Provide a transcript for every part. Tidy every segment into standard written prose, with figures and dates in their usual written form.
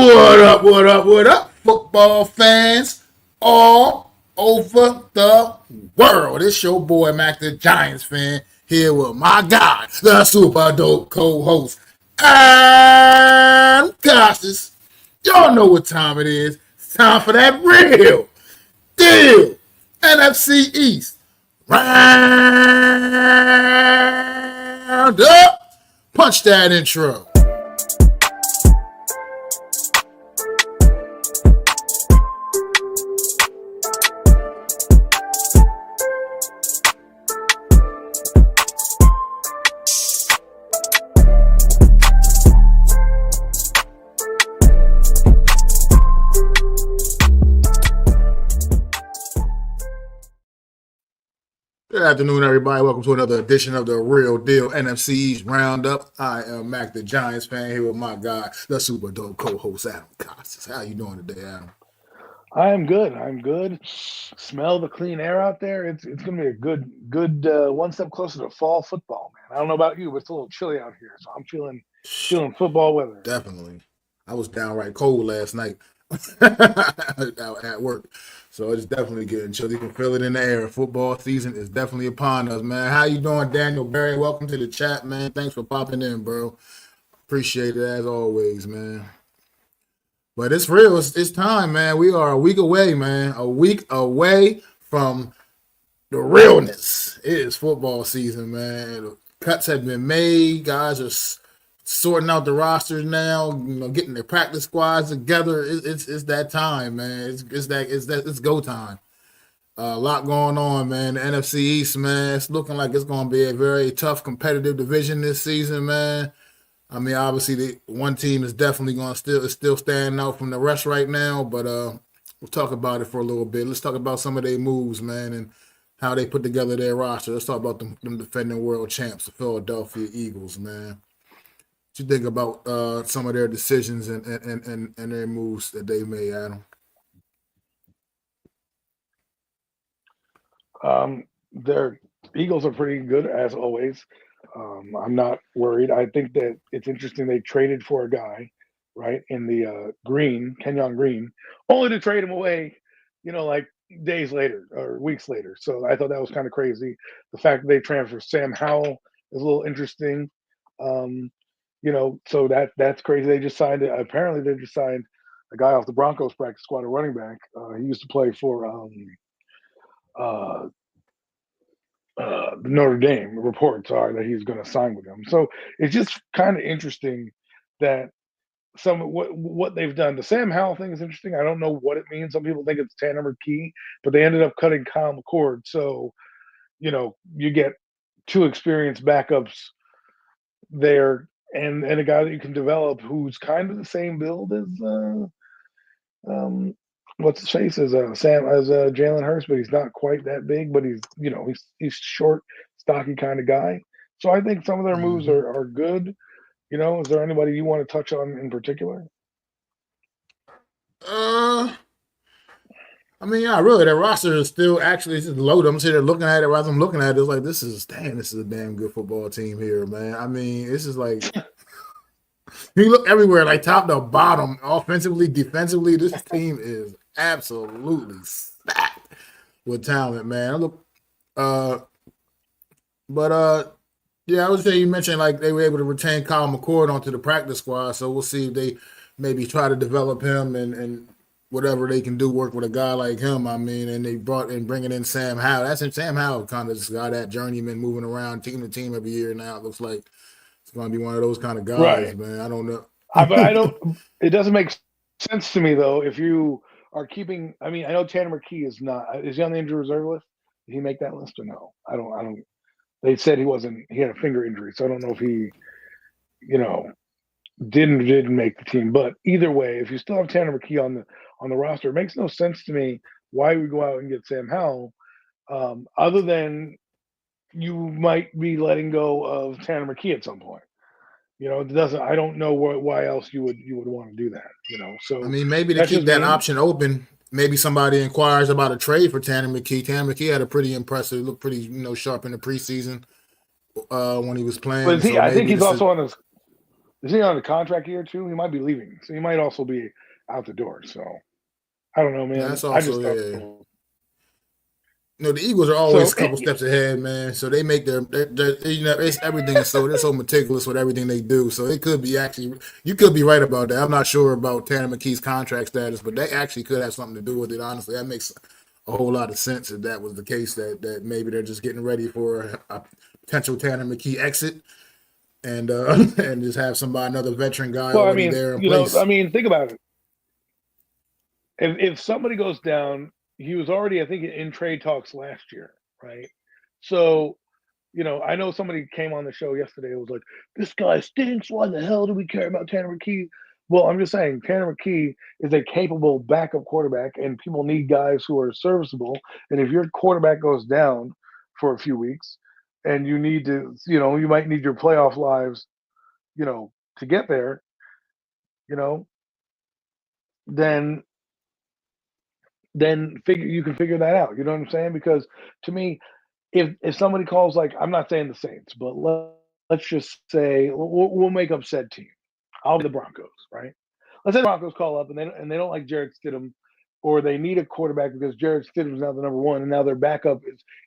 What up, what up, what up, football fans all over the world? It's your boy, Mac the Giants fan, here with my guy, the super dope co-host, and Costas. Y'all know what time it is. It's time for that real deal NFC East round up. Punch that intro. Good afternoon, everybody. Welcome to another edition of the Real Deal NFC East Roundup. I am Mac the Giants fan here with my guy, the super dope co-host, Adam Costas. How you doing today, Adam? I am good. I'm good. Smell the clean air out there. It's going to be a good one step closer to fall football, man. I don't know about you, but it's a little chilly out here, so I'm feeling football weather. Definitely. I was downright cold last night at work. So it's definitely getting chilly. You can feel it in the air. Football season is definitely upon us, man. How you doing, Daniel Berry? Welcome to the chat, man. Thanks for popping in, bro. Appreciate it as always, man. But it's real. It's time, man. We are a week away, man. A week away from the realness. It is football season, man. The cuts have been made. Guys are sorting out the rosters now, getting their practice squads together. It's that time, man. It's go time. A lot going on, man. The NFC East, man. It's looking like it's going to be a very tough, competitive division this season, man. I mean, obviously, the one team is definitely going to still standing out from the rest right now, but we'll talk about it for a little bit. Let's talk about some of their moves, man, and how they put together their roster. Let's talk about them defending world champs, the Philadelphia Eagles, man. What you think about some of their decisions and their moves that they made, Adam? Their Eagles are pretty good, as always. I'm not worried. I think that it's interesting they traded for a guy, right, in the Kenyon Green, only to trade him away, like days later or weeks later. So I thought that was kind of crazy. The fact that they transferred Sam Howell is a little interesting. So that's crazy. Apparently they just signed a guy off the Broncos practice squad, a running back. He used to play for Notre Dame. The reports are that he's going to sign with them. So it's just kind of interesting that some of what they've done. The Sam Howell thing is interesting. I don't know what it means. Some people think it's Tanner McKee, but they ended up cutting Kyle McCord. So, you get two experienced backups there and a guy that you can develop who's kind of the same build as what's his face as Jalen Hurts, but he's not quite that big, but he's short, stocky kind of guy. So I think some of their moves are good. Is there anybody you want to touch on in particular? I mean, yeah, really, their roster is still actually just loaded. I'm sitting there looking at it. As I'm looking at it, it's like, this is a damn good football team here, man. I mean, this is like, you look everywhere, like top to bottom, offensively, defensively, this team is absolutely stacked with talent, man. Yeah, I would say you mentioned like they were able to retain Kyle McCord onto the practice squad, so we'll see if they maybe try to develop him and whatever they can do, work with a guy like him. I mean, and they bringing in Sam Howell. That's Sam Howell kind of just got that journeyman moving around team to team every year now. It looks like it's going to be one of those kind of guys, right, man. I don't know. I don't. It doesn't make sense to me though. If you are keeping, I mean, I know Tanner McKee is he on the injury reserve list? Did he make that list or no? I don't. They said he wasn't. He had a finger injury, so I don't know if he, didn't make the team. But either way, if you still have Tanner McKee on the roster, it makes no sense to me why we go out and get Sam Howell, other than you might be letting go of Tanner McKee at some point. It doesn't. I don't know why else you would want to do that. So I mean, maybe to keep that option open. Maybe somebody inquires about a trade for Tanner McKee. Tanner McKee had a pretty impressive, looked pretty, sharp in the preseason when he was playing. But I think he's also on his. Is he on a contract year too? He might be leaving, so he might also be out the door. So I don't know, man. That's I also just thought. yeah. The Eagles are always So a couple steps ahead, man. So they make it's everything is so they're so meticulous with everything they do. So it could be actually you could be right about that. I'm not sure about Tanner McKee's contract status, but that actually could have something to do with it. Honestly, that makes a whole lot of sense if that was the case. That maybe they're just getting ready for a potential Tanner McKee exit and and just have another veteran guy well, I already mean, there in place. think about it. If somebody goes down, he was already, I think, in trade talks last year, right? So I know somebody came on the show yesterday. It was like, this guy stinks. Why the hell do we care about Tanner McKee? Well, I'm just saying, Tanner McKee is a capable backup quarterback, and people need guys who are serviceable. And if your quarterback goes down for a few weeks, and you need to, you might need your playoff lives, to get there, you know, then figure you can figure that out. You know what I'm saying? Because to me, if somebody calls, like, I'm not saying the Saints, but let's just say we'll make up said team. I'll be the Broncos, right? Let's say the Broncos call up and they don't like Jared Stidham, or they need a quarterback because Jared Stidham is now the number one, and now their backup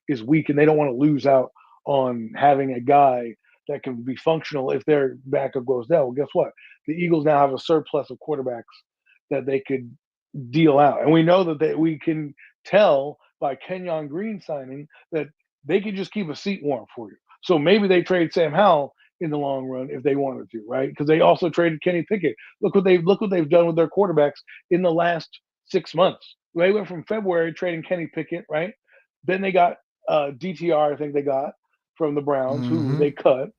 is weak, and they don't want to lose out on having a guy that can be functional if their backup goes down. Well, guess what? The Eagles now have a surplus of quarterbacks that they could deal out, and we know that we can tell by Kenyon Green signing that they could just keep a seat warm for you. So maybe they trade Sam Howell in the long run if they wanted to, right? Because they also traded Kenny Pickett. Look what they've done with their quarterbacks in the last 6 months. They went from February trading Kenny Pickett, right? Then they got DTR, I think they got from the Browns, who Mm-hmm. they cut,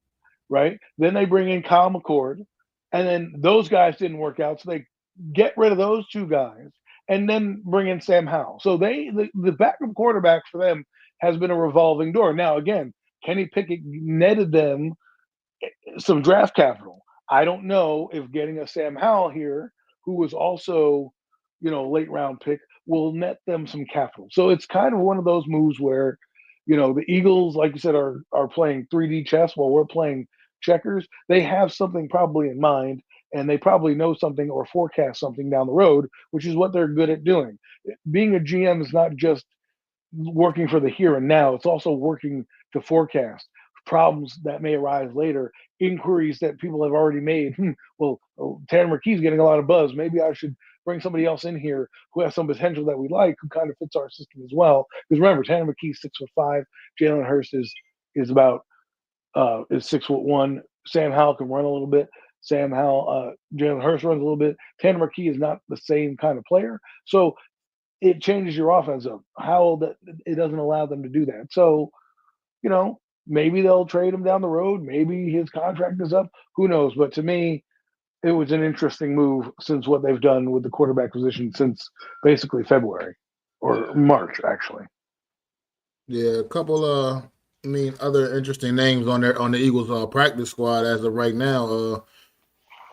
right? Then they bring in Kyle McCord, and then those guys didn't work out, so they get rid of those two guys, and then bring in Sam Howell. So the backup quarterback for them has been a revolving door. Now again, Kenny Pickett netted them some draft capital. I don't know if getting a Sam Howell here, who was also, late round pick, will net them some capital. So it's kind of one of those moves where, the Eagles, like you said, are playing 3D chess while we're playing checkers. They have something probably in mind, and they probably know something or forecast something down the road, which is what they're good at doing. Being a GM is not just working for the here and now. It's also working to forecast problems that may arise later, inquiries that people have already made. Tanner McKee's getting a lot of buzz. Maybe I should bring somebody else in here who has some potential that we like, who kind of fits our system as well. Because remember, Tanner McKee's 6'5", Jalen Hurst is about is 6'1". Sam Howell can run a little bit. Jalen Hurst runs a little bit. Tanner McKee is not the same kind of player. So it changes your offense up. How that it doesn't allow them to do that. So, maybe they'll trade him down the road. Maybe his contract is up. Who knows? But to me, it was an interesting move since what they've done with the quarterback position since basically February or March, actually. Yeah, a couple other interesting names on the Eagles practice squad as of right now.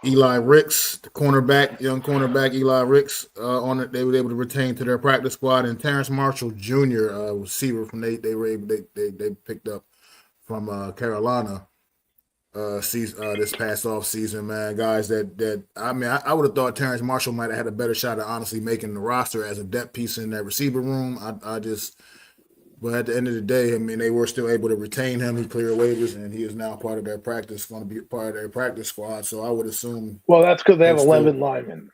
Eli Ricks, the young cornerback Eli Ricks, on it. They were able to retain to their practice squad, and Terrence Marshall Jr., receiver from they picked up from Carolina. This past off season, man, guys that I would have thought Terrence Marshall might have had a better shot at honestly making the roster as a depth piece in that receiver room. But at the end of the day, I mean, they were still able to retain him. He cleared waivers, and he is now part of their practice, going to be part of their practice squad. So I would assume Well, that's because they he'll have still, 11 linemen.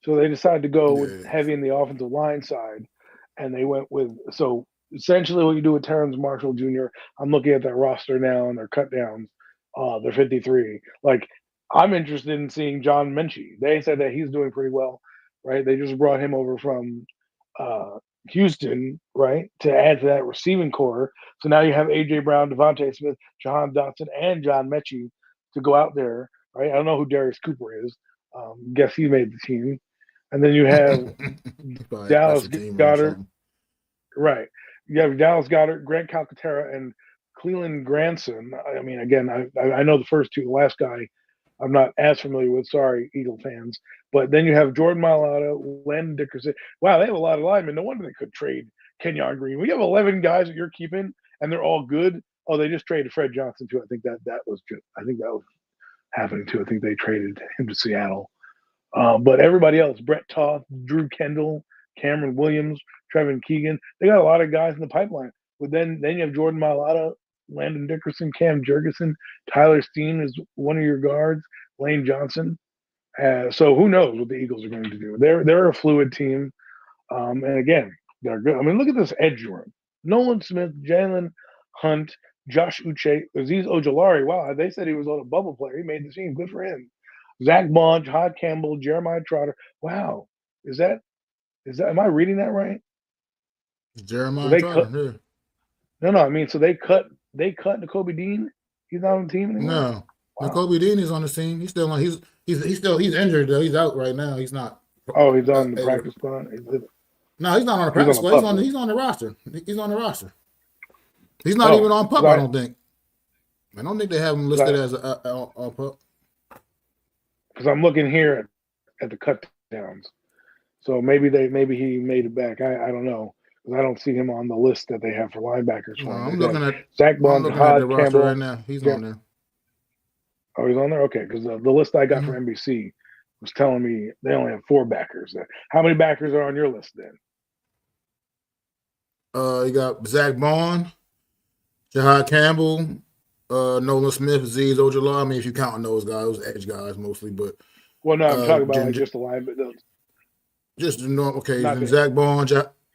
So they decided to go with yeah. heavy in the offensive line side, and they went with so essentially what you do with Terrence Marshall Jr. I'm looking at their roster now and their cut downs. They're 53. Like, I'm interested in seeing John Menchie. They said that he's doing pretty well, right? They just brought him over from Houston, right, to add to that receiving core. So now you have AJ Brown, Devontae Smith, Jahan Dotson, and John Mechie to go out there, right? I don't know who Darius Cooper is. Guess he made the team. And then you have He probably a Dallas special teamer or Goddard, something. right? You have Dallas Goddard, Grant Calcaterra, and Cleveland Granson. I mean, again, I know the first two. The last guy, I'm not as familiar with. Sorry, Eagle fans. But then you have Jordan Mailata, Len Dickerson. Wow, they have a lot of linemen. No wonder they could trade Kenyon Green. We have 11 guys that you're keeping, and they're all good. Oh, they just traded Fred Johnson too. I think that was good. I think that was happening too. I think they traded him to Seattle. But everybody else, Brett Toth, Drew Kendall, Cameron Williams, Trevin Keegan, they got a lot of guys in the pipeline. But then you have Jordan Mailata, Landon Dickerson, Cam Jurgensen, Tyler Steen is one of your guards, Lane Johnson. So who knows what the Eagles are going to do? They're a fluid team, and again, they're good. I mean, look at this edge room: Nolan Smith, Jalen Hunt, Josh Uche, Aziz Ojolari. Wow, they said he was on a bubble player. He made the team. Good for him. Zach Bond, Todd Campbell, Jeremiah Trotter. Wow, is that? Am I reading that right? So Jeremiah they Trotter cut. here. No. I mean, so they cut N'Kobe Dean. He's not on the team anymore. No, Wow. Kobe Dean is on the team. He's still on. He's injured though. He's out right now. He's not. Oh, he's on the Able. practice squad. No, he's not on the He's on practice the squad. pup list. He's on the roster. He's on the roster. He's not Oh, even on pup. I don't think. I don't think they have him listed as a pup. because I'm looking here at the cut downs. So maybe he made it back. I don't know because I don't see him on the list that they have for linebackers No, for him. I'm looking at. Zach I'm Bond, looking at the Todd roster Campbell. right now. He's on there. Oh, he's on there. Okay, because the list I got Mm-hmm. from NBC was telling me they only have 4 backers. How many backers are on your list then? You got Zach Bond, Jahad Campbell, Nolan Smith, Aziz Ojala. I mean, if you count those guys, those edge guys mostly, but Well, no, I'm talking about like just the line, but just the normal. Okay, not then Zach Bond,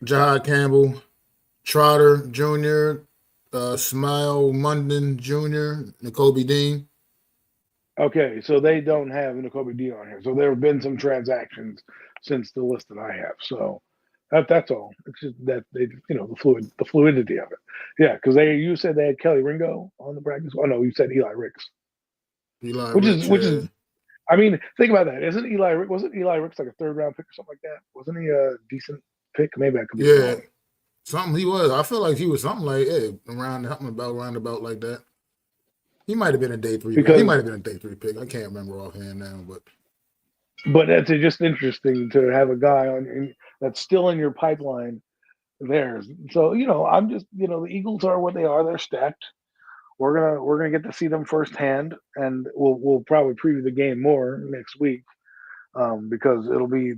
Jahad Campbell, Trotter Jr., Smile Munden Jr., N'Kobe Dean. okay, so they don't have N'Kobe Dean on here. So there have been some transactions since the list that I have. So that's all. It's just that they, the fluidity of it. Yeah, because you said they had Kelly Ringo on the practice. Oh no, you said Eli Ricks, Eli which Ricks, is. I mean, think about that. Wasn't Eli Ricks like a 3rd round pick or something like that? Wasn't he a decent pick? Maybe I could be wrong. Something he was. I feel like he was something like around roundabout like that. He might have been a day 3. He might have been a day 3 pick. I can't remember offhand now, but that's just interesting to have a guy that's still in your pipeline there. So I'm just the Eagles are what they are. They're stacked. We're gonna get to see them firsthand, and we'll probably preview the game more next week because it'll be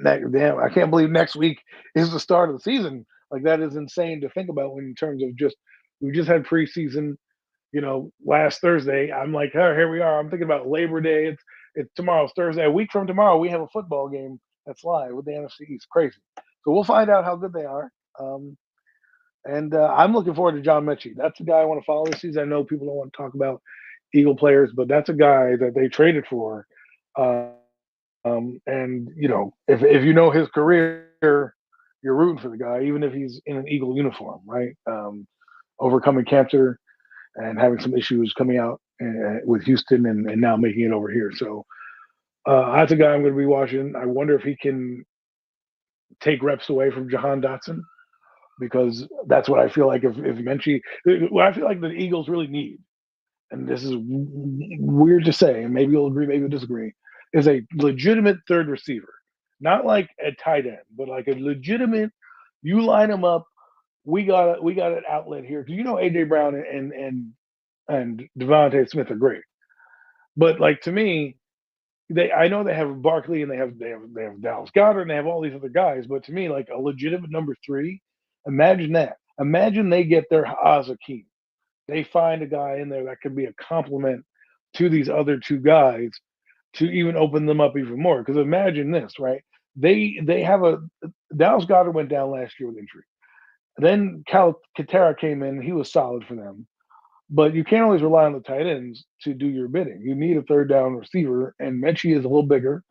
damn. I can't believe next week is the start of the season. Like that is insane to think about in terms of we just had preseason. Last Thursday, I'm like, oh, here we are. I'm thinking about Labor Day. It's tomorrow's Thursday. A week from tomorrow, we have a football game that's live with the NFC East. Crazy. So we'll find out how good they are. And I'm looking forward to John Mechie. That's the guy I want to follow this season. I know people don't want to talk about Eagle players, but that's a guy that they traded for. And if you know his career, you're rooting for the guy, even if he's in an Eagle uniform, right? Overcoming cancer and having some issues coming out with Houston and now making it over here. So that's a guy I'm going to be watching. I wonder if he can take reps away from Jahan Dotson, because that's what I feel like if Menchie, what I feel like the Eagles really need, and this is weird to say, and maybe you'll agree, maybe you'll disagree, is a legitimate 3rd receiver. Not like a tight end, but like a legitimate, you line them up, we got an outlet here. Because AJ Brown and Devontae Smith are great. But like to me, I know they have Barkley and they have Dallas Goedert and they have all these other guys, but to me, like a legitimate number 3, imagine that. Imagine they get their Hakeem. They find a guy in there that could be a complement to these other 2 guys to even open them up even more. Because imagine this, right? They have Dallas Goedert went down last year with injury. Then Cal Katera came in. He was solid for them. But you can't always rely on the tight ends to do your bidding. You need a 3rd down receiver, and Mechie is a little bigger.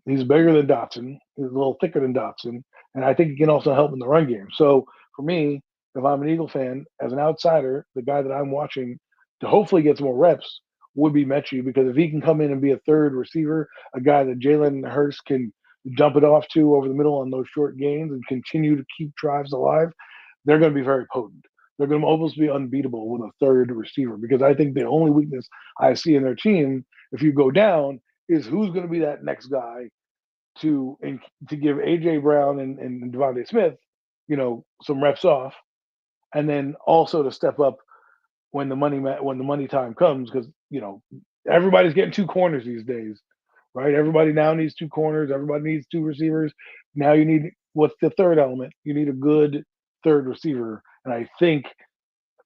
He's bigger than Dotson. He's a little thicker than Dotson, and I think he can also help in the run game. So for me, if I'm an Eagle fan, as an outsider, the guy that I'm watching to hopefully get some more reps would be Mechie, because if he can come in and be a 3rd receiver, a guy that Jalen Hurts can dump it off to over the middle on those short gains and continue to keep drives alive, they're going to be very potent. They're going to almost be unbeatable with a 3rd receiver, because I think the only weakness I see in their team, if you go down, is who's going to be that next guy to give AJ Brown and Devontae Smith, some reps off, and then also to step up when the money time comes, because everybody's getting two corners these days, right? Everybody now needs two corners. Everybody needs two receivers. Now you need what's the third element? You need a good third receiver, and I think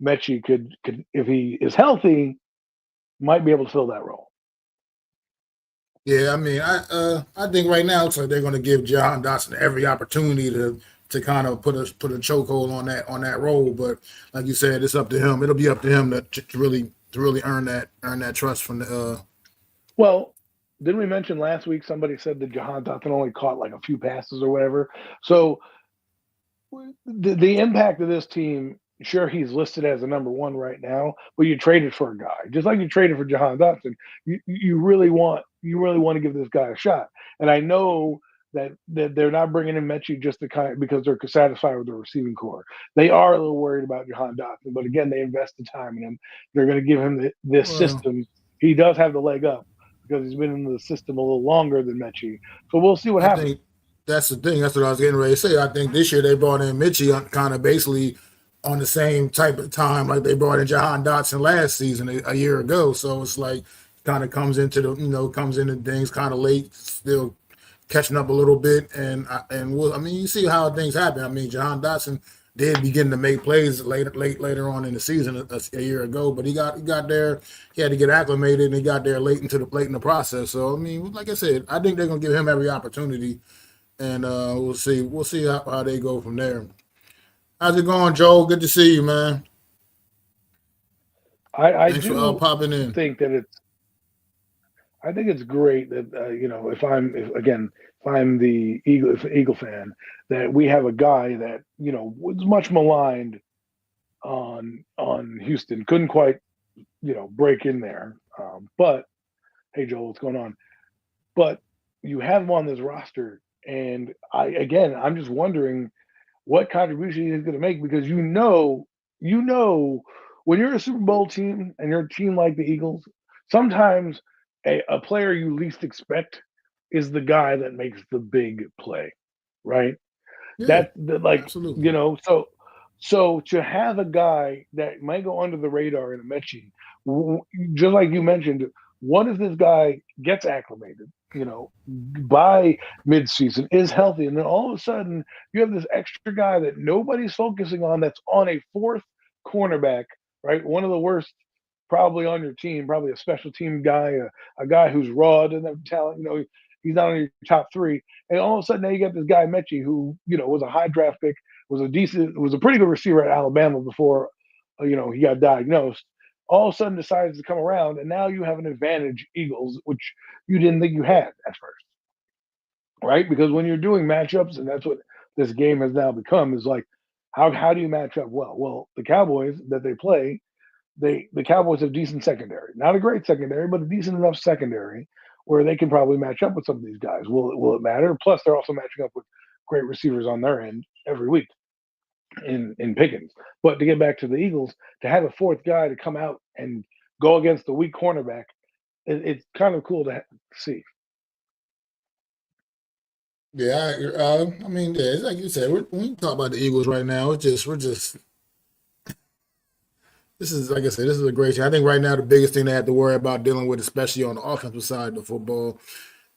Mechie could if he is healthy, might be able to fill that role. Yeah, I mean, I think right now it's like they're going to give John Dotson every opportunity to kind of put a chokehold on that role. But like you said, it's up to him. It'll be up to him to really earn that trust from the. Well, didn't we mention last week somebody said that Jahan Dotson only caught like a few passes or whatever? So the impact of this team, sure, he's listed as a number one right now, but you traded for a guy, just like you traded for Jahan Dotson. You really want to give this guy a shot, and I know that they're not bringing in Mechie just because they're satisfied with the receiving core. They are a little worried about Jahan Dotson, but again, they invested time in him. They're going to give him this Well, system. He does have the leg up because he's been in the system a little longer than Mechie. So we'll see what I happens. think that's the thing. That's what I was getting ready to say. I think this year they brought in Mitchie kind of basically on the same type of time like they brought in Jahan Dotson last season a year ago. So it's like kind of comes into comes into things kind of late, still catching up a little bit, I mean you see how things happen. I mean Jahan Dotson did begin to make plays later on in the season a year ago, but he got there. He had to get acclimated, and he got there late in the process. So I mean, like I said, I think they're gonna give him every opportunity, and we'll see how they go from there. How's it going, Joel? Good to see you, man. I Thanks for do popping in. think that I think it's great that if I'm the Eagle fan, that we have a guy that was much maligned on Houston, couldn't quite break in there. But hey, Joel, what's going on? But you have him on this roster, and I'm just wondering what contribution he's going to make, because when you're a Super Bowl team and you're a team like the Eagles, sometimes a player you least expect is the guy that makes the big play, right? Yeah, Like absolutely. so to have a guy that might go under the radar in a Mechie, just like you mentioned, what if this guy gets acclimated, by midseason, is healthy, and then all of a sudden you have this extra guy that nobody's focusing on, that's on a fourth cornerback, right? One of the worst probably on your team, probably a special team guy, a guy who's raw, doesn't have talent, he's not on your top three. And all of a sudden, now you got this guy Mechie, who was a high draft pick, was a pretty good receiver at Alabama before, he got diagnosed. All of a sudden, decides to come around, and now you have an advantage, Eagles, which you didn't think you had at first, right? Because when you're doing matchups, and that's what this game has now become, is like, how do you match up well? Well, the Cowboys that they play, the Cowboys have decent secondary, not a great secondary, but a decent enough secondary where they can probably match up with some of these guys. Will it matter? Plus, they're also matching up with great receivers on their end every week in Pickens. But to get back to the Eagles, to have a fourth guy to come out and go against the weak cornerback, it's kind of cool to see. Yeah, I mean, yeah, it's like you said, when you talk about the Eagles right now, we're just this is like I said, this is a great team. I think right now the biggest thing they have to worry about dealing with, especially on the offensive side of the football,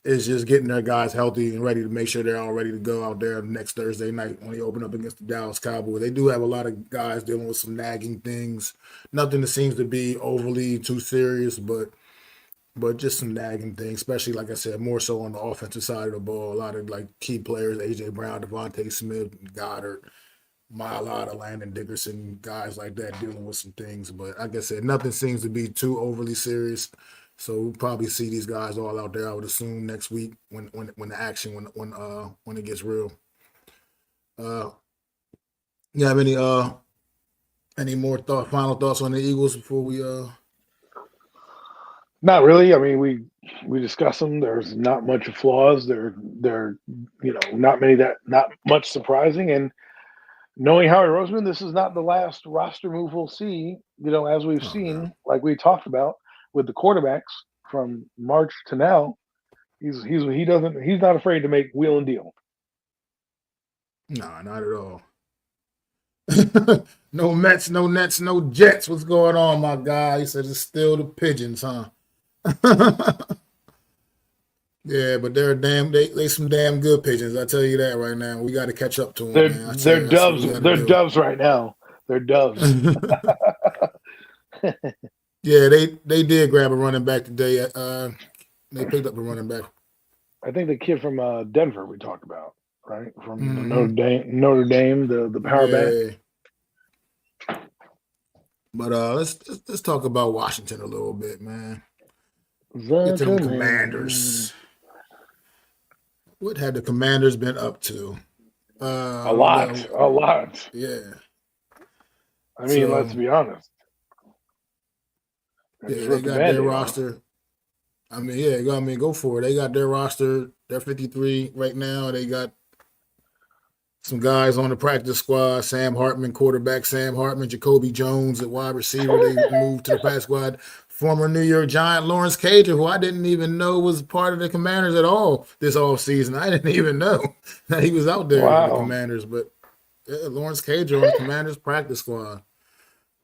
is just getting their guys healthy and ready to make sure they're all ready to go out there next Thursday night when they open up against the Dallas Cowboys. They do have a lot of guys dealing with some nagging things. Nothing that seems to be overly too serious, but just some nagging things, especially like I said, more so on the offensive side of the ball. A lot of like key players, AJ Brown, Devontae Smith, Goddard, Mailata, Landon Dickerson, guys like that dealing with some things. But like I said, nothing seems to be too overly serious. So we'll probably see these guys all out there, I would assume, next week when the action when it gets real. Uh you have any more final thoughts on the Eagles before we Not really. I mean, we discuss them. There's not much flaws. They're not much surprising. And knowing Howie Roseman, this is not the last roster move we'll see. As we've oh no. seen, like we talked about with the quarterbacks from March to now, he's not afraid to make wheel and deal. No, not at all. No Mets, no Nets, no Jets. What's going on, my guy? He said it's still the Pigeons, huh? Yeah, but they some damn good Pigeons. I tell you that right now. We got to catch up to them, man. They're That's what doves. we got to They're do. doves right now. They're doves. Yeah, they did grab a running back today. They picked up a running back. I think the kid from Denver we talked about, right? From the Mm-hmm. Notre Dame, the power back. Yeah. But let's talk about Washington a little bit, man. Get to them Commanders. What had the Commanders been up to? A lot. Yeah. I mean, let's be honest. Yeah, they got their roster. I mean, go for it. They got their roster. They're 53 right now. They got some guys on the practice squad. Sam Hartman, quarterback. Sam Hartman, Jacoby Jones at wide receiver. They moved to the practice squad. Former New York Giant Lawrence Cager, who I didn't even know was part of the Commanders at all this offseason. I didn't even know that he was out there in the Commanders. But yeah, Lawrence Cager on the Commanders practice squad.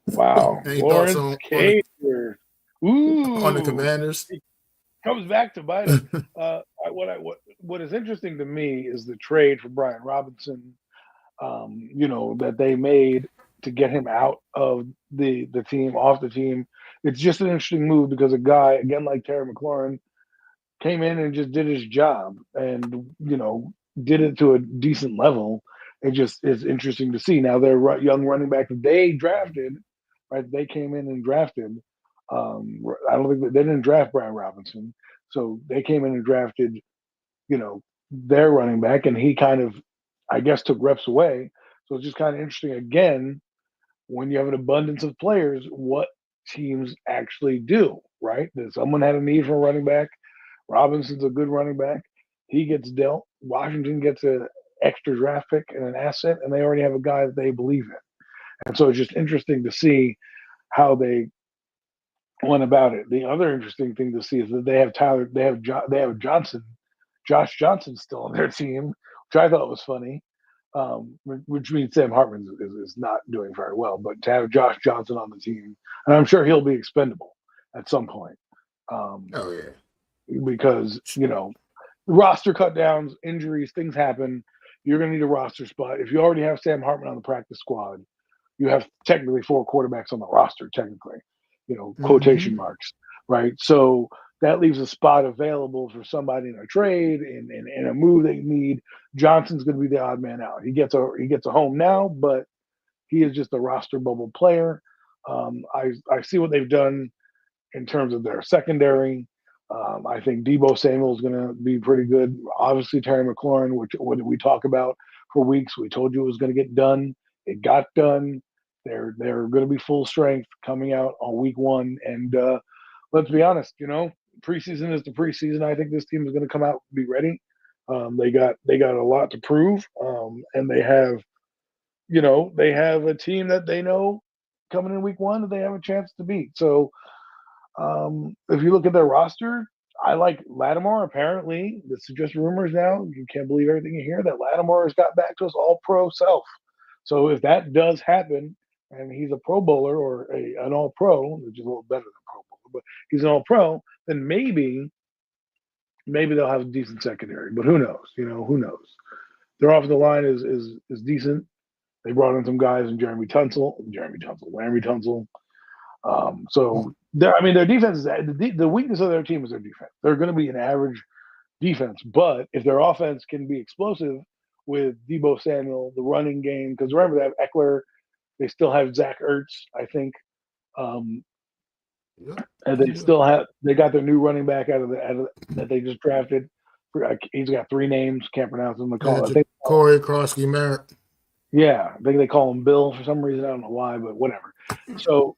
Wow. Any Lawrence thoughts Cager. on the Commanders? Comes back to bite him. What is interesting to me is the trade for Brian Robinson, that they made to get him out of the team, off the team. It's just an interesting move because a guy, again, like Terry McLaurin, came in and just did his job and, did it to a decent level. It just is interesting to see. Now, their young running back that they drafted, right? They came in and drafted. I don't think they didn't draft Brian Robinson. So they came in and drafted, their running back, and he kind of, I guess, took reps away. So it's just kind of interesting again when you have an abundance of players, what teams actually do, right? That someone had a need for a running back. Robinson's a good running back. He gets dealt. Washington gets an extra draft pick and an asset, and they already have a guy that they believe in. And so it's just interesting to see how they went about it. The other interesting thing to see is that they have Josh Johnson still on their team, which I thought was funny. Which means Sam Hartman is not doing very well. But to have Josh Johnson on the team, and I'm sure he'll be expendable at some point. Oh yeah, because roster cut downs, injuries, things happen. You're going to need a roster spot. If you already have Sam Hartman on the practice squad, you have technically 4 quarterbacks on the roster, technically, quotation marks, right? So that leaves a spot available for somebody in a trade, in a move they need. Johnson's going to be the odd man out. He gets a home now, but he is just a roster bubble player. I see what they've done in terms of their secondary. I think Deebo Samuel is going to be pretty good. Obviously, Terry McLaurin, which what did we talk about for weeks? We told you it was going to get done. It got done. They're going to be full strength coming out on week 1. And let's be honest, preseason is the preseason. I think this team is going to come out and be ready. They got a lot to prove, and they have a team that they know coming in week 1 that they have a chance to beat. So if you look at their roster, I like Lattimore. Apparently, this is just rumors now. You can't believe everything you hear. That Lattimore has got back to his All-Pro self. So if that does happen, and he's a Pro Bowler or an All-Pro, which is a little better than Pro Bowler, but he's an All-Pro, then maybe they'll have a decent secondary. But who knows? Who knows? Their offensive line is decent. They brought in some guys in Larry Tunsil. So their defense is the weakness of their team is their defense. They're going to be an average defense, but if their offense can be explosive with Deebo Samuel, the running game, because remember they have Eckler, they still have Zach Ertz, I think, and they got their new running back out of that they just drafted. He's got 3 names, can't pronounce them. I think Corey Krosky Merritt. Yeah, I think they call him Bill for some reason. I don't know why, but whatever. So,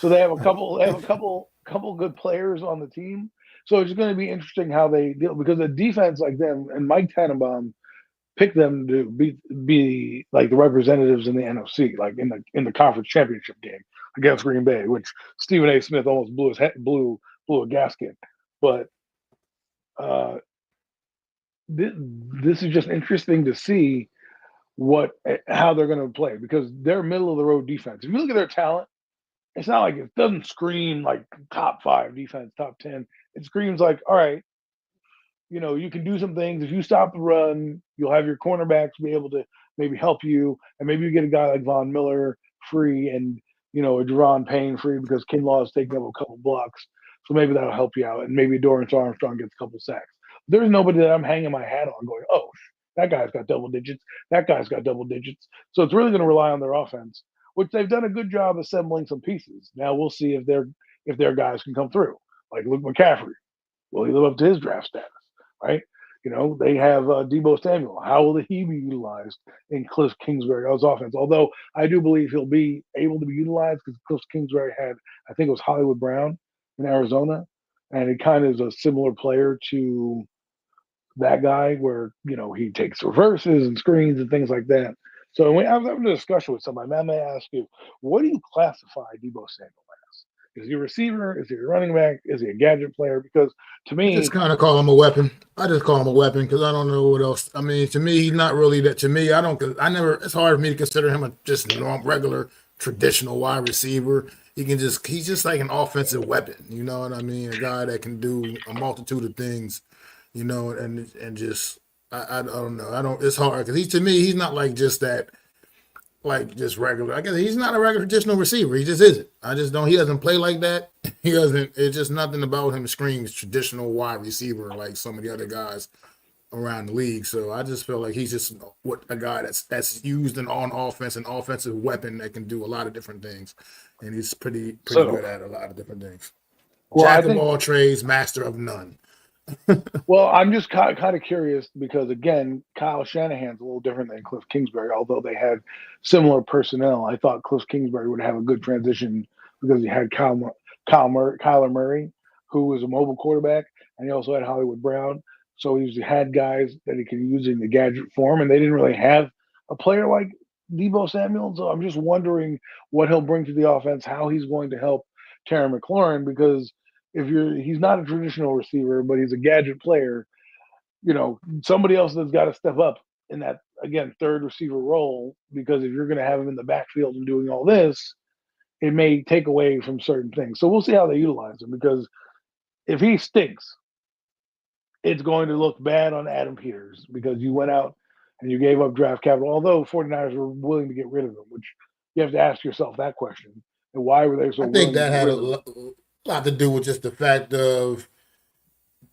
so they have a couple good players on the team. So it's going to be interesting how they deal because the defense like them and Mike Tannenbaum picked them to be like the representatives in the NFC, like in the conference championship game against Green Bay, which Stephen A. Smith almost blew a gasket. But this is just interesting to see how they're going to play because they're middle of the road defense. If you look at their talent, it's not like it doesn't scream like top 5 defense, top 10. It screams like, all right, you can do some things. If you stop the run, you'll have your cornerbacks be able to maybe help you, and maybe you get a guy like Von Miller free and a Deron Payne free because Kinlaw is taking up a couple blocks. So maybe that'll help you out, and maybe Dorrance Armstrong gets a couple sacks. There's nobody that I'm hanging my hat on going, oh, that guy's got double digits. That guy's got double digits. So it's really going to rely on their offense, which they've done a good job assembling some pieces. Now we'll see if their guys can come through. Like Luke McCaffrey, will he live up to his draft status? Right? They have Deebo Samuel. How will he be utilized in Cliff Kingsbury's offense? Although I do believe he'll be able to be utilized because Cliff Kingsbury had, I think it was Hollywood Brown in Arizona, and it kind of is a similar player to that guy where, he takes reverses and screens and things like that. So when I was having a discussion with somebody, man, I may ask you, what do you classify Deebo Samuel as? Is he a receiver? Is he a running back? Is he a gadget player? Because to I just me, kind of call him a weapon. I just call him a weapon because I don't know what else. I mean, to me, he's not really that. To me, I don't. I never. It's hard for me to consider him a just regular traditional wide receiver. He's just like an offensive weapon. You know what I mean? A guy that can do a multitude of things. And just I don't know. I don't. It's hard because to me, he's not like just that. Like just regular. I guess he's not a regular traditional receiver. He just isn't. I just don't. He doesn't play like that. He doesn't. It's just nothing about him screams traditional wide receiver like some of the other guys around the league. So I just feel like he's just a guy that's used on offense, an offensive weapon that can do a lot of different things, and he's pretty so good at a lot of different things. well, I Jack of think all trades, master of none. Well, I'm just kind of curious because again, Kyle Shanahan's a little different than Cliff Kingsbury, although they had similar personnel. I thought Cliff Kingsbury would have a good transition because he had Kyler Murray, who was a mobile quarterback, and he also had Hollywood Brown. So he had guys that he could use in the gadget form, and they didn't really have a player like Deebo Samuel. So I'm just wondering what he'll bring to the offense, how he's going to help Terry McLaurin, because he's not a traditional receiver, but he's a gadget player, somebody else has got to step up in that, again, third receiver role, because if you're going to have him in the backfield and doing all this, it may take away from certain things. So we'll see how they utilize him, because if he stinks, it's going to look bad on Adam Peters because you went out and you gave up draft capital, although 49ers were willing to get rid of him, which you have to ask yourself that question. And why were they so I think willing to that get had rid a of him? lot to do with just the fact of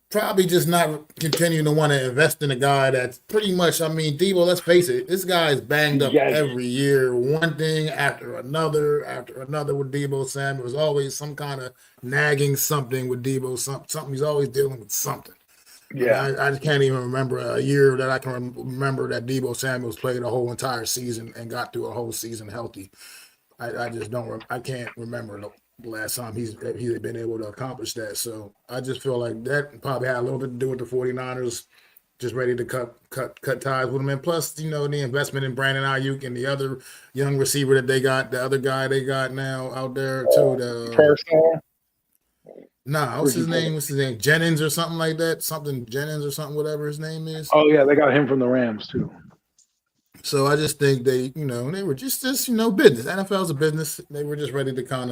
probably just not continuing to want to invest in a guy that's pretty much, I mean, Debo, let's face it, this guy is banged up Yeah, every year, one thing after another with Debo Samuel. There's always some kind of nagging something with Debo, something he's always dealing with something. I mean, yeah, I just can't even remember a year that I can remember that Debo Samuels played a whole entire season and got through a whole season healthy. I just don't. I can't remember the last time he's been able to accomplish that. So I just feel like that probably had a little bit to do with the 49ers just ready to cut ties with him. And plus, the investment in Brandon Ayuk and the other young receiver that they got, the other guy they got now out there too. first What's where'd you his put name? him? What's his name? Jennings or something like that. Something Jennings or something, whatever his name is. Oh yeah, they got him from the Rams too. So I just think they were just business. NFL's a business. They were just ready to kind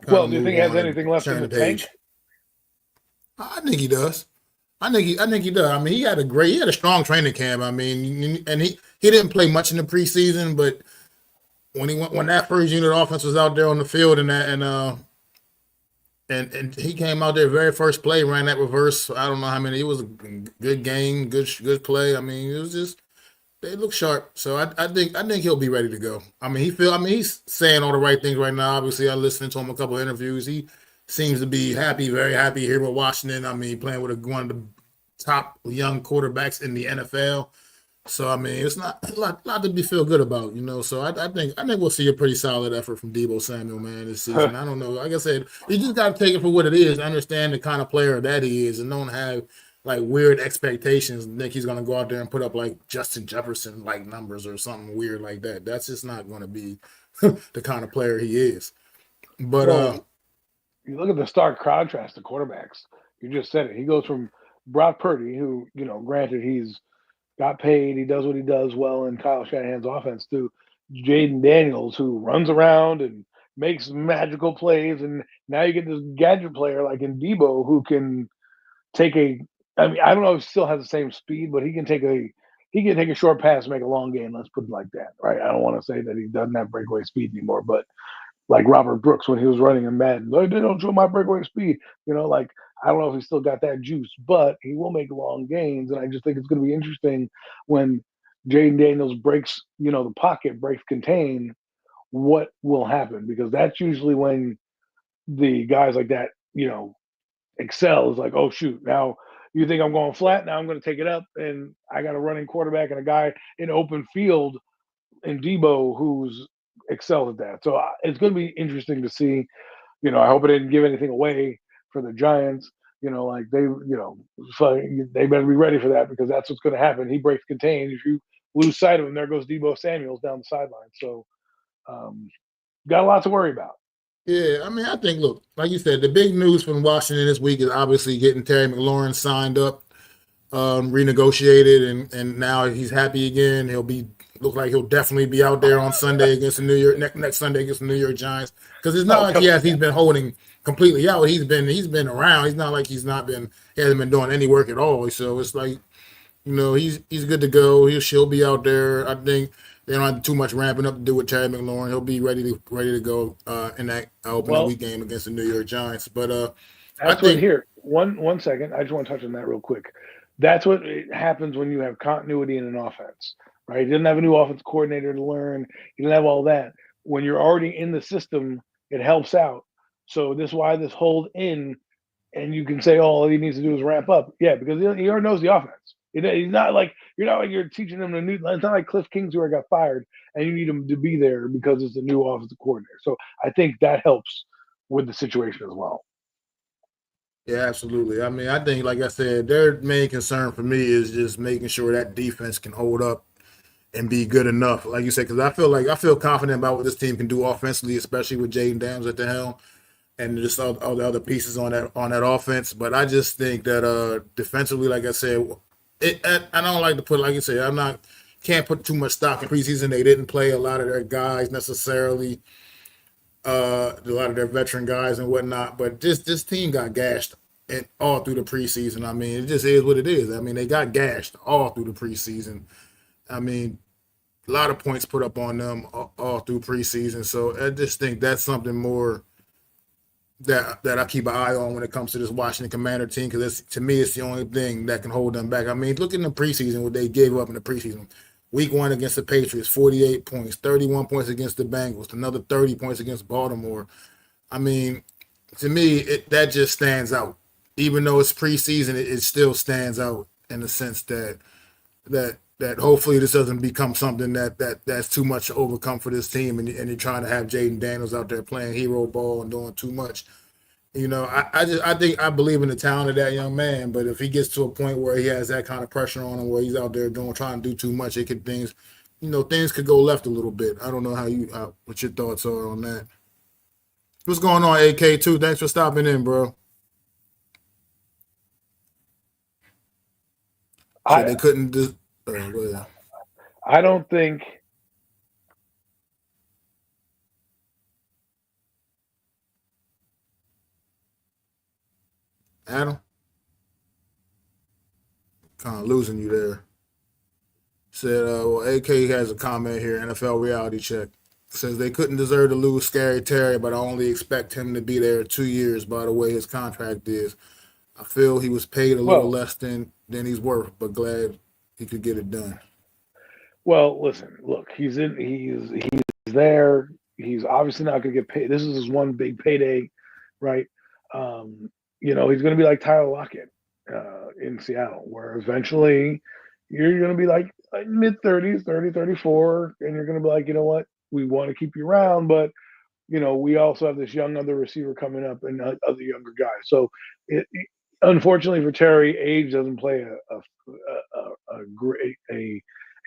Well, of do you think move he has on anything and left in turn the the tank? page. I think he does. I think he does. I mean, he had a strong training camp. I mean, and he didn't play much in the preseason, but when that first unit offense was out there on the field and he came out there very first play, ran that reverse. I don't know how many. It was a good game, good play. I mean, it was just they look sharp. So I think he'll be ready to go. I mean, he's saying all the right things right now. Obviously, I listened to him a couple of interviews. He seems to be happy, very happy here with Washington. I mean, playing with one of the top young quarterbacks in the NFL. So I mean, it's not a lot to be feel good about. So I think we'll see a pretty solid effort from Debo Samuel, man, this season. I don't know. Like I said, you just got to take it for what it is. Understand the kind of player that he is, and don't have like weird expectations. Think he's gonna go out there and put up like Justin Jefferson like numbers or something weird like that. That's just not going to be the kind of player he is. But Well, you look at the stark contrast to quarterbacks. You just said it. He goes from Brock Purdy, who, granted got paid. He does what he does well in Kyle Shanahan's offense, to Jaden Daniels, who runs around and makes magical plays. And now you get this gadget player like in Debo who can take a. I mean, I don't know if he still has the same speed, but he can take a short pass, and make a long game. Let's put it like that, right? I don't want to say that he doesn't have breakaway speed anymore, but like Robert Brooks when he was running in Madden, like, they don't show my breakaway speed. Like I don't know if he still got that juice, but he will make long gains, and I just think it's going to be interesting when Jaden Daniels breaks, the pocket, breaks contain. What will happen? Because that's usually when the guys like that, excel. Is like, oh shoot, now you think I'm going flat? Now I'm going to take it up, and I got a running quarterback and a guy in open field in Debo who's excelled at that. So it's going to be interesting to see. I hope it didn't give anything away for the Giants. Like so they better be ready for that, because that's what's going to happen. He breaks contain. If you lose sight of him, there goes Debo Samuels down the sideline. So got a lot to worry about. Yeah, I mean, I think, look, like you said, the big news from Washington this week is obviously getting Terry McLaurin signed up, renegotiated, and now he's happy again. Look like he'll definitely be out there on Sunday against the New York next Sunday against the New York Giants, because it's not like he's been holding completely out. He's been around. He's not like he hasn't been doing any work at all. So it's like, he's good to go. She'll be out there. I think they don't have too much ramping up to do with Terry McLaurin. He'll be ready to go in that opening week game against the New York Giants. But I That's what think, here. One second. I just want to touch on that real quick. That's what happens when you have continuity in an offense, right? He didn't have a new offense coordinator to learn. He didn't have all that. When you're already in the system, it helps out. So this is why this hold in, and you can say, oh, all he needs to do is ramp up. Yeah, because he already knows the offense. He's not like you're teaching him a new. It's not like Cliff Kingsbury got fired and you need him to be there because it's a new offensive coordinator. So I think that helps with the situation as well. yeah, absolutely. I mean, I think, like I said, their main concern for me is just making sure that defense can hold up and be good enough, like you said, because I feel confident about what this team can do offensively, especially with Jaden Daniels at the helm and just all the other pieces on that offense. But I just think that defensively, like I said, I don't like to put, like you said, can't put too much stock in preseason. They didn't play a lot of their guys necessarily, a lot of their veteran guys and whatnot. But this team got gashed all through the preseason. I mean, it just is what it is. I mean, they got gashed all through the preseason. I mean, a lot of points put up on them all through preseason. So I just think that's something more that I keep an eye on when it comes to this Washington Commander team, because to me it's the only thing that can hold them back. I mean, look in the preseason, what they gave up in the preseason. Week 1 against the Patriots, 48 points, 31 points against the Bengals, another 30 points against Baltimore. I mean, to me, that just stands out. Even though it's preseason, it still stands out in the sense that hopefully this doesn't become something that's too much to overcome for this team, and you're trying to have Jaden Daniels out there playing hero ball and doing too much. I believe in the talent of that young man, but if he gets to a point where he has that kind of pressure on him, where he's out there trying to do too much, things could go left a little bit. I don't know what your thoughts are on that. What's going on, AK2? Thanks for stopping in, bro. So they couldn't just. I don't think. Adam, kind of losing you there. Said, well, AK has a comment here. NFL reality check says they couldn't deserve to lose Scary Terry, but I only expect him to be there 2 years by the way his contract is. I feel he was paid a little less than he's worth, but glad he could get it done. Well, listen, look, he's there. He's obviously not going to get paid. This is his one big payday, right? He's going to be like Tyler Lockett in Seattle, where eventually you're going to be like mid-30s, 30, 34, and you're going to be like, you know what? We want to keep you around, but we also have this young other receiver coming up and other younger guys. So, unfortunately for Terry, age doesn't play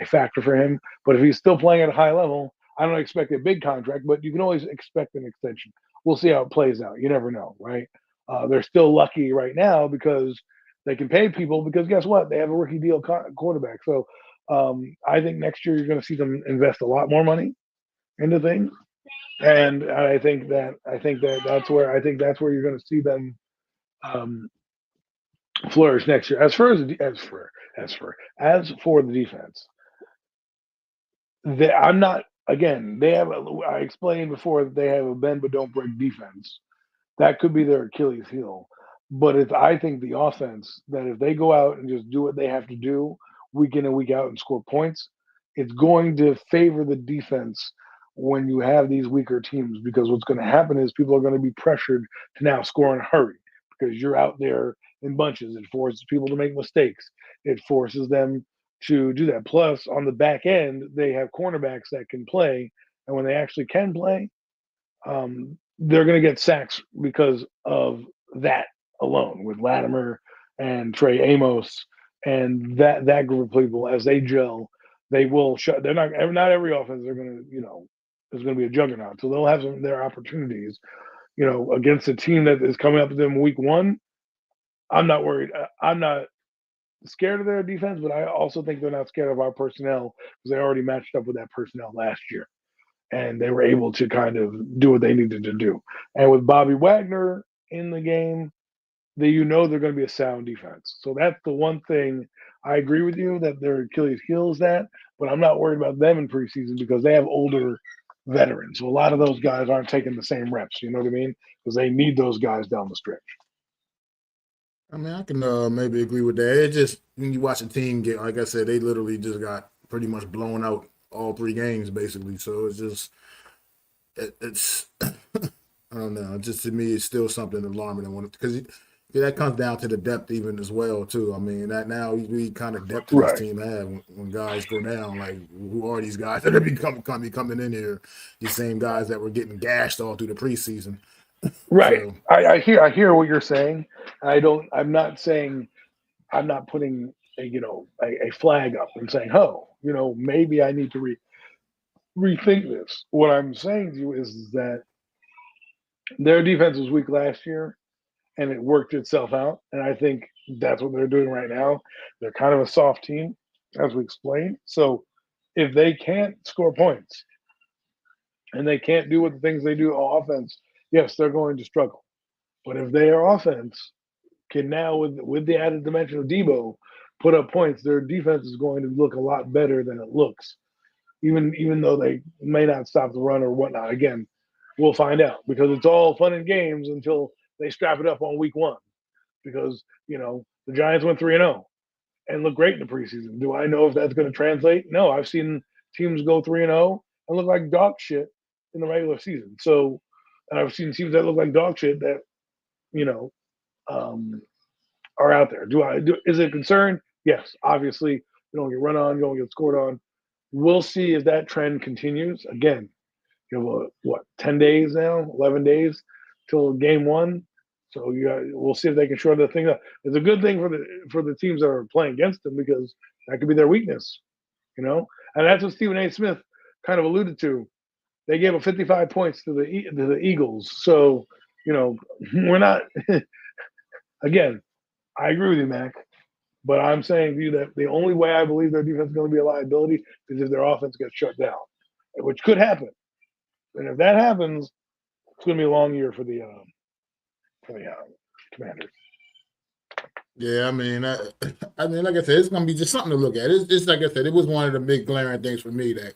a factor for him. But if he's still playing at a high level, I don't expect a big contract, but you can always expect an extension. We'll see how it plays out. You never know, right? They're still lucky right now because they can pay people, because guess what? They have a rookie deal quarterback. So I think next year you're going to see them invest a lot more money into things, and I think that's where you're going to see them um, flourish next year. As for the defense, I'm not. Again, I explained before that they have a bend but don't break defense. That could be their Achilles heel. But I think the offense, that if they go out and just do what they have to do week in and week out and score points, it's going to favor the defense when you have these weaker teams, because what's going to happen is people are going to be pressured to now score in a hurry because you're out there in bunches. It forces people to make mistakes. It forces them to do that. Plus, on the back end, they have cornerbacks that can play. And when they actually can play, they're going to get sacks because of that alone, with Latimer and Trey Amos and that group of people. As they gel, they will shut. They're not every offense. They're going to is going to be a juggernaut. So they'll have their opportunities. Against a team that is coming up to them week one. I'm not worried. I'm not scared of their defense, but I also think they're not scared of our personnel because they already matched up with that personnel last year and they were able to kind of do what they needed to do. And with Bobby Wagner in the game, they're going to be a sound defense. So that's the one thing I agree with you that their Achilles heel is that, but I'm not worried about them in preseason because they have older veterans. So a lot of those guys aren't taking the same reps. You know what I mean? Because they need those guys down the stretch. I mean, I can maybe agree with that. It just when you watch a team get, like I said, they literally just got pretty much blown out all three games basically. So it's just it's I don't know. Just to me, it's still something alarming. Because that comes down to the depth even as well too. I mean, that now we kind of depth to this Right. team have when guys go down. Like, who are these guys that are coming in here? These same guys that were getting gashed all through the preseason. Right. So I hear what you're saying. I'm not saying I'm not putting a flag up and saying, oh, maybe I need to rethink this. What I'm saying to you is that their defense was weak last year and it worked itself out. And I think that's what they're doing right now. They're kind of a soft team, as we explained. So if they can't score points and they can't do what the things they do on offense, yes, they're going to struggle. But if their offense can now, with the added dimension of Debo, put up points, their defense is going to look a lot better than it looks. Even though they may not stop the run or whatnot. Again, we'll find out because it's all fun and games until they strap it up on week one. Because the Giants went 3-0 and look great in the preseason. Do I know if that's going to translate? No, I've seen teams go 3-0 and look like dog shit in the regular season. So, and I've seen teams that look like dog shit that you know um, are out there. Is it a concern? Yes, obviously. You don't get run on, you don't get scored on. We'll see if that trend continues. Again, 10 days now, 11 days till game one. So we'll see if they can shore the thing up. It's a good thing for the teams that are playing against them because that could be their weakness, And that's what Stephen A. Smith kind of alluded to. They gave up 55 points to the Eagles. So, we're not. Again, I agree with you, Mac. But I'm saying to you that the only way I believe their defense is going to be a liability is if their offense gets shut down, which could happen. And if that happens, it's going to be a long year for the Commanders. yeah, I mean, I mean, like I said, it's gonna be just something to look at. It's like I said, it was one of the big glaring things for me that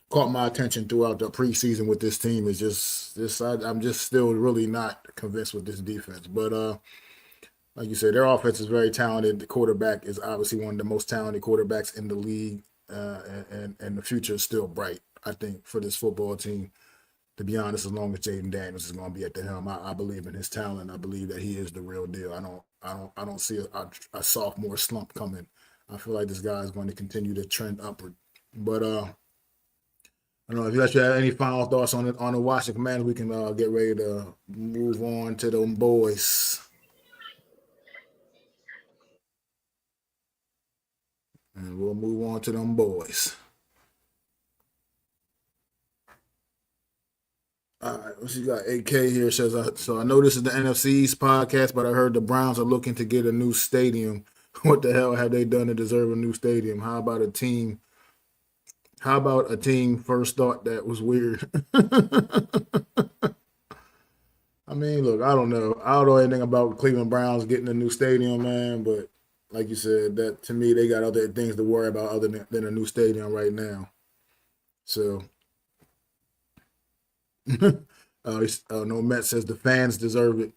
caught my attention throughout the preseason with this team. Is just this. I'm just still really not convinced with this defense, but like you said, their offense is very talented. The quarterback is obviously one of the most talented quarterbacks in the league, and the future is still bright. I think for this football team, to be honest, as long as Jaden Daniels is going to be at the helm, I believe in his talent. I believe that he is the real deal. I don't see a sophomore slump coming. I feel like this guy is going to continue to trend upward. But I don't know if you have any final thoughts on the Washington Commanders. We can get ready to move on to them boys. And we'll move on to them boys. All right, what you got? AK here says, so I know this is the NFC East podcast, but I heard the Browns are looking to get a new stadium. What the hell have they done to deserve a new stadium? How about a team? How about a team first thought that was weird? I mean, look, I don't know. I don't know anything about Cleveland Browns getting a new stadium, man. But like you said, that to me, they got other things to worry about other than a new stadium right now. So, no, Met says the fans deserve it.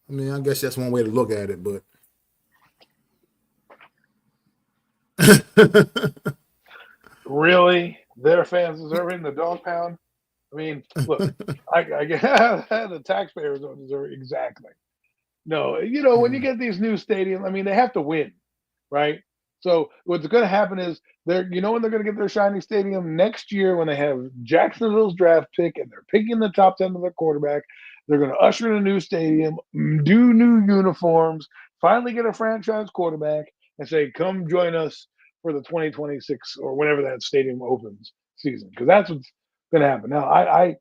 I mean, I guess that's one way to look at it, but Really, their fans deserve it in the dog pound. I mean, look, I get the taxpayers don't deserve it exactly. No, when you get these new stadiums, I mean, they have to win, right? So what's going to happen is when they're going to get their shiny stadium next year when they have Jacksonville's draft pick and they're picking the top 10 of their quarterback. They're going to usher in a new stadium, do new uniforms, finally get a franchise quarterback, and say, "Come join us for the 2026 or whenever that stadium opens season," because that's what's going to happen. Now, I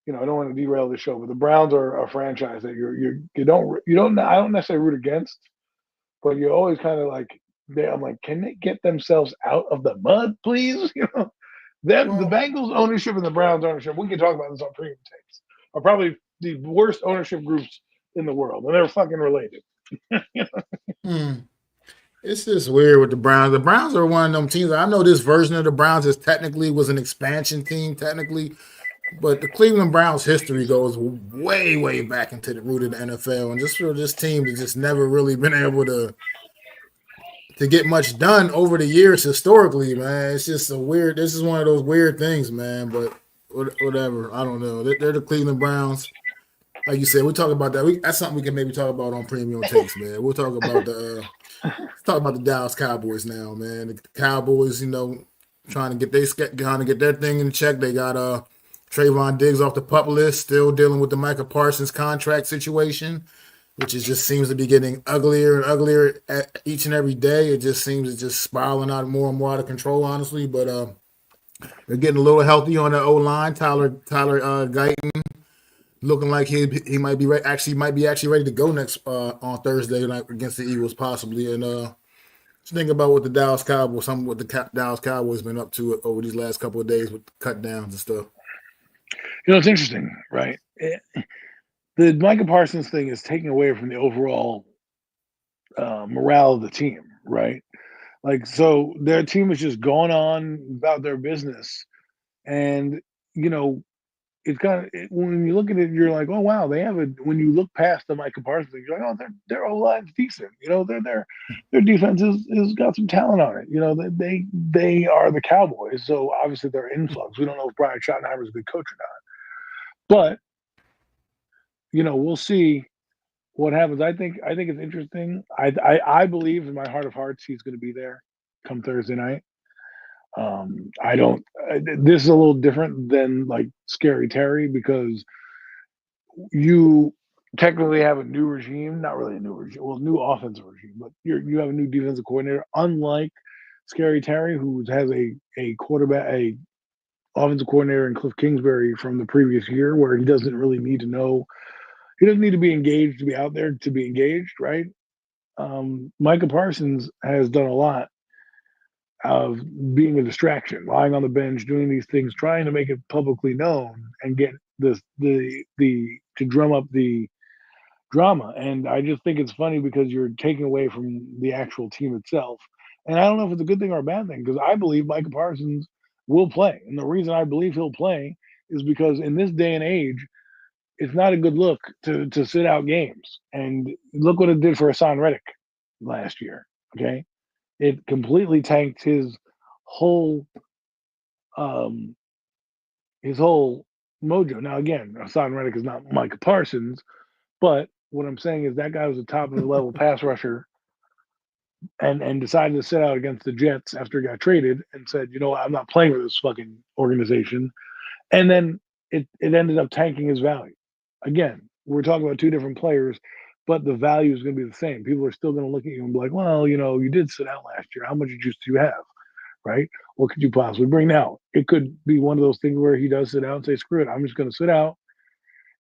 don't want to derail the show, but the Browns are a franchise that you don't I don't necessarily root against, but you're always kind of like I'm like, can they get themselves out of the mud, please? The well, Bengals ownership and the Browns ownership. We can talk about this on premium takes. Are probably the worst ownership groups in the world, and they're fucking related. hmm, it's just weird with the Browns. The Browns are one of them teams. I know this version of the Browns is technically was an expansion team, technically, but the Cleveland Browns history goes way, way back into the root of the NFL, and just for this team to just never really been able to get much done over the years historically, man. It's just a weird. This is one of those weird things, man. But whatever. I don't know. They're the Cleveland Browns. Like you said, we talk about that. That's something we can maybe talk about on Premium Takes, man. We'll talk about let's talk about the Dallas Cowboys now, man. The Cowboys, trying to get their thing in check. They got Trayvon Diggs off the pup list, still dealing with the Micah Parsons contract situation, which just seems to be getting uglier and uglier each and every day. It just seems it's just spiraling out more and more out of control, honestly. But they're getting a little healthy on the O line. Tyler Guyton looking like he might be actually ready to go next on Thursday night against the Eagles possibly. And just think about what the Dallas Cowboys, Dallas Cowboys been up to over these last couple of days with cut downs and stuff. It's interesting, right? The Micah Parsons thing is taking away from the overall morale of the team, right? Like, so their team is just going on about their business, and you know, it's kind of when you look at it, you're like, oh wow, they have a. When you look past the Micah Parsons thing, you're like, oh, their O line's decent. Their defense is got some talent on it. They are the Cowboys, so obviously they're influx. We don't know if Brian Schottenheimer is a good coach or not, but we'll see what happens. I think it's interesting. I believe in my heart of hearts he's going to be there come Thursday night. I don't. This is a little different than like Scary Terry because you technically have a new regime, not really a new regime, well, new offensive regime, but you have a new defensive coordinator. Unlike Scary Terry, who has a offensive coordinator in Cliff Kingsbury from the previous year, where he doesn't really need to know. He doesn't need to be engaged to be out there to be engaged, right? Micah Parsons has done a lot of being a distraction, lying on the bench, doing these things, trying to make it publicly known and get the to drum up the drama. And I just think it's funny because you're taking away from the actual team itself. And I don't know if it's a good thing or a bad thing because I believe Micah Parsons will play. And the reason I believe he'll play is because in this day and age, it's not a good look to sit out games. And look what it did for Hassan Reddick last year. Okay. It completely tanked whole um his whole mojo. Now again, Hassan Reddick is not Micah Parsons, but what I'm saying is that guy was a top of the level pass rusher and decided to sit out against the Jets after he got traded and said, you know what, I'm not playing with this fucking organization. And then it ended up tanking his value. Again, we're talking about two different players, but the value is going to be the same. People are still going to look at you and be like, well, you did sit out last year. How much juice do you have? Right? What could you possibly bring now? It could be one of those things where he does sit out and say, screw it, I'm just going to sit out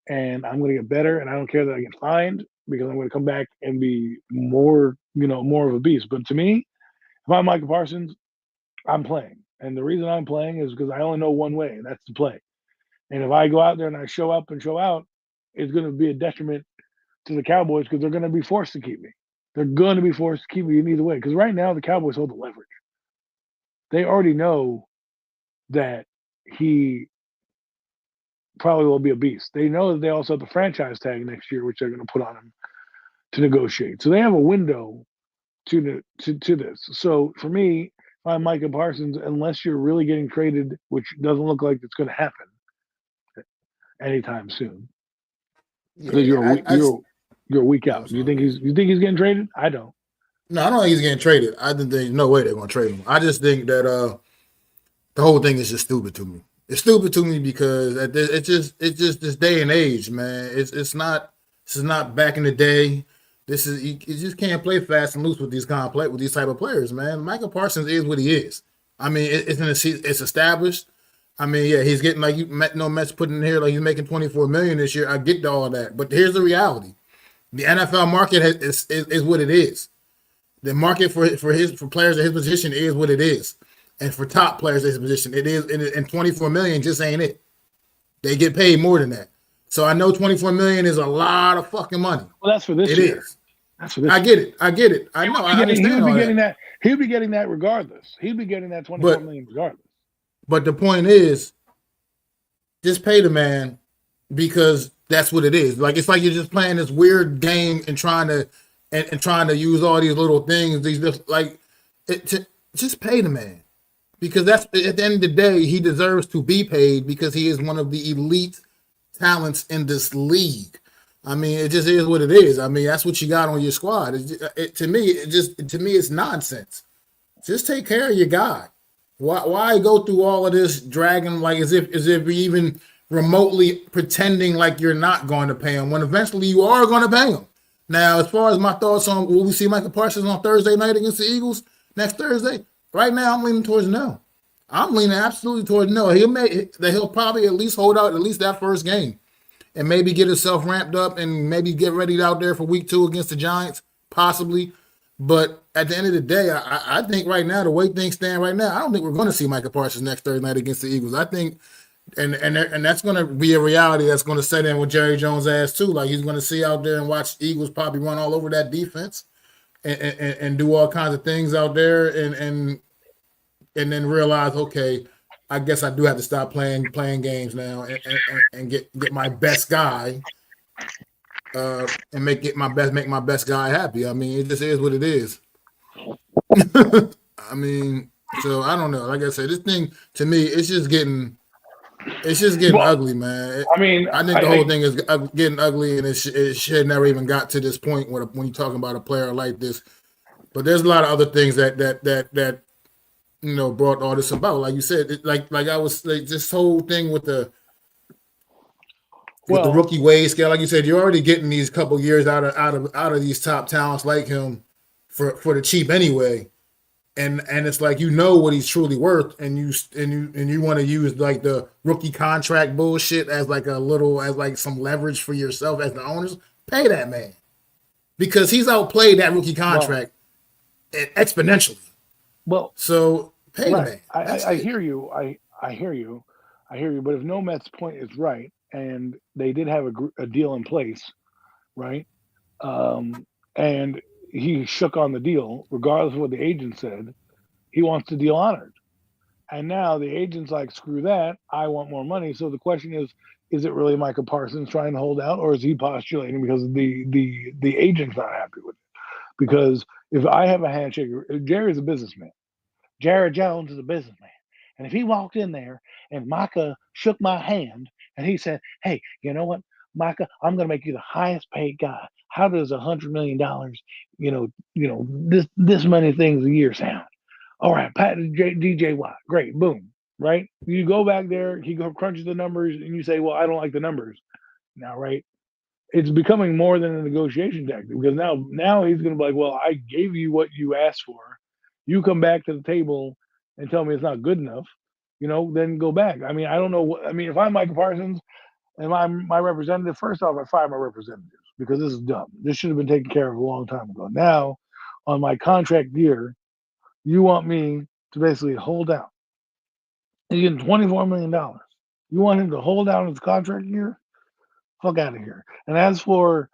and I'm going to get better. And I don't care that I get fined because I'm going to come back and be more, more of a beast. But to me, if I'm Michael Parsons, I'm playing. And the reason I'm playing is because I only know one way, and that's to play. And if I go out there and I show up and show out, it's going to be a detriment to the Cowboys because they're going to be forced to keep me. They're going to be forced to keep me in either way. Because right now, the Cowboys hold the leverage. They already know that he probably will be a beast. They know that they also have the franchise tag next year, which they're going to put on him to negotiate. So they have a window to this. So for me, if I'm Micah Parsons, unless you're really getting traded, which doesn't look like it's going to happen anytime soon, because you're a week I'm out. You sorry. think he's getting traded? I don't. No, I don't think he's getting traded. I think there's no way they're going to trade him. I just think that the whole thing is just stupid to me. It's stupid to me because it's just this day and age, man. It's not this is not back in the day. This is you just can't play fast and loose with these with these type of players, man. Michael Parsons is what he is. I mean, it's established. I mean, yeah, he's getting like Mets putting in here like he's making 24 million this year. I get all of that, but here's the reality: the NFL market is what it is. The market for players at his position is what it is, and for top players at his position, it is. And 24 million just ain't it. They get paid more than that. So I know 24 million is a lot of fucking money. Well, that's for this It year. is. That's for this. I get it. I get it. I know. I understand. He would be getting that. He would be getting that regardless. He'd be getting that 24 million regardless. But the point is, just pay the man because that's what it is. Like it's like you're just playing this weird game and trying to use all these little things. These just pay the man because that's at the end of the day he deserves to be paid because he is one of the elite talents in this league. I mean, it just is what it is. I mean, that's what you got on your squad. To me, it's nonsense. Just take care of your guy. Why go through all of this dragging like as if you're even remotely pretending like you're not going to pay him when eventually you are going to pay him. Now, as far as my thoughts on will we see Michael Parsons on Thursday night against the Eagles next Thursday? Right now, I'm leaning towards no. I'm leaning absolutely towards no. He'll probably at least hold out at least that first game and maybe get himself ramped up and maybe get ready out there for week 2 against the Giants, possibly. But at the end of the day, I think right now, the way things stand right now, I don't think we're going to see Michael Parsons next Thursday night against the Eagles. I think, and that's going to be a reality that's going to set in with Jerry Jones' ass too. Like he's going to see out there and watch Eagles probably run all over that defense and do all kinds of things out there and then realize, okay, I guess I do have to stop playing games now and get my best guy. And make my best guy happy. I mean, it just is what it is. I mean, so I don't know. Like I said, this thing to me, it's just getting ugly, man. I think the whole thing is getting ugly, and it should never even got to this point when you're talking about a player like this. But there's a lot of other things that brought all this about. Like you said, like I was like this whole thing with the rookie wage scale, like you said, you're already getting these couple years out of these top talents like him for the cheap anyway, and it's like what he's truly worth, and you want to use like the rookie contract bullshit as like some leverage for yourself as the owners. Pay that man because he's outplayed that rookie contract exponentially. Well, so pay the man. I hear you. I hear you. But if No Met's point is right, and they did have a deal in place, right? And he shook on the deal, regardless of what the agent said. He wants the deal honored. And now the agent's like, screw that. I want more money. So the question is it really Micah Parsons trying to hold out, or is he postulating because the agent's not happy with it? Because if I have a handshake, Jerry's a businessman. Jared Jones is a businessman. And if he walked in there and Micah shook my hand and he said, hey, you know what, Micah, I'm going to make you the highest paid guy. How does $100 million, this many things a year sound? All right, Pat DJ Watt, great, boom, right? You go back there, he crunches the numbers, and you say, well, I don't like the numbers now, right? It's becoming more than a negotiation tactic because now he's going to be like, well, I gave you what you asked for. You come back to the table and tell me it's not good enough, then go back. I mean, I don't know. If I'm Michael Parsons and my representative, first off, I fire my representatives because this is dumb. This should have been taken care of a long time ago. Now, on my contract year, you want me to basically hold out. He's getting $24 million. You want him to hold out his contract year? Fuck out of here. And as for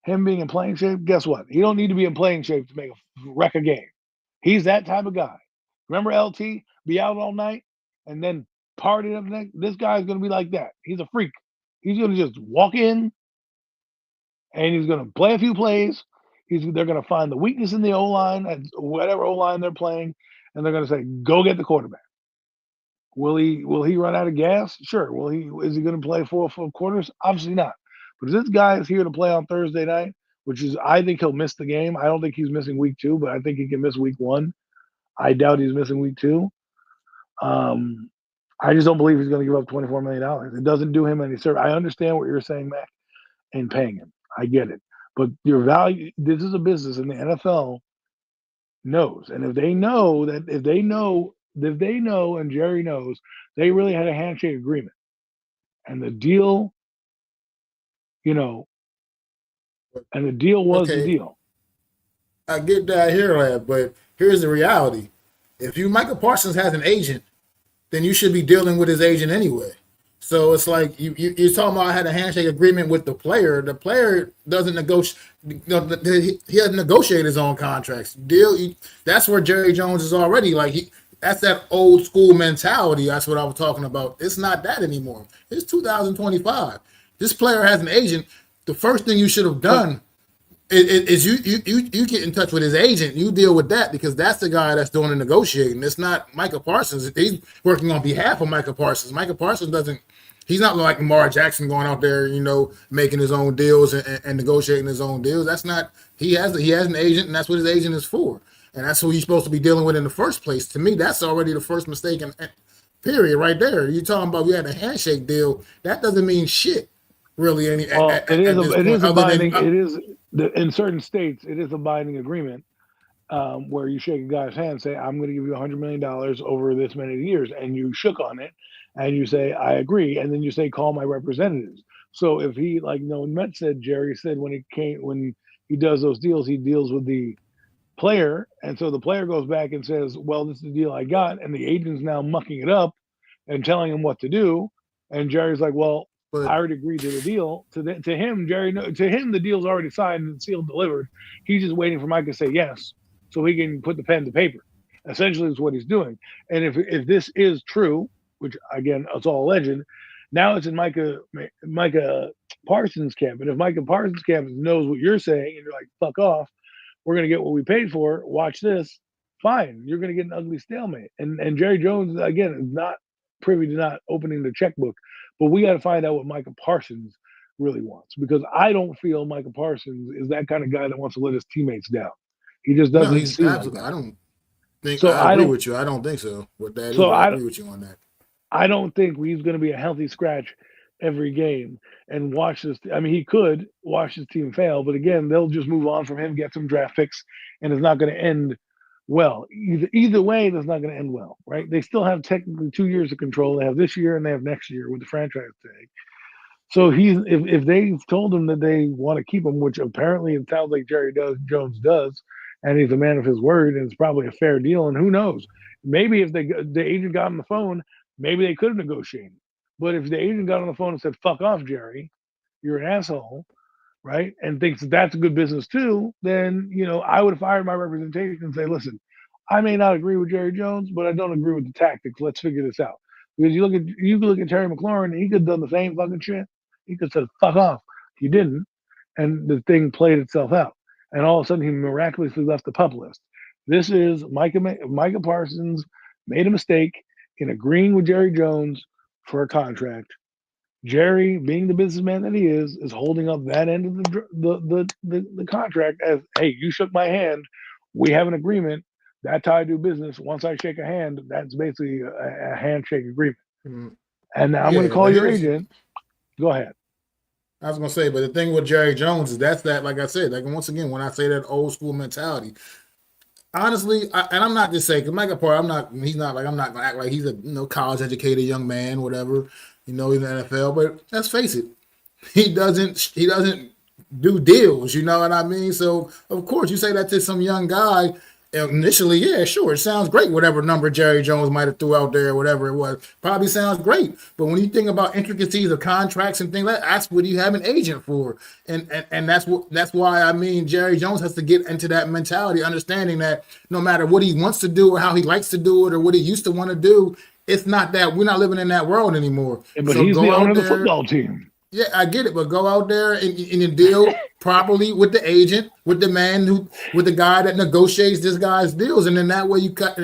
him being in playing shape, guess what? He don't need to be in playing shape to make a wreck a game. He's that type of guy. Remember LT? Be out all night and then party up next. This guy's gonna be like that. He's a freak. He's gonna just walk in and he's gonna play a few plays. They're gonna find the weakness in the O line and whatever O line they're playing, and they're gonna say, "Go get the quarterback." Will he run out of gas? Sure. Is he going to play four quarters? Obviously not. But if this guy is here to play on Thursday night, which is I think he'll miss the game. I don't think he's missing week 2, but I think he can miss week 1. I doubt he's missing week 2. I just don't believe he's going to give up $24 million. It doesn't do him any service. I understand what you're saying, Mac, and paying him. I get it. But your value, this is a business, and the NFL knows. And if they know, and Jerry knows, they really had a handshake agreement. And the deal, and the deal was the deal. I get that here, lad, but here's the reality. If Michael Parsons has an agent, then you should be dealing with his agent anyway. So it's like you're talking about I had a handshake agreement with the player. The player doesn't negotiate. He doesn't negotiate his own contracts. That's where Jerry Jones is already like that's that old school mentality. That's what I was talking about. It's not that anymore. It's 2025. This player has an agent. The first thing you should have done is you get in touch with his agent. You deal with that because that's the guy that's doing the negotiating. It's not Michael Parsons. He's working on behalf of Michael Parsons. Michael Parsons doesn't. He's not like Lamar Jackson going out there, making his own deals and negotiating his own deals. That's not. He has an agent, and that's what his agent is for. And that's who you're supposed to be dealing with in the first place. To me, that's already the first mistake. Period, right there. You're talking about we had a handshake deal. That doesn't mean shit, really. It is a binding. In certain states, it is a binding agreement where you shake a guy's hand and say, I'm going to give you $100 million over this many years. And you shook on it and you say, I agree. And then you say, call my representatives. So if he, like Met said, Jerry said when he does those deals, he deals with the player. And so the player goes back and says, well, this is the deal I got. And the agent's now mucking it up and telling him what to do. And Jerry's like, well, I already agreed to the deal. To him, the deal's already signed and sealed, delivered. He's just waiting for Mike to say yes, so he can put the pen to paper. Essentially, is what he's doing. And if this is true, which again, it's all alleged, now it's in Micah Parsons' camp. And if Micah Parsons' camp knows what you're saying, and you're like, "Fuck off," we're gonna get what we paid for. Watch this. Fine, you're gonna get an ugly stalemate. And Jerry Jones again is not privy to not opening the checkbook. But we got to find out what Micah Parsons really wants, because I don't feel Micah Parsons is that kind of guy that wants to let his teammates down. He just doesn't. No, he's absolutely. I don't think. So I agree with you. I don't think so. With that, so I agree with you on that. I don't think he's going to be a healthy scratch every game and watch this. I mean, he could watch his team fail, but again, they'll just move on from him, get some draft picks, and it's not going to end well. Either way, that's not going to end well, right? They still have technically 2 years of control. They have this year and they have next year with the franchise tag. So if they've told him that they want to keep him, which apparently it sounds like Jerry Jones does, and he's a man of his word, and it's probably a fair deal. And who knows? Maybe if the agent got on the phone, maybe they could have negotiated. But if the agent got on the phone and said, "Fuck off, Jerry, you're an asshole," right, and thinks that's a good business too, then I would have fired my representation and say, listen, I may not agree with Jerry Jones, but I don't agree with the tactics. Let's figure this out. Because you could look at Terry McLaurin, he could have done the same fucking shit. He could have said, fuck off. He didn't. And the thing played itself out. And all of a sudden he miraculously left the pup list. This is Micah Parsons made a mistake in agreeing with Jerry Jones for a contract. Jerry, being the businessman that he is holding up that end of the contract as, hey, you shook my hand. We have an agreement. That's how I do business. Once I shake a hand, that's basically a handshake agreement. Mm-hmm. And now I'm going to call your agent. Go ahead. I was going to say, but the thing with Jerry Jones is that's that, like I said, like once again, when I say that old school mentality, honestly, and I'm not just saying, because Michael Parsons, I'm not going to act like he's a college educated young man, whatever. He's in the NFL, but let's face it, he doesn't do deals. You know what I mean? So of course, you say that to some young guy. Initially, yeah, sure, it sounds great. Whatever number Jerry Jones might have threw out there, whatever it was, probably sounds great. But when you think about intricacies of contracts and things like that, that's what you have an agent for, and that's why I mean Jerry Jones has to get into that mentality, understanding that no matter what he wants to do or how he likes to do it or what he used to want to do, it's not that we're not living in that world anymore. But So he's go the owner out of the there. football team. Yeah, I get it, but go out there and deal properly with the agent, with the man with the guy that negotiates this guy's deals, and then that way you cut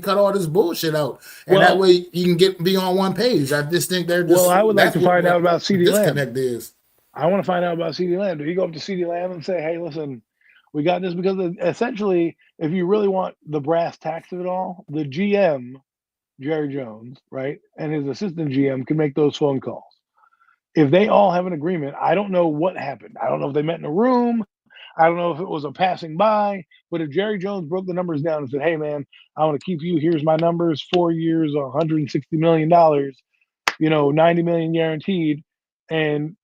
all this bullshit out, and that Well, way you can be on one page. I just think I would like that's to find out about what the CeeDee Lamb. disconnect is. I want to find out about CeeDee Lamb. Did he go up to CeeDee Lamb and say, "Hey, listen, we got this"? Because essentially, if you really want the brass tacks of it all, the GM Jerry Jones, right, and his assistant GM can make those phone calls. If they all have an agreement, I don't know what happened. I don't know if they met in a room. I don't know if it was a passing by. But if Jerry Jones broke the numbers down and said, "Hey, man, I want to keep you. Here's my numbers: 4 years, $160 million. 90 million guaranteed," and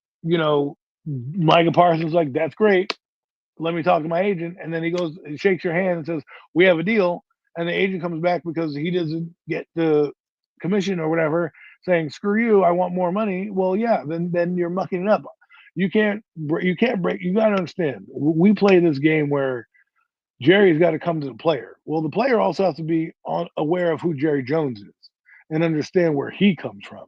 Micah Parsons like, "That's great. Let me talk to my agent," and then he goes and shakes your hand and says, "We have a deal," and the agent comes back because he doesn't get the commission or whatever, saying, "Screw you, I want more money." Well, yeah, then you're mucking it up. You can't break. You got to understand. We play this game where Jerry's got to come to the player. Well, the player also has to be aware of who Jerry Jones is and understand where he comes from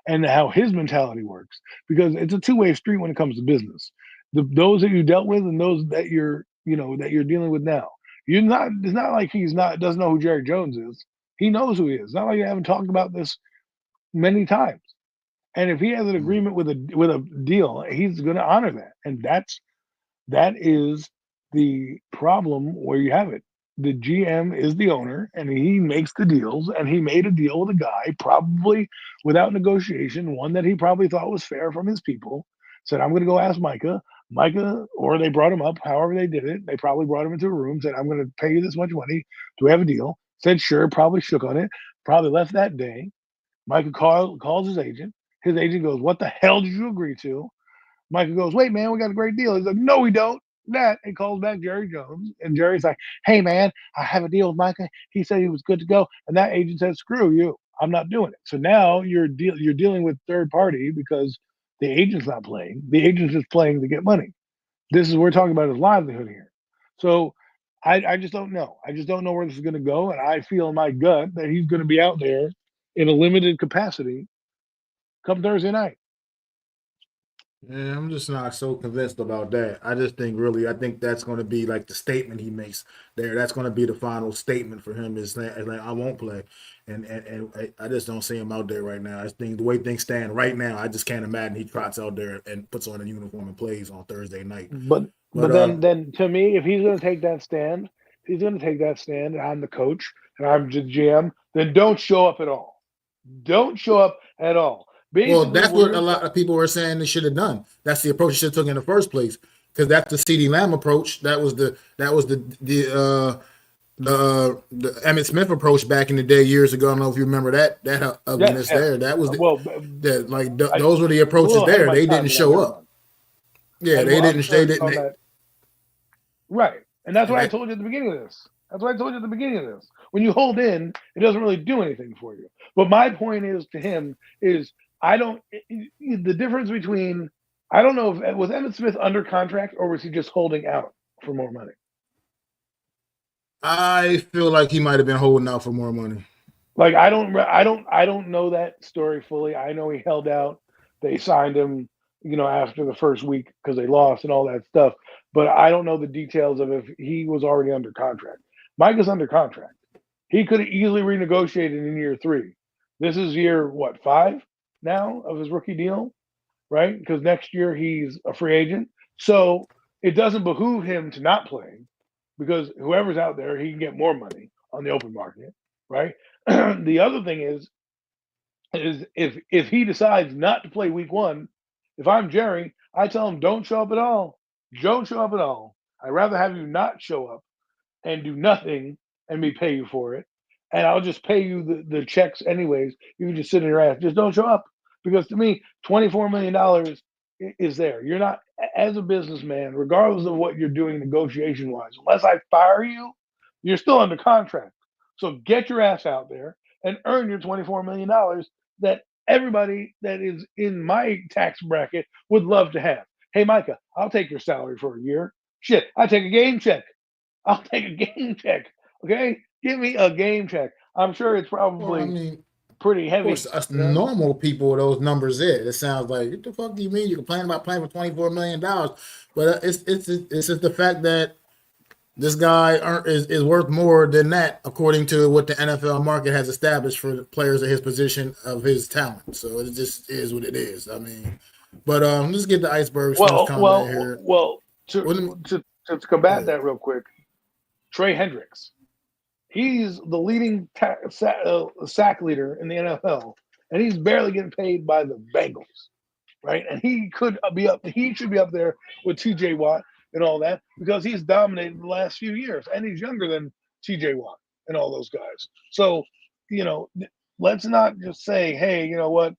and how his mentality works, because it's a two-way street when it comes to business. Those that you dealt with and those that you're dealing with now. You're not. It's not like he's not doesn't know who Jerry Jones is. He knows who he is. It's not like you haven't talked about this many times. And if he has an agreement with a deal, he's going to honor that. And that is the problem where you have it. The GM is the owner and he makes the deals, and he made a deal with a guy probably without negotiation, one that he probably thought was fair from his people. Said, "I'm going to go ask Micah." Micah, or they brought him up, however they did it. They probably brought him into a room, said, "I'm going to pay you this much money. Do we have a deal?" Said, "Sure," probably shook on it, probably left that day. Micah calls his agent. His agent goes, "What the hell did you agree to?" Micah goes, "Wait, man, we got a great deal." He's like, "No, we don't." That and calls back Jerry Jones, and Jerry's like, "Hey, man, I have a deal with Micah. He said he was good to go." And that agent says, "Screw you, I'm not doing it." So now you're dealing with third party because the agent's not playing. The agent's just playing to get money. This is we're talking about his livelihood here. So I just don't know. I just don't know where this is going to go, and I feel in my gut that he's going to be out there in a limited capacity come Thursday night. Yeah, I'm just not so convinced about that. I just think really, I think that's going to be like the statement he makes there. That's going to be the final statement for him is that like I won't play, and I just don't see him out there right now. I think the way things stand right now, I just can't imagine he trots out there and puts on a uniform and plays on Thursday night. But But but then to me, if he's going to take that stand, if he's going to take that stand, and I'm the coach and I'm the GM, then don't show up at all. Don't show up at all. well, Basically, that's what what a you're lot of people were saying they should have done. That's the approach they should have took in the first place because that's the CeeDee Lamb approach. That was the Emmett Smith approach back in the day years ago. I don't know if you remember that yes, ugliness yes. there. That was Well, those were the I'm a approaches little ahead of there. my They time didn't for that. show Never up. mind. Yeah, Well, I'm They sure didn't. on that. Right. And that's And why I that told you at the beginning of this. That's why I told you at the beginning of this. When you hold in, it doesn't really do anything for you. But my point is to him is I don't the difference between I don't know if was Emmett Smith under contract or was he just holding out for more money. I feel like he might have been holding out for more money. Like I don't know that story fully. I know he held out. They signed him, after the first week because they lost and all that stuff. But I don't know the details of if he was already under contract. Mike is under contract. He could have easily renegotiated in year three. This is year what 5 now of his rookie deal, right? Because next year he's a free agent. So it doesn't behoove him to not play because whoever's out there, he can get more money on the open market, right? The other thing is if he decides not to play week one, if I'm Jerry, I tell him don't show up at all. Don't show up at all. I'd rather have you not show up and do nothing and me pay you for it. And I'll just pay you the checks anyways. You can just sit in your ass. Just don't show up. Because to me, $24 million is there. You're not, as a businessman, regardless of what you're doing negotiation wise, unless I fire you, you're still under contract. So get your ass out there and earn your $24 million that everybody that is in my tax bracket would love to have. Hey, Micah, I'll take your salary for a year. Shit, I take a game check. I'll take a game check. Okay, give me a game check. I'm sure it's Well, I probably mean, pretty of course, heavy. us You know, normal people, those numbers there. It sounds like what the fuck do you mean you complain about playing for $24 million? But it's just the fact that this guy is worth more than that, according to what the NFL market has established for players at his position of his talent. So it just is what it is. I mean, but let's get the iceberg Slim's well, comment well, here. well. What do To combat yeah. that real quick, Trey Hendricks. He's the leading sack leader in the NFL, and he's barely getting paid by the Bengals, right? And he could be up. He should be up there with T.J. Watt and all that because he's dominated the last few years, and he's younger than T.J. Watt and all those guys. So, you know, let's not just say, hey, you know what,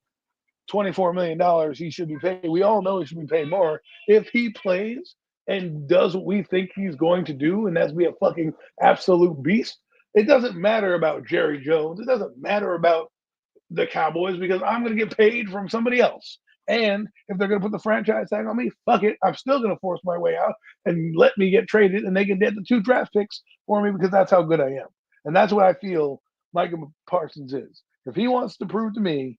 $24 million he should be paid. We all know he should be paid more if he plays and does what we think he's going to do, and that's be a fucking absolute beast. It doesn't matter about Jerry Jones. It doesn't matter about the Cowboys because I'm going to get paid from somebody else. And if they're going to put the franchise tag on me, fuck it. I'm still going to force my way out and let me get traded, and they can get the 2 draft picks for me because that's how good I am. And that's what I feel Micah Parsons is. If he wants to prove to me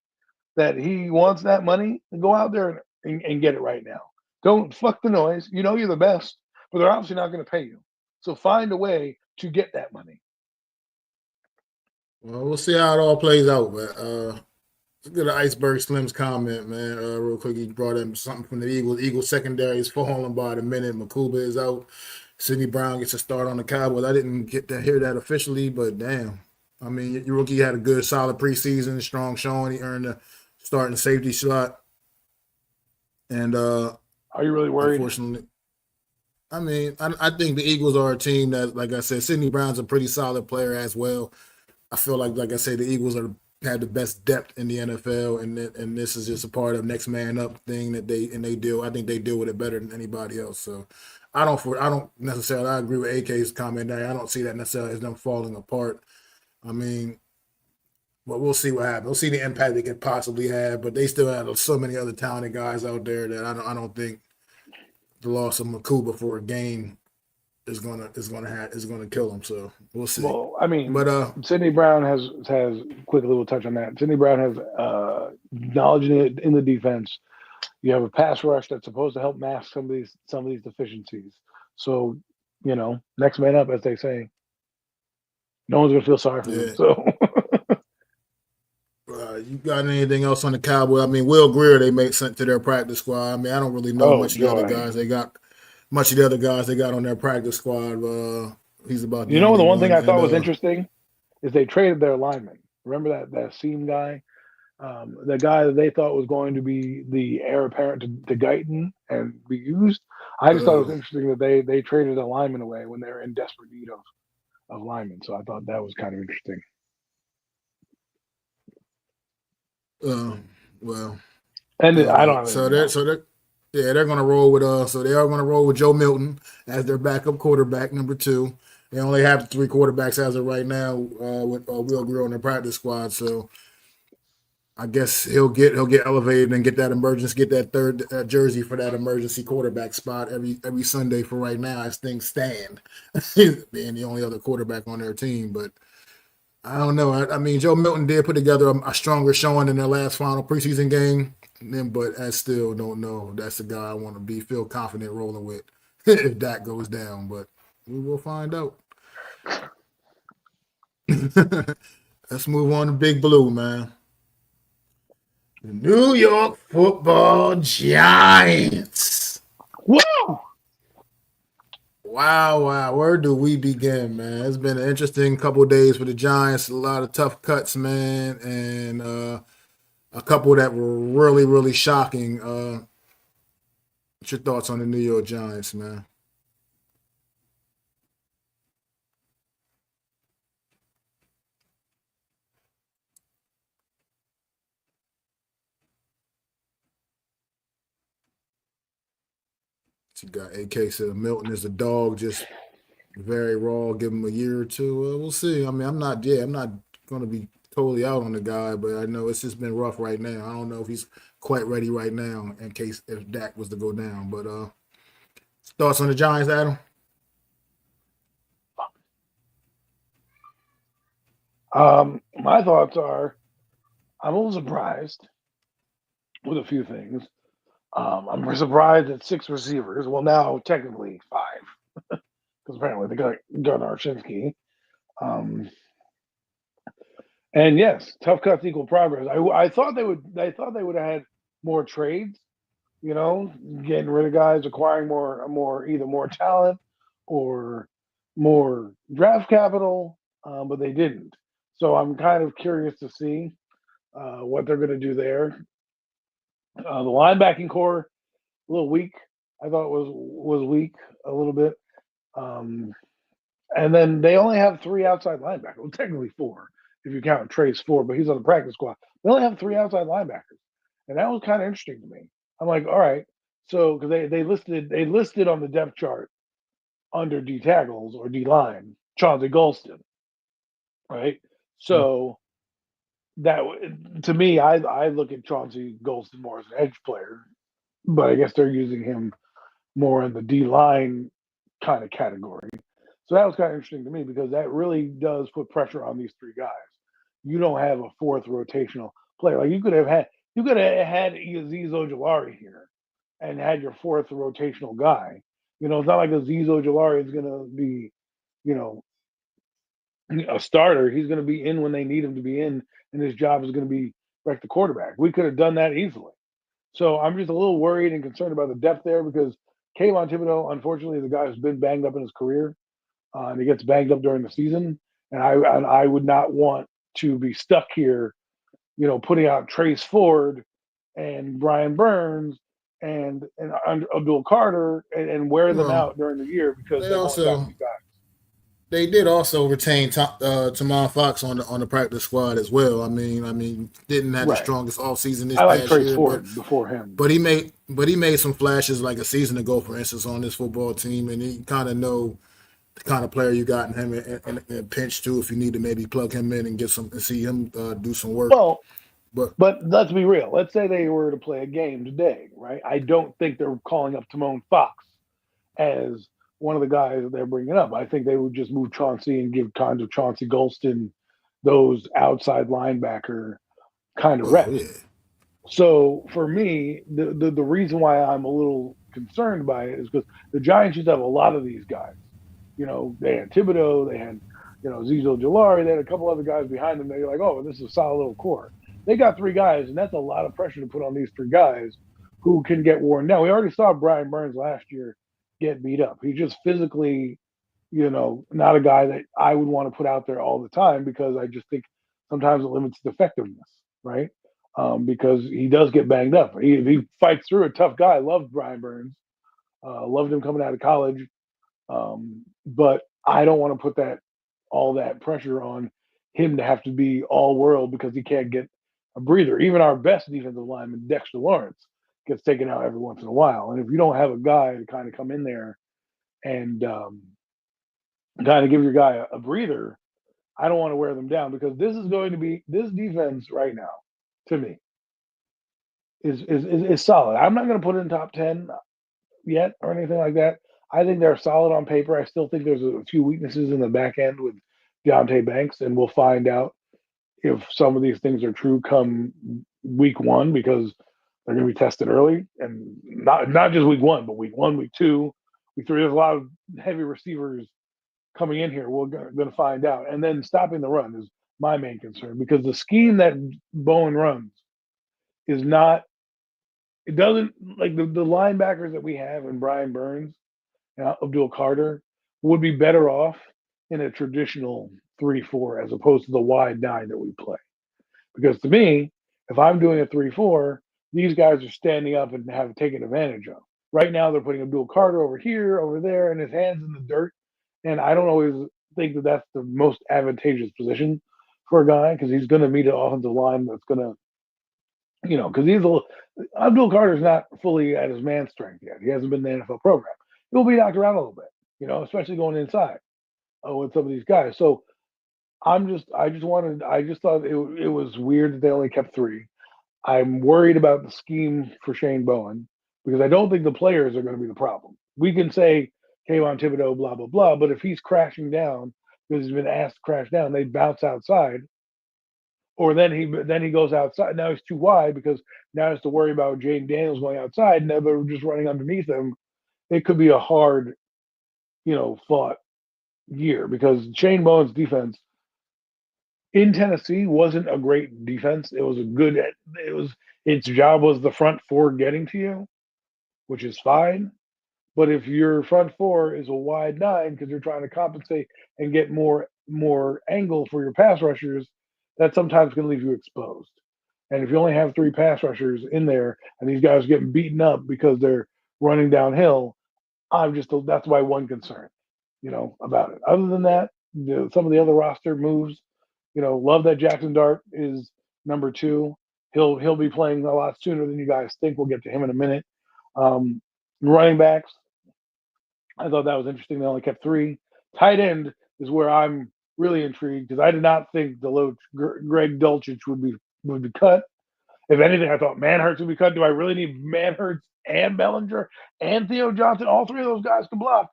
that he wants that money, then go out there and get it right now. Don't fuck the noise. You know you're the best, but they're obviously not going to pay you. So find a way to get that money. Well, we'll see how it all plays out. But let's get an iceberg Slim's comment, man. Real quick, he brought in something from the Eagles. Eagles secondary is falling by the minute. Makuba is out. Sidney Brown gets a start on the Cowboys. I didn't get to hear that officially, but damn. I mean, your rookie had a good, solid preseason, strong showing. He earned a starting safety slot. And Are you really worried? unfortunately, I mean, I think the Eagles are a team that, like I said, Sidney Brown's a pretty solid player as well. I feel like I said, the Eagles have the best depth in the NFL, and this is just a part of next man up thing that they deal. I think they deal with it better than anybody else. So I don't necessarily. I agree with AK's comment there. I don't see that necessarily as them falling apart. I mean, but we'll see what happens. We'll see the impact they could possibly have, but they still have so many other talented guys out there that I don't think the loss of Makuba for a game is gonna kill them. So we'll see. Well, I mean, But Sidney Brown has quick little touch on that. Sidney Brown has knowledge in the defense. You have a pass rush that's supposed to help mask some of these deficiencies. So, you know, next man up, as they say. No one's gonna feel sorry for them. yeah. So You got anything else on the Cowboy? I mean, Will Greer they made sent to their practice squad. I mean, I don't really know oh much of the other joy. guys they got. Much of the other guys they got on their practice squad. He's about the You know, only the one thing one. I And thought was interesting is they traded their lineman. Remember that seam guy, the guy that they thought was going to be the heir apparent to Guyton and be used. I just thought it was interesting that they traded a lineman away when they were in desperate need of linemen. So I thought that was kind of interesting. well, And I don't have so anything they're else. so they're yeah they're gonna roll with so they are gonna roll with Joe Milton as their backup quarterback number 2. They only have 3 quarterbacks as of right now with Will Greer on their practice squad. So I guess he'll get elevated and get that third jersey for that emergency quarterback spot every Sunday for right now as things stand. Being the only other quarterback on their team, but I don't know. I mean, Joe Milton did put together a stronger showing in their last final preseason game, but I still don't know. That's the guy I want to feel confident rolling with if that goes down. But we will find out. Let's move on to Big Blue, man. The New York Football Giants. Woo! Wow, wow. Where do we begin, man? It's been an interesting couple of days for the Giants. A lot of tough cuts, man, and a couple that were really, really shocking. What's your thoughts on the New York Giants, man? You got AK said Milton is a dog, just very raw. Give him a year or two. We'll see. I mean, I'm not going to be totally out on the guy, but I know it's just been rough right now. I don't know if he's quite ready right now in case if Dak was to go down. But thoughts on the Giants, Adam? My thoughts are I'm a little surprised with a few things. I'm surprised at 6 receivers. Well, now technically 5, because apparently they got Gunnar Shinsky. And yes, tough cuts equal progress. I thought they would. I thought they would have had more trades. You know, getting rid of guys, acquiring more either more talent or more draft capital, but they didn't. So I'm kind of curious to see what they're going to do there. The linebacking core a little weak. I thought was weak a little bit. Um, and then they only have 3 outside linebackers. Well, technically 4 if you count Trey's 4, but he's on the practice squad. They only have 3 outside linebackers, and that was kind of interesting to me. I'm like, all right, so because they listed on the depth chart under D tackles or D line Chauncey Golston, right? So that to me, I look at Chauncey Golston more as an edge player, but I guess they're using him more in the D line kind of category. So that was kind of interesting to me because that really does put pressure on these 3 guys. You don't have a 4th rotational player. Like you could have had Azeez Ojulari here and had your 4th rotational guy. You know, it's not like Azeez Ojulari is going to be, you know, a starter. He's going to be in when they need him to be in, and his job is going to be wreck the quarterback. We could have done that easily. So I'm just a little worried and concerned about the depth there because Kayvon Thibodeau, unfortunately, is a guy who's been banged up in his career, and he gets banged up during the season. And I would not want to be stuck here, you know, putting out Trace Ford and Brian Burns and Abdul Carter and wear them Well, out during the year because they they've only got 2 also guys. they did also retain Tamon Fox on the practice squad as well. I mean, didn't have the Right. strongest offseason this I like past Trace year, but Ford before him. he made some flashes like a season ago, for instance, on this football team, and you kind of know the kind of player you got in him and pinch too if you need to maybe plug him in and get some and see him do some work. Well, But but let's be real. Let's say they were to play a game today, right? I don't think they're calling up Timon Fox as one of the guys that they're bringing up. I think they would just move Chauncey and give kind of Chauncey Golston those outside linebacker kind of oh reps. yeah, So for me, the reason why I'm a little concerned by it is because the Giants used to have a lot of these guys. You know, they had Thibodeau, they had, you know, Zizo Jalari, they had a couple other guys behind them. They're like, oh, this is a solid little core. They got 3 guys, and that's a lot of pressure to put on these 3 guys who can get worn down. We already saw Brian Burns last year get beat up. He's just physically, you know, not a guy that I would want to put out there all the time because I just think sometimes it limits the effectiveness, right? Because he does get banged up. He fights through. A tough guy. Loved Brian Burns. Loved him coming out of college. But I don't want to put all that pressure on him to have to be all world because he can't get a breather. Even our best defensive lineman, Dexter Lawrence, gets taken out every once in a while. And if you don't have a guy to kind of come in there and kind of give your guy a breather, I don't want to wear them down because this is going to be this defense right now, to me, is solid. I'm not going to put it in top 10 yet or anything like that. I think they're solid on paper. I still think there's a few weaknesses in the back end with Deontay Banks, and we'll find out if some of these things are true come week 1 because they're going to be tested early, and not just week 1, but week 1, week 2, week 3. There's a lot of heavy receivers coming in here. We're going to find out, and then stopping the run is my main concern because the scheme that Bowen runs is not. It doesn't like the linebackers that we have in Brian Burns, Abdul Carter would be better off in a traditional 3-4 as opposed to the wide 9 that we play. Because to me, if I'm doing a 3-4, these guys are standing up and have taken advantage of. Right now, they're putting Abdul Carter over here, over there, and his hands in the dirt. And I don't always think that that's the most advantageous position for a guy because he's going to meet an offensive line that's going to because Abdul Carter's not fully at his man strength yet. He hasn't been in the NFL program. He'll be knocked around a little bit, especially going inside with some of these guys. So I just thought it was weird that they only kept three. I'm worried about the scheme for Shane Bowen because I don't think the players are going to be the problem. We can say Kayvon Thibodeau, blah blah blah, but if he's crashing down because he's been asked to crash down, they bounce outside, or then he goes outside. Now he's too wide because now he has to worry about Jaden Daniels going outside, and they're just running underneath him. It could be a hard, fought year because Shane Bowen's defense in Tennessee wasn't a great defense. It was a good. It was its job was the front four getting to you, which is fine. But if your front four is a wide nine because you're trying to compensate and get more angle for your pass rushers, that sometimes can leave you exposed. And if you only have three pass rushers in there and these guys are getting beaten up because they're running downhill, that's my one concern, about it. Other than that, some of the other roster moves, love that Jackson Dart is number two. He'll be playing a lot sooner than you guys think. We'll get to him in a minute. Running backs, I thought that was interesting. They only kept three. Tight end is where I'm really intrigued because I did not think Greg Dulcich would be cut. If anything, I thought Manhurts would be cut. Do I really need Manhurts and Bellinger and Theo Johnson? All three of those guys can block,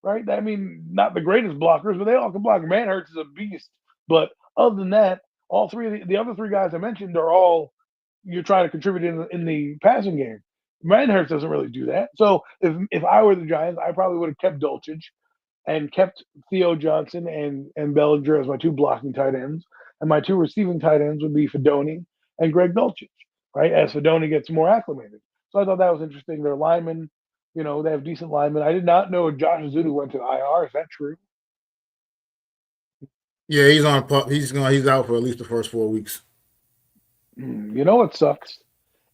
right? I mean, not the greatest blockers, but they all can block. Manhurts is a beast. But other than that, all three of the other three guys I mentioned are all you're trying to contribute in the passing game. Manhurts doesn't really do that. So if I were the Giants, I probably would have kept Dulcich and kept Theo Johnson and Bellinger as my two blocking tight ends. And my two receiving tight ends would be Fedoni and Greg Dulcich, right? As Fedoni gets more acclimated. So I thought that was interesting. Their linemen, they have decent linemen. I did not know Josh Azudu went to IR. Is that true? Yeah, he's on. He's out for at least the first 4 weeks. You know what sucks?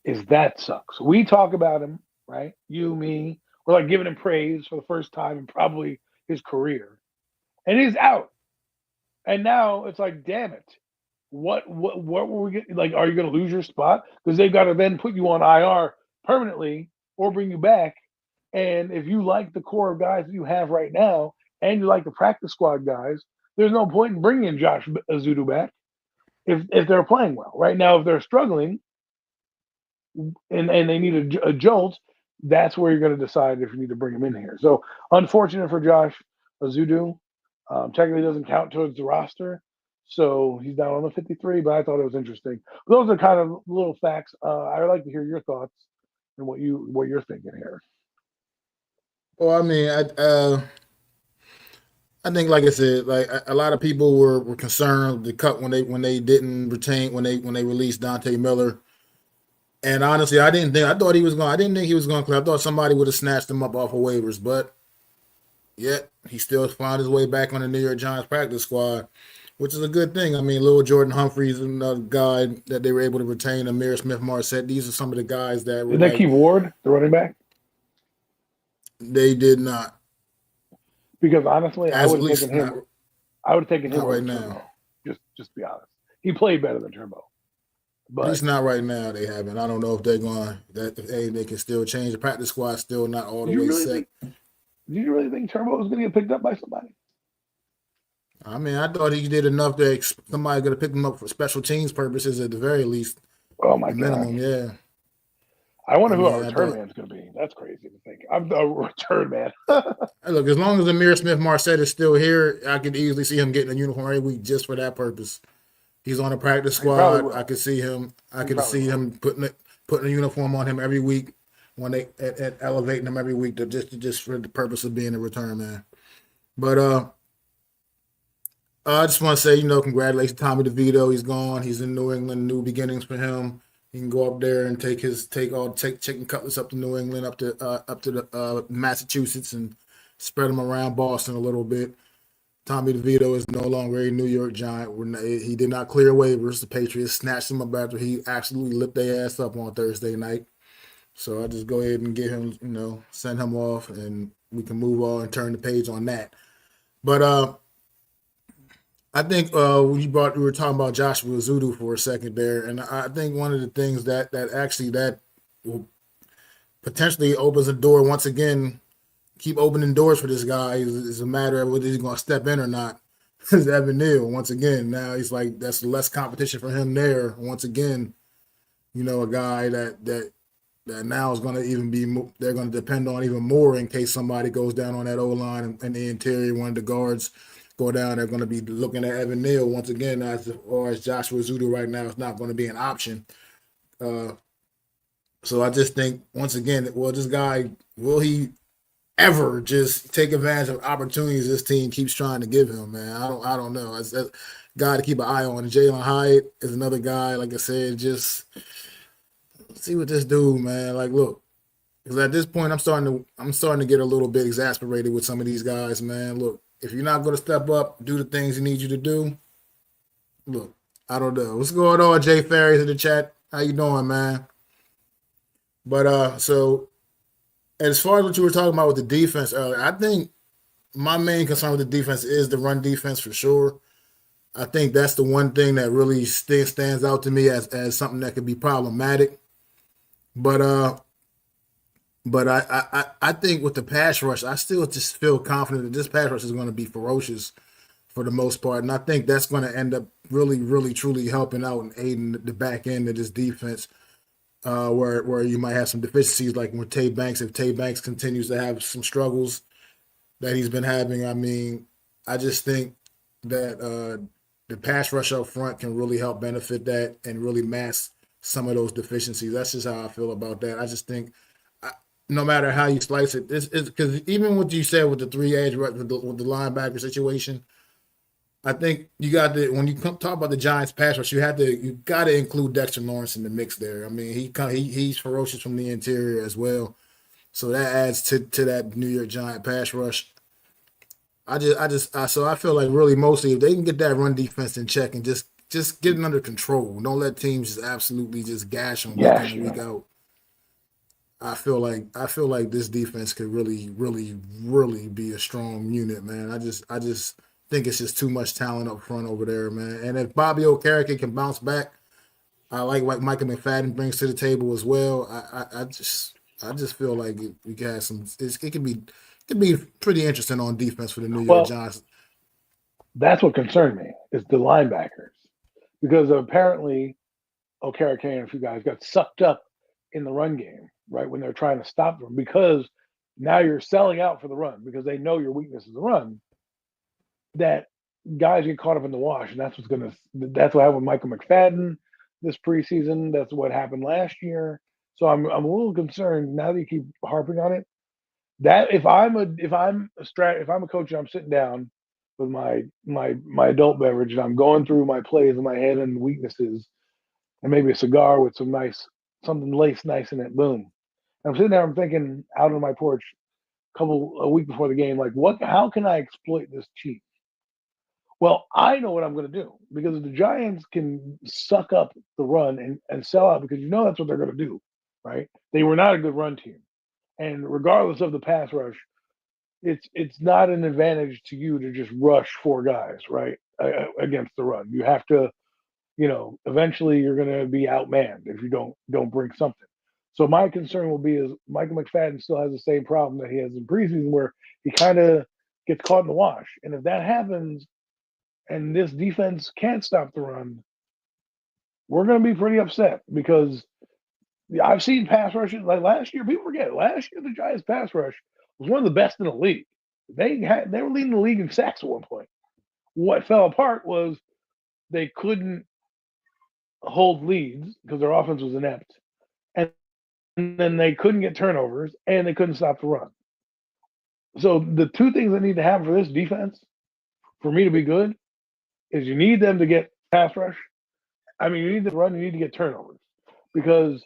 Is that sucks. We talk about him, right? You, me, we're like giving him praise for the first time in probably his career. And he's out. And now it's like, damn it. What were we getting? Like, are you going to lose your spot? Because they've got to then put you on IR permanently or bring you back. And if you like the core of guys that you have right now and you like the practice squad guys, there's no point in bringing Josh Azudu back if they're playing well. Right now, if they're struggling, and they need a jolt, that's where you're going to decide if you need to bring him in here. So unfortunate for Josh Azudu. Technically doesn't count towards the roster, so he's down on the 53. But I thought it was interesting. Those are kind of little facts. I would like to hear your thoughts and what you're thinking here. Well, I mean, I think, like I said, like a lot of people were concerned the cut when they didn't retain when they released Dante Miller. And honestly, I didn't think he was going to clear. I thought somebody would have snatched him up off of waivers, but yet he still found his way back on the New York Giants practice squad, which is a good thing. I mean, Lil Jordan Humphreys, another guy that they were able to retain, Amir Smith-Marset. These are some of the guys that were Did they keep Ward, the running back? They did not. Because honestly, I As would at have least taken him. I would have taken him not right over now. Turbo. Just to be honest, he played better than Turbo. At But least not right now. They haven't. I don't know if they're going. They can still change. The practice squad's still not all the way set. do you really think Turbo was going to get picked up by somebody? I mean, I thought he did enough that somebody could have picked him up for special teams purposes at the very least. Oh my The minimum, god! yeah. I wonder who mean, our return man's going to be. That's crazy to think. I'm the return man. Look, as long as Amir Smith-Marset is still here, I could easily see him getting a uniform every week just for that purpose. He's on the practice squad. I could see him. Him putting a uniform on him every week when they and elevating him every week to just for the purpose of being a return man. But I just want to say, congratulations, Tommy DeVito. He's gone. He's in New England. New beginnings for him. He can go up there and take chicken cutlets up to New England, up to the Massachusetts, and spread them around Boston a little bit. Tommy DeVito is no longer a New York Giant. He did not clear waivers. The Patriots snatched him up after he absolutely lit their ass up on Thursday night. So I just go ahead and get him, send him off, and we can move on and turn the page on that. But I think we were talking about Joshua Zudu for a second there, and I think one of the things that will potentially opens a door once again, keep opening doors for this guy is a matter of whether he's going to step in or not. Is Evan Neal once again? Now he's like that's less competition for him there. Once again, a guy that now is going to even be they're going to depend on even more in case somebody goes down on that O line and the interior. One of the guards go down. They're going to be looking at Evan Neal once again as far as Joshua Zudu right now. It's not going to be an option. So I just think once again, well, this guy will he ever just take advantage of opportunities this team keeps trying to give him? Man, I don't know. It's a guy to keep an eye on. Jalen Hyatt is another guy. Like I said, just see what this dude, man. Like, look, because at this point, I'm starting to get a little bit exasperated with some of these guys, man. Look, if you're not going to step up, do the things he needs you to do. Look, I don't know what's going on. Jay Ferries in the chat. How you doing, man? But so as far as what you were talking about with the defense earlier, I think my main concern with the defense is the run defense for sure. I think that's the one thing that really stands out to me as something that could be problematic. But I think with the pass rush, I still just feel confident that this pass rush is going to be ferocious for the most part, and I think that's going to end up really, really, truly helping out and aiding the back end of this defense. Where you might have some deficiencies like with Tay Banks. If Tay Banks continues to have some struggles that he's been having, I mean, I just think that the pass rush up front can really help benefit that and really mask some of those deficiencies. That's just how I feel about that. I just think no matter how you slice it, this is because even what you said with the three edge with the linebacker situation, I think you got to when you talk about the Giants pass rush, you got to include Dexter Lawrence in the mix there. I mean, he's ferocious from the interior as well, so that adds to that New York Giant pass rush. So I feel like really mostly if they can get that run defense in check and just get it under control, don't let teams just absolutely just gash them week in and week out. I feel like this defense could really, really, really be a strong unit, man. I just think it's just too much talent up front over there, man. And if Bobby Okereke can bounce back, I like what Micah McFadden brings to the table as well. I just feel like we got some. It could be pretty interesting on defense for the New York Giants. That's what concerned me is the linebackers because apparently Okereke and a few guys got sucked up in the run game, right, when they're trying to stop them because now you're selling out for the run because they know your weakness is the run. That guys get caught up in the wash, and that's what happened with Michael McFadden this preseason. That's what happened last year. So I'm a little concerned now that you keep harping on it. That if I'm a coach and I'm sitting down with my adult beverage and I'm going through my plays in my head and weaknesses, and maybe a cigar with something laced nice in it, boom. And I'm sitting there, I'm thinking out on my porch a week before the game, like how can I exploit this cheat? Well, I know what I'm going to do because if the Giants can suck up the run and sell out because that's what they're going to do, right? They were not a good run team. And regardless of the pass rush, it's not an advantage to you to just rush four guys, right, against the run. You have to, eventually you're going to be outmanned if you don't bring something. So my concern will be is Michael McFadden still has the same problem that he has in preseason where he kind of gets caught in the wash. And if that happens, and this defense can't stop the run, we're going to be pretty upset because I've seen pass rushes like last year. People forget last year the Giants pass rush was one of the best in the league. They were leading the league in sacks at one point. What fell apart was they couldn't hold leads because their offense was inept, and then they couldn't get turnovers and they couldn't stop the run. So the two things that need to happen for this defense, for me to be good, is you need them to get pass rush. I mean, you need to run, you need to get turnovers. Because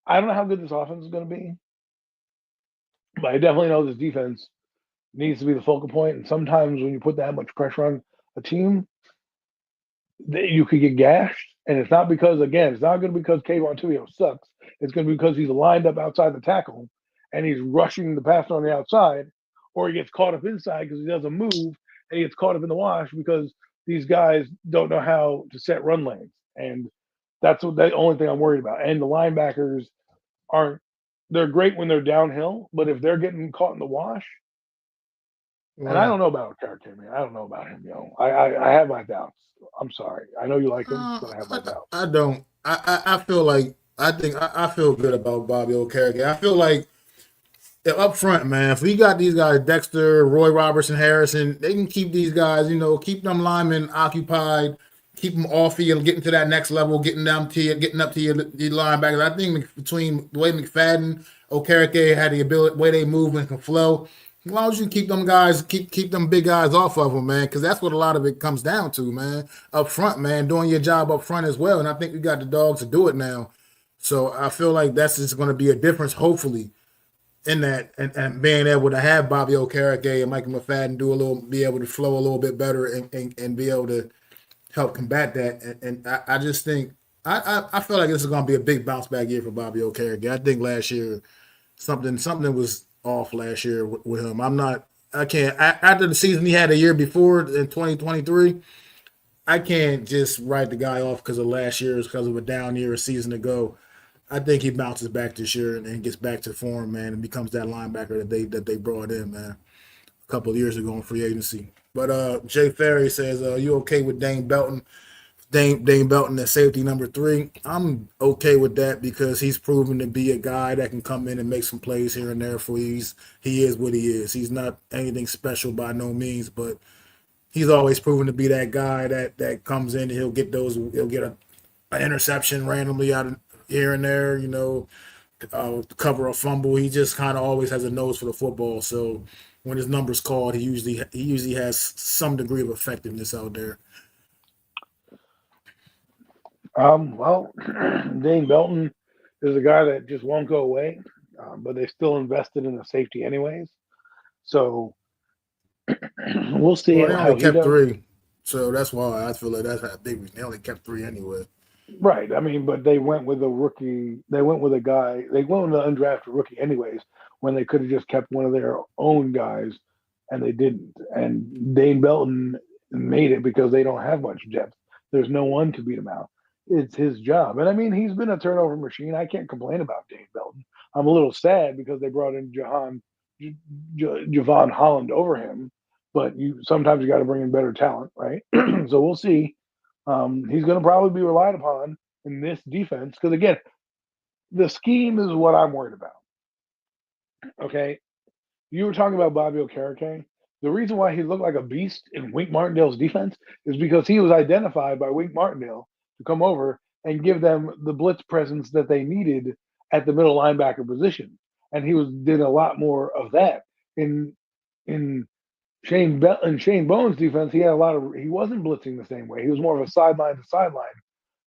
I don't know how good this offense is going to be, but I definitely know this defense needs to be the focal point. And sometimes when you put that much pressure on a team, you could get gashed. And it's not because, again, it's not going to be because Kayvon Tulio sucks. It's going to be because he's lined up outside the tackle and he's rushing the passer on the outside, or he gets caught up inside because he doesn't move and he gets caught up in the wash because these guys don't know how to set run lanes, and that's the only thing I'm worried about. And the linebackers aren't. They're great when they're downhill, but if they're getting caught in the wash, and I Right. don't know about Karate, man. I don't know about him, yo. I have my doubts. I'm sorry. I know you like him, but I have my doubts. I don't. I feel like I feel good about Bobby Okereke. I feel like up front, man, if we got these guys, Dexter, Roy Robertson, Harrison, they can keep these guys, keep them linemen occupied, keep them off field, getting to that next level, getting up to your linebackers. I think between the way McFadden, Okereke had the ability, way they move and can flow. As long as you keep them guys, keep them big guys off of them, man, because that's what a lot of it comes down to, man. Up front, man, doing your job up front as well, and I think we got the dogs to do it now. So I feel like that's just going to be a difference, hopefully, in that, and being able to have Bobby Okereke and Michael McFadden be able to flow a little bit better and be able to help combat that. And I just think I feel like this is going to be a big bounce back year for Bobby Okereke. I think last year something was off last year with him. I can't after the season he had a year before in 2023. I can't just write the guy off because of last year's because of a down year a season ago. I think he bounces back this year and gets back to form, man, and becomes that linebacker that they brought in, man, a couple of years ago in free agency. But Jay Ferry says, "You okay with Dane Belton? Dane Belton at safety number 3? I'm okay with that because he's proven to be a guy that can come in and make some plays here and there for you. He is what he is. He's not anything special by no means, but he's always proven to be that guy that comes in and he'll get an interception randomly out of here and there, cover a fumble. He just kind of always has a nose for the football. So when his number's called, he usually has some degree of effectiveness out there. Well, Dane Belton is a guy that just won't go away, but they still invested in the safety anyways. So we'll see Well, they how only he kept does. 3, so that's why I feel like that's how they only kept 3 anyway. Right. I mean, but they went with a rookie. They went with a guy. They went with an undrafted rookie, anyways, when they could have just kept one of their own guys, and they didn't. And Dane Belton made it because they don't have much depth. There's no one to beat him out. It's his job. And I mean, he's been a turnover machine. I can't complain about Dane Belton. I'm a little sad because they brought in Javon Holland over him, but you sometimes you got to bring in better talent, right? So we'll see. He's going to probably be relied upon in this defense because, again, the scheme is what I'm worried about. Okay. You were talking about Bobby Okereke. The reason why he looked like a beast in Wink Martindale's defense is because he was identified by Wink Martindale to come over and give them the blitz presence that they needed at the middle linebacker position. And he did a lot more of that. In Shane Bowen's defense, he wasn't blitzing the same way. He was more of a sideline to sideline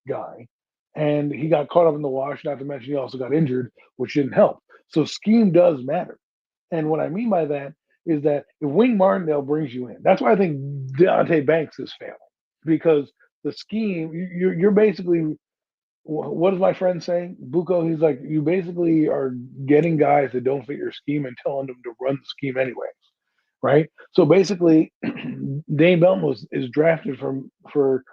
guy, and he got caught up in the wash. Not to mention he also got injured, which didn't help. So scheme does matter, and what I mean by that is that if Wing Martindale brings you in, that's why I think Deontay Banks is failing because the scheme you're basically what does my friend say? Buko, he's like you basically are getting guys that don't fit your scheme and telling them to run the scheme anyways, right? So basically, Dane Belton is drafted for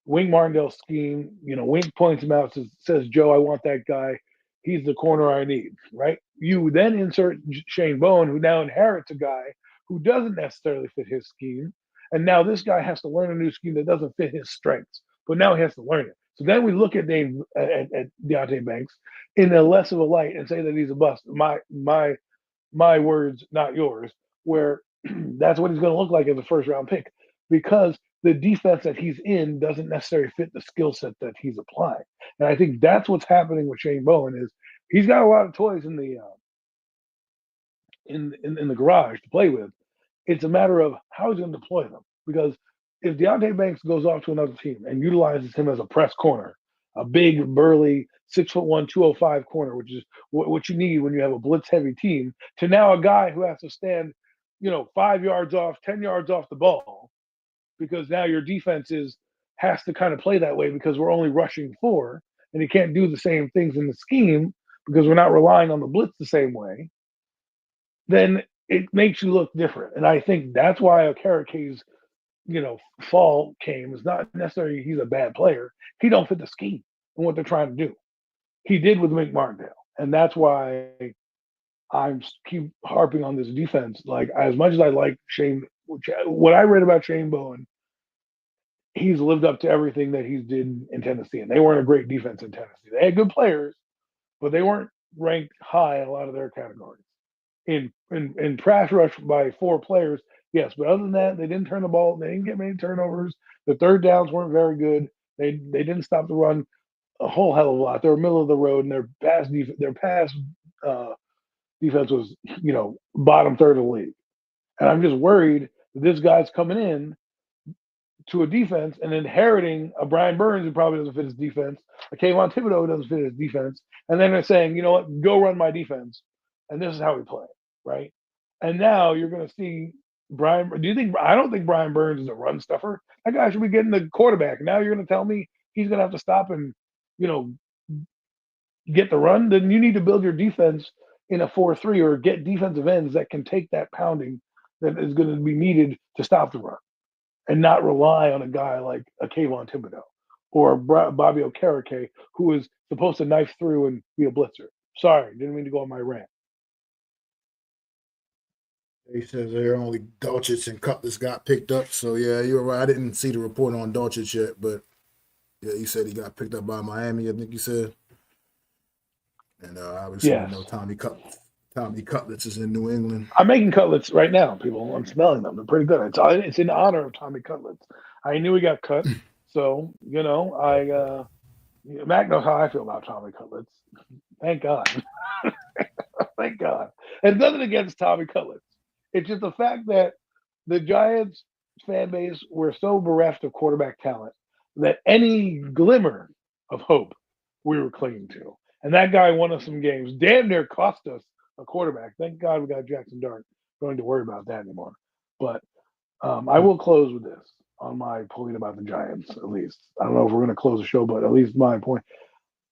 Wing Martindale's scheme. Wing points him out, says, Joe, I want that guy. He's the corner I need, right? You then insert Shane Bowen, who now inherits a guy who doesn't necessarily fit his scheme. And now this guy has to learn a new scheme that doesn't fit his strengths, but now he has to learn it. So then we look at Deontay Banks in a less of a light and say that he's a bust. My words, not yours, where that's what he's going to look like as a first round pick because the defense that he's in doesn't necessarily fit the skill set that he's applying. And I think that's what's happening with Shane Bowen is he's got a lot of toys in the in the garage to play with. It's a matter of how he's going to deploy them. Because if Deontay Banks goes off to another team and utilizes him as a press corner, a big, burly, 6'1", 205 corner, which is what you need when you have a blitz heavy team, to now a guy who has to stand, 5 yards off, 10 yards off the ball, because now your defense has to kind of play that way because we're only rushing 4, and you can't do the same things in the scheme because we're not relying on the blitz the same way. Then it makes you look different, and I think that's why Okerake's fall came is not necessarily he's a bad player. He don't fit the scheme and what they're trying to do. He did with Mink Martindale, and that's why I'm keep harping on this defense. Like as much as I like Shane, what I read about Shane Bowen, he's lived up to everything that he's did in Tennessee, and they weren't a great defense in Tennessee. They had good players, but they weren't ranked high in a lot of their categories. In pass rush by 4 players, yes, but other than that, they didn't turn the ball. They didn't get many turnovers. The third downs weren't very good. They didn't stop the run a whole hell of a lot. They were middle of the road, and their pass uh, defense was bottom third of the league. And I'm just worried that this guy's coming in to a defense and inheriting a Brian Burns who probably doesn't fit his defense, a Kayvon Thibodeau who doesn't fit his defense, and then they're saying, you know what, go run my defense, and this is how we play, right? And now you're going to see Brian. Do you think? I don't think Brian Burns is a run stuffer. That guy should be getting the quarterback. Now you're going to tell me he's going to have to stop and you know get the run? Then you need to build your defense in a 4-3 or get defensive ends that can take that pounding that is going to be needed to stop the run and not rely on a guy like a Kayvon Thibodeau or Bobby Okereke, who is supposed to knife through and be a blitzer. Sorry, didn't mean to go on my rant. He says here only Dulcich and Cutlass got picked up. So yeah, you're right. I didn't see the report on Dulcich yet, but yeah, he said he got picked up by Miami. I think you said, and obviously we know Yes. Tommy Cutlets is in New England. I'm making cutlets right now, people. I'm smelling them. They're pretty good. It's in honor of Tommy Cutlets. I knew he got cut, so Mac knows how I feel about Tommy Cutlets. Thank God. Thank God. And nothing against Tommy Cutlets. It's just the fact that the Giants fan base were so bereft of quarterback talent that any glimmer of hope we were clinging to. And that guy won us some games. Damn near cost us a quarterback. Thank God we got Jackson Dart. Don't need to worry about that anymore. But I will close with this on my point about the Giants, at least. I don't know if we're going to close the show, but at least my point.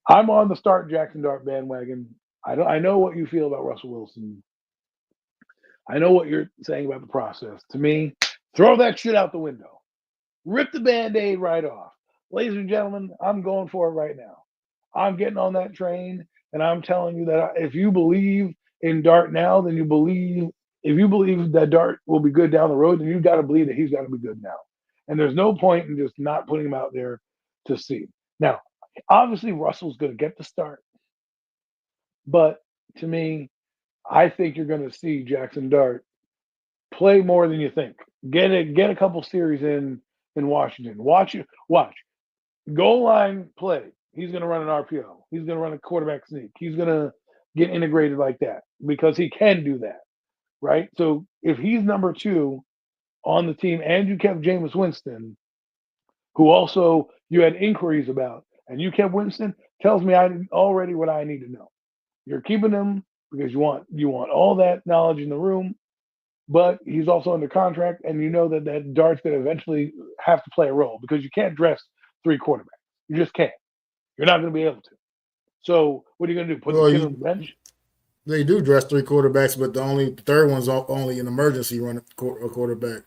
I'm on the start Jackson Dart bandwagon. I know what you feel about Russell Wilson. I know what you're saying about the process. To me, throw that shit out the window. Rip the Band-Aid right off. Ladies and gentlemen, I'm going for it right now. I'm getting on that train, and I'm telling you that if you believe in Dart now, then if you believe that Dart will be good down the road, then you've got to believe that he's got to be good now. And there's no point in just not putting him out there to see. Now, obviously, Russell's going to get the start. But to me, I think you're going to see Jackson Dart play more than you think. Get a couple series in Washington. Watch goal line play. He's going to run an RPO. He's going to run a quarterback sneak. He's going to get integrated like that because he can do that, right? So if he's number 2 on the team and you kept Jameis Winston, who also you had inquiries about, and you kept Winston, tells me already what I need to know. You're keeping him because you want all that knowledge in the room, but he's also under contract, and you know that Dart's going to eventually have to play a role because you can't dress 3 quarterbacks. You just can't. You're not going to be able to. So what are you going to do? Put the kid on the bench? They do dress 3 quarterbacks, but the third one's only an emergency run a quarterback.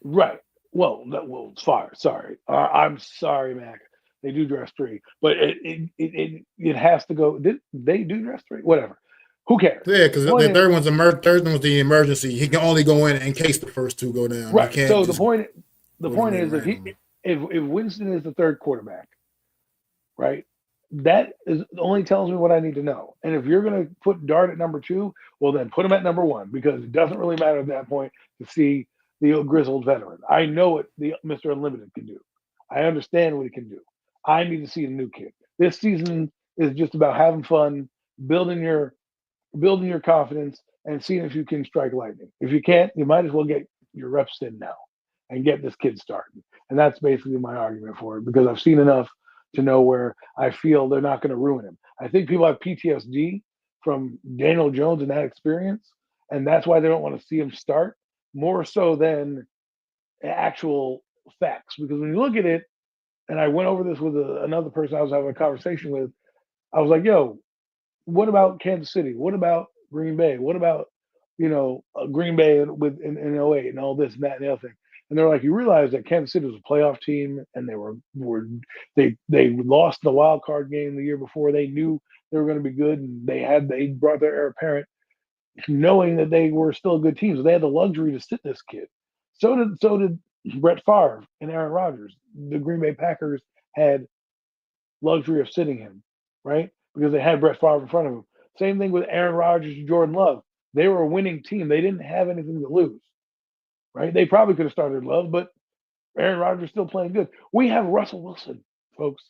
Right. Well, sorry. I'm sorry, Mac. They do dress 3, but it has to go. Did they do dress 3? Whatever. Who cares? Yeah, because the third one's the emergency. He can only go in case the first 2 go down. Right. He can't So just the point is if Winston is the third quarterback, right? That only tells me what I need to know. And if you're going to put Dart at number 2, well then put him at number 1 because it doesn't really matter at that point to see the grizzled veteran. I know what the Mr. Unlimited can do. I understand what he can do. I need to see a new kid. This season is just about having fun, building your confidence, and seeing if you can strike lightning. If you can't, you might as well get your reps in now and get this kid started. And that's basically my argument for it because I've seen enough to know where I feel they're not going to ruin him. I think people have PTSD from Daniel Jones and that experience, and that's why they don't want to see him start more so than actual facts. Because when you look at it, and I went over this with another person I was having a conversation with, I was like, yo, what about Kansas City? What about Green Bay? What about, Green Bay in 08 and all this and that and the other thing? And they're like, you realize that Kansas City was a playoff team, and they lost the wild card game the year before. They knew they were going to be good, and they brought their heir apparent, knowing that they were still a good team. So they had the luxury to sit this kid. So did Brett Favre and Aaron Rodgers. The Green Bay Packers had luxury of sitting him, right? Because they had Brett Favre in front of him. Same thing with Aaron Rodgers and Jordan Love. They were a winning team. They didn't have anything to lose, right? They probably could have started Love, but Aaron Rodgers still playing good. We have Russell Wilson, folks.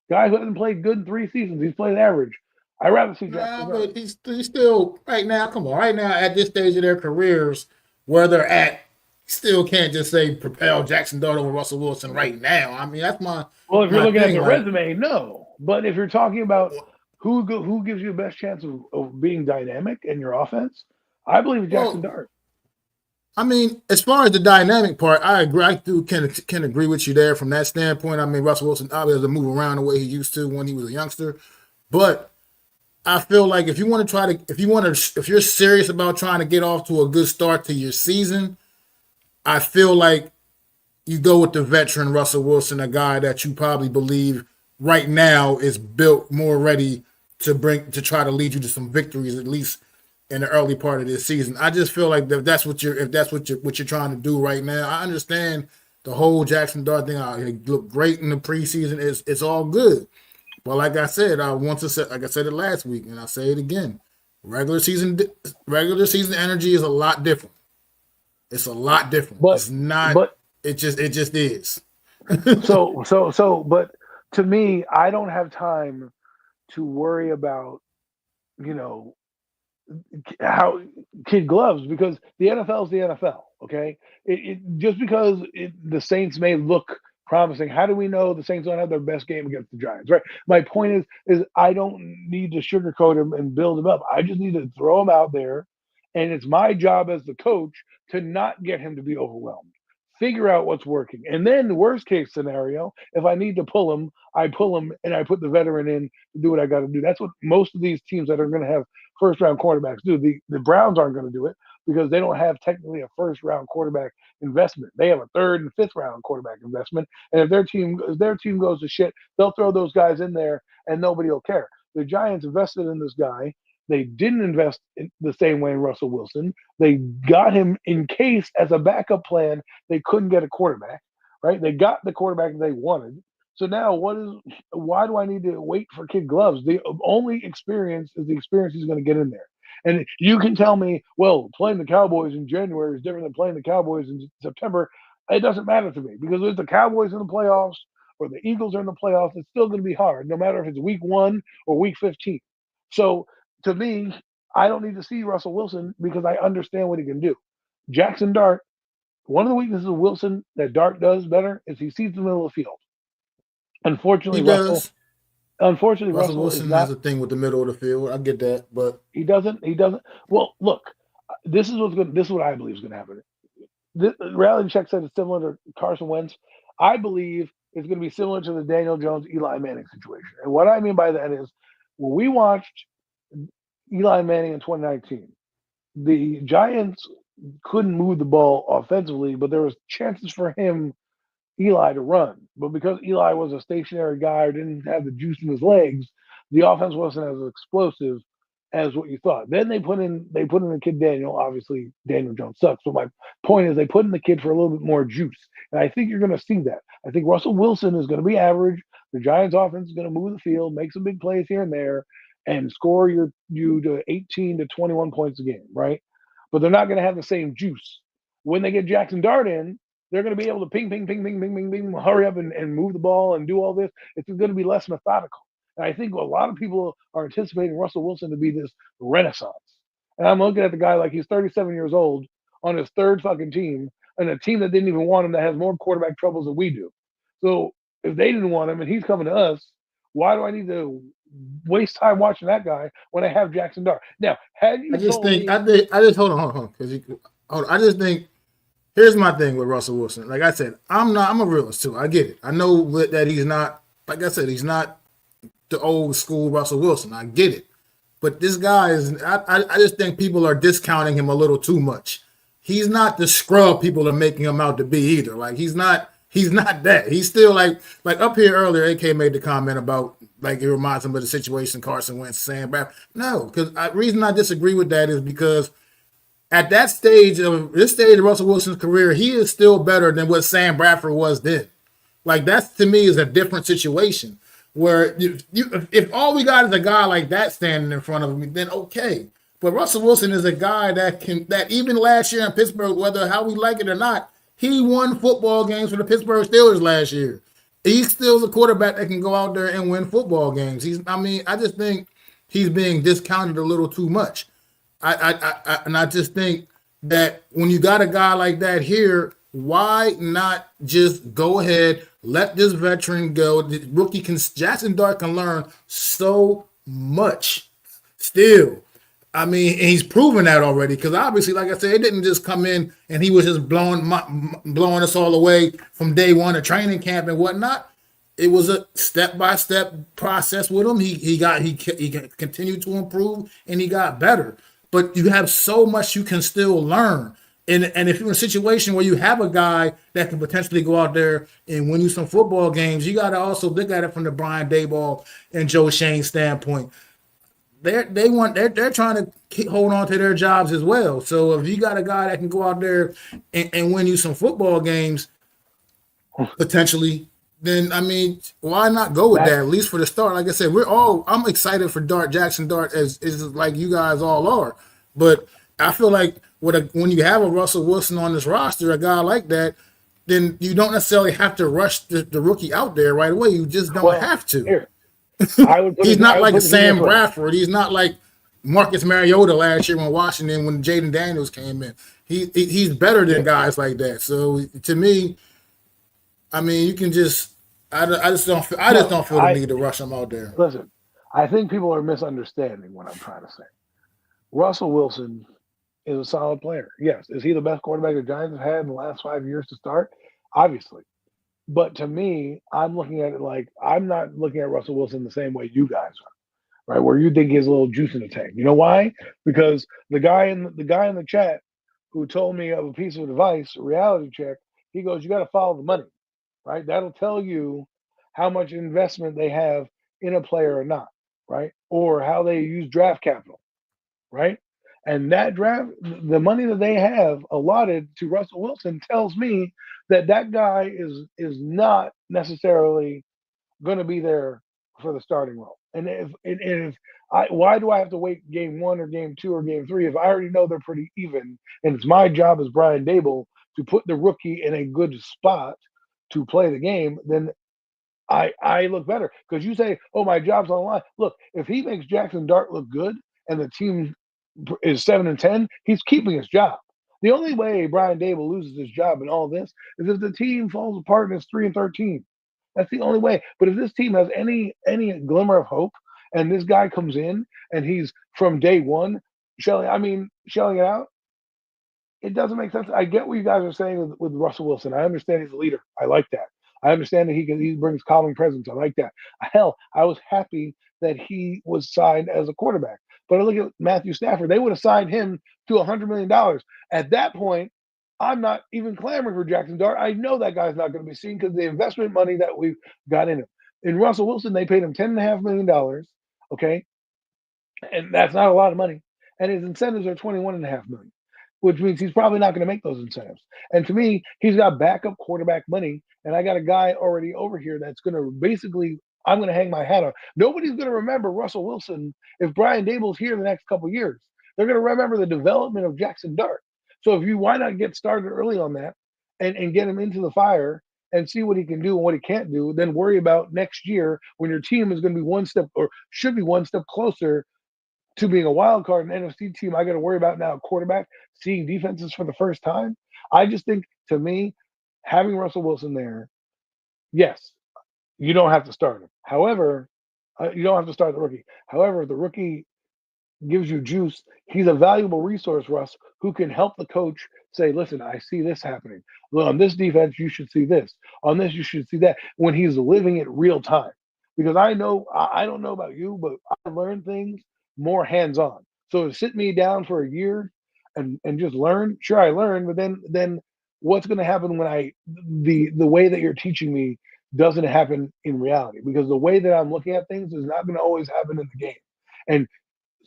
Guy who hasn't played good in 3 seasons. He's played average. I'd rather see Nah, Jackson Dart. but he's still right now. Come on, right now at this stage of their careers, where they're at, still can't just say propel Jackson Dart over Russell Wilson right now. I mean, that's Well, if you're my looking at thing. the Like, resume, no. But if you're talking about who gives you the best chance of being dynamic in your offense, I believe Jackson well, Dart. I mean, as far as the dynamic part, I agree. I do can agree with you there from that standpoint. I mean, Russell Wilson obviously doesn't move around the way he used to when he was a youngster, but I feel like if you're serious about trying to get off to a good start to your season, I feel like you go with the veteran Russell Wilson, a guy that you probably believe right now is built more ready to try to lead you to some victories, at least in the early part of this season. I just feel like if that's what you're trying to do right now. I understand the whole Jackson Dart thing. He looked great in the preseason. It's all good. But like I said, like I said it last week, and I'll say it again. Regular season energy is a lot different. It's a lot different. But It's not. but It just is. but to me, I don't have time to worry about, you know, how kid gloves, because the NFL is the NFL. Okay, just because the Saints may look promising, how do we know the Saints don't have their best game against the Giants? Right. My point is I don't need to sugarcoat him and build him up. I just need to throw him out there, and it's my job as the coach to not get him to be overwhelmed. Figure out what's working, and then the worst case scenario, if I need to pull him, I pull him and I put the veteran in to do what I got to do. That's what most of these teams that are going to have first round quarterbacks do. The Browns aren't going to do it because they don't have technically a first round quarterback investment. They have a third and fifth round quarterback investment. And if their team goes to shit, they'll throw those guys in there and nobody will care. The Giants invested in this guy. They didn't invest in the same way in Russell Wilson. They got him in case as a backup plan they couldn't get a quarterback, right? They got the quarterback they wanted. So now why do I need to wait for kid gloves? The only experience is the experience he's going to get in there. And you can tell me, well, playing the Cowboys in January is different than playing the Cowboys in September. It doesn't matter to me, because if the Cowboys in the playoffs or the Eagles are in the playoffs, it's still going to be hard, no matter if it's week 1 or week 15. So to me, I don't need to see Russell Wilson because I understand what he can do. Jackson Dart, one of the weaknesses of Wilson that Dart does better is he sees the middle of the field. He Unfortunately, Russell does. unfortunately Russell Russell is Wilson has not. a thing with the middle of the field. I get that, but He doesn't. Well, look, this is what I believe is going to happen. This reality check said it's similar to Carson Wentz. I believe it's going to be similar to the Daniel Jones Eli Manning situation. And what I mean by that is, when we watched Eli Manning in 2019, the Giants couldn't move the ball offensively, but there was chances for Eli to run. But because Eli was a stationary guy or didn't have the juice in his legs, the offense wasn't as explosive as what you thought. Then they put in the kid Daniel. Obviously, Daniel Jones sucks. But my point is they put in the kid for a little bit more juice. And I think you're going to see that. I think Russell Wilson is going to be average. The Giants offense is going to move the field, make some big plays here and there, and score you to 18 to 21 points a game, right? But they're not going to have the same juice. When they get Jackson Dart in, they're going to be able to ping, ping, ping, ping, ping, ping, ping, hurry up and move the ball and do all this. It's going to be less methodical. And I think a lot of people are anticipating Russell Wilson to be this renaissance. And I'm looking at the guy like he's 37 years old on his third fucking team, and a team that didn't even want him, that has more quarterback troubles than we do. So if they didn't want him and he's coming to us, why do I need to waste time watching that guy when I have Jackson Dart? Now, had I you just told think me, I just hold on, because I just think here's my thing with Russell Wilson. Like I said, I'm a realist too. I get it. I know that he's not, like I said, he's not the old school Russell Wilson. I get it. But this guy is, I just think people are discounting him a little too much. he's not the scrub people are making him out to be either. Like he's not that. He's still like up here earlier. AK made the comment about like it reminds him of the situation Carson Wentz saying, no, because the reason I disagree with that is because at this stage of Russell Wilson's career, he is still better than what Sam Bradford was then. Like that to me is a different situation. Where if all we got is a guy like that standing in front of me, then okay. But Russell Wilson is a guy that even last year in Pittsburgh, whether how we like it or not, he won football games for the Pittsburgh Steelers last year. He's still the quarterback that can go out there and win football games. I just think he's being discounted a little too much. I just think that when you got a guy like that here, why not just go ahead, let this veteran go? The rookie Jackson Dart can learn so much still. I mean, and he's proven that already because obviously, like I said, it didn't just come in and he was just blowing us all away from day one of training camp and whatnot. It was a step-by-step process with him. He continued to improve and he got better. But you have so much you can still learn. And if you're in a situation where you have a guy that can potentially go out there and win you some football games, you got to also look at it from the Brian Daboll and Joe Shane standpoint. They're trying to hold on to their jobs as well. So if you got a guy that can go out there and win you some football games, potentially, then I mean, why not go with that at least for the start? Like I said, I'm excited for Jackson Dart as like you guys all are, but I feel like when you have a Russell Wilson on this roster, a guy like that, then you don't necessarily have to rush the rookie out there right away. You just don't have to. Here, he's not like a Sam Bradford. He's not like Marcus Mariota last year when Jaden Daniels came in. He's better than guys like that. So to me, I mean, you can just I just don't feel the need to rush him out there. Listen, I think people are misunderstanding what I'm trying to say. Russell Wilson is a solid player. Yes. Is he the best quarterback the Giants have had in the last 5 years to start? Obviously. But to me, I'm looking at it like I'm not looking at Russell Wilson the same way you guys are, right? Where you think he has a little juice in the tank. You know why? Because the guy in the chat who told me of a piece of advice, a reality check, he goes, you got to follow the money, right? That'll tell you how much investment they have in a player or not, right? Or how they use draft capital, right? And that draft, the money that they have allotted to Russell Wilson tells me that guy is not necessarily going to be there for the starting role. And why do I have to wait game 1 or game 2 or game 3 if I already know they're pretty even? And it's my job as Brian Daboll to put the rookie in a good spot to play the game. Then I look better because you say, "Oh, my job's on the line." Look, if he makes Jackson Dart look good and the team is 7-10, he's keeping his job. The only way Brian Daboll loses his job in all this is if the team falls apart and it's 3-13. That's the only way. But if this team has any glimmer of hope, and this guy comes in and he's from day one shelling it out, it doesn't make sense. I get what you guys are saying with Russell Wilson. I understand he's a leader. I like that. I understand that he brings calming presence. I like that. Hell, I was happy that he was signed as a quarterback. But I look at Matthew Stafford. They would have signed him to $100 million. At that point, I'm not even clamoring for Jackson Dart. I know that guy's not going to be seen because the investment money that we've got in him. In Russell Wilson, they paid him $10.5 million. Okay, and that's not a lot of money. And his incentives are $21.5 million, which means he's probably not going to make those incentives. And to me, he's got backup quarterback money, and I got a guy already over here that's going to basically. I'm going to hang my hat on. Nobody's going to remember Russell Wilson if Brian Daboll's here the next couple of years. They're going to remember the development of Jackson Dart. So why not get started early on that and get him into the fire and see what he can do and what he can't do, then worry about next year when your team is going to be one step or should be one step closer to being a wild card and NFC team. I got to worry about now quarterback, seeing defenses for the first time. I just think, to me, having Russell Wilson there, yes, you don't have to start him. However, you don't have to start the rookie. However, if the rookie gives you juice, he's a valuable resource, Russ, who can help the coach say, listen, I see this happening. Well, on this defense, you should see this. On this, you should see that. When he's living it real time. Because I don't know about you, but I learn things more hands-on. So to sit me down for a year and just learn. Sure, I learn, but then what's going to happen when the way that you're teaching me doesn't happen in reality? Because the way that I'm looking at things is not going to always happen in the game, and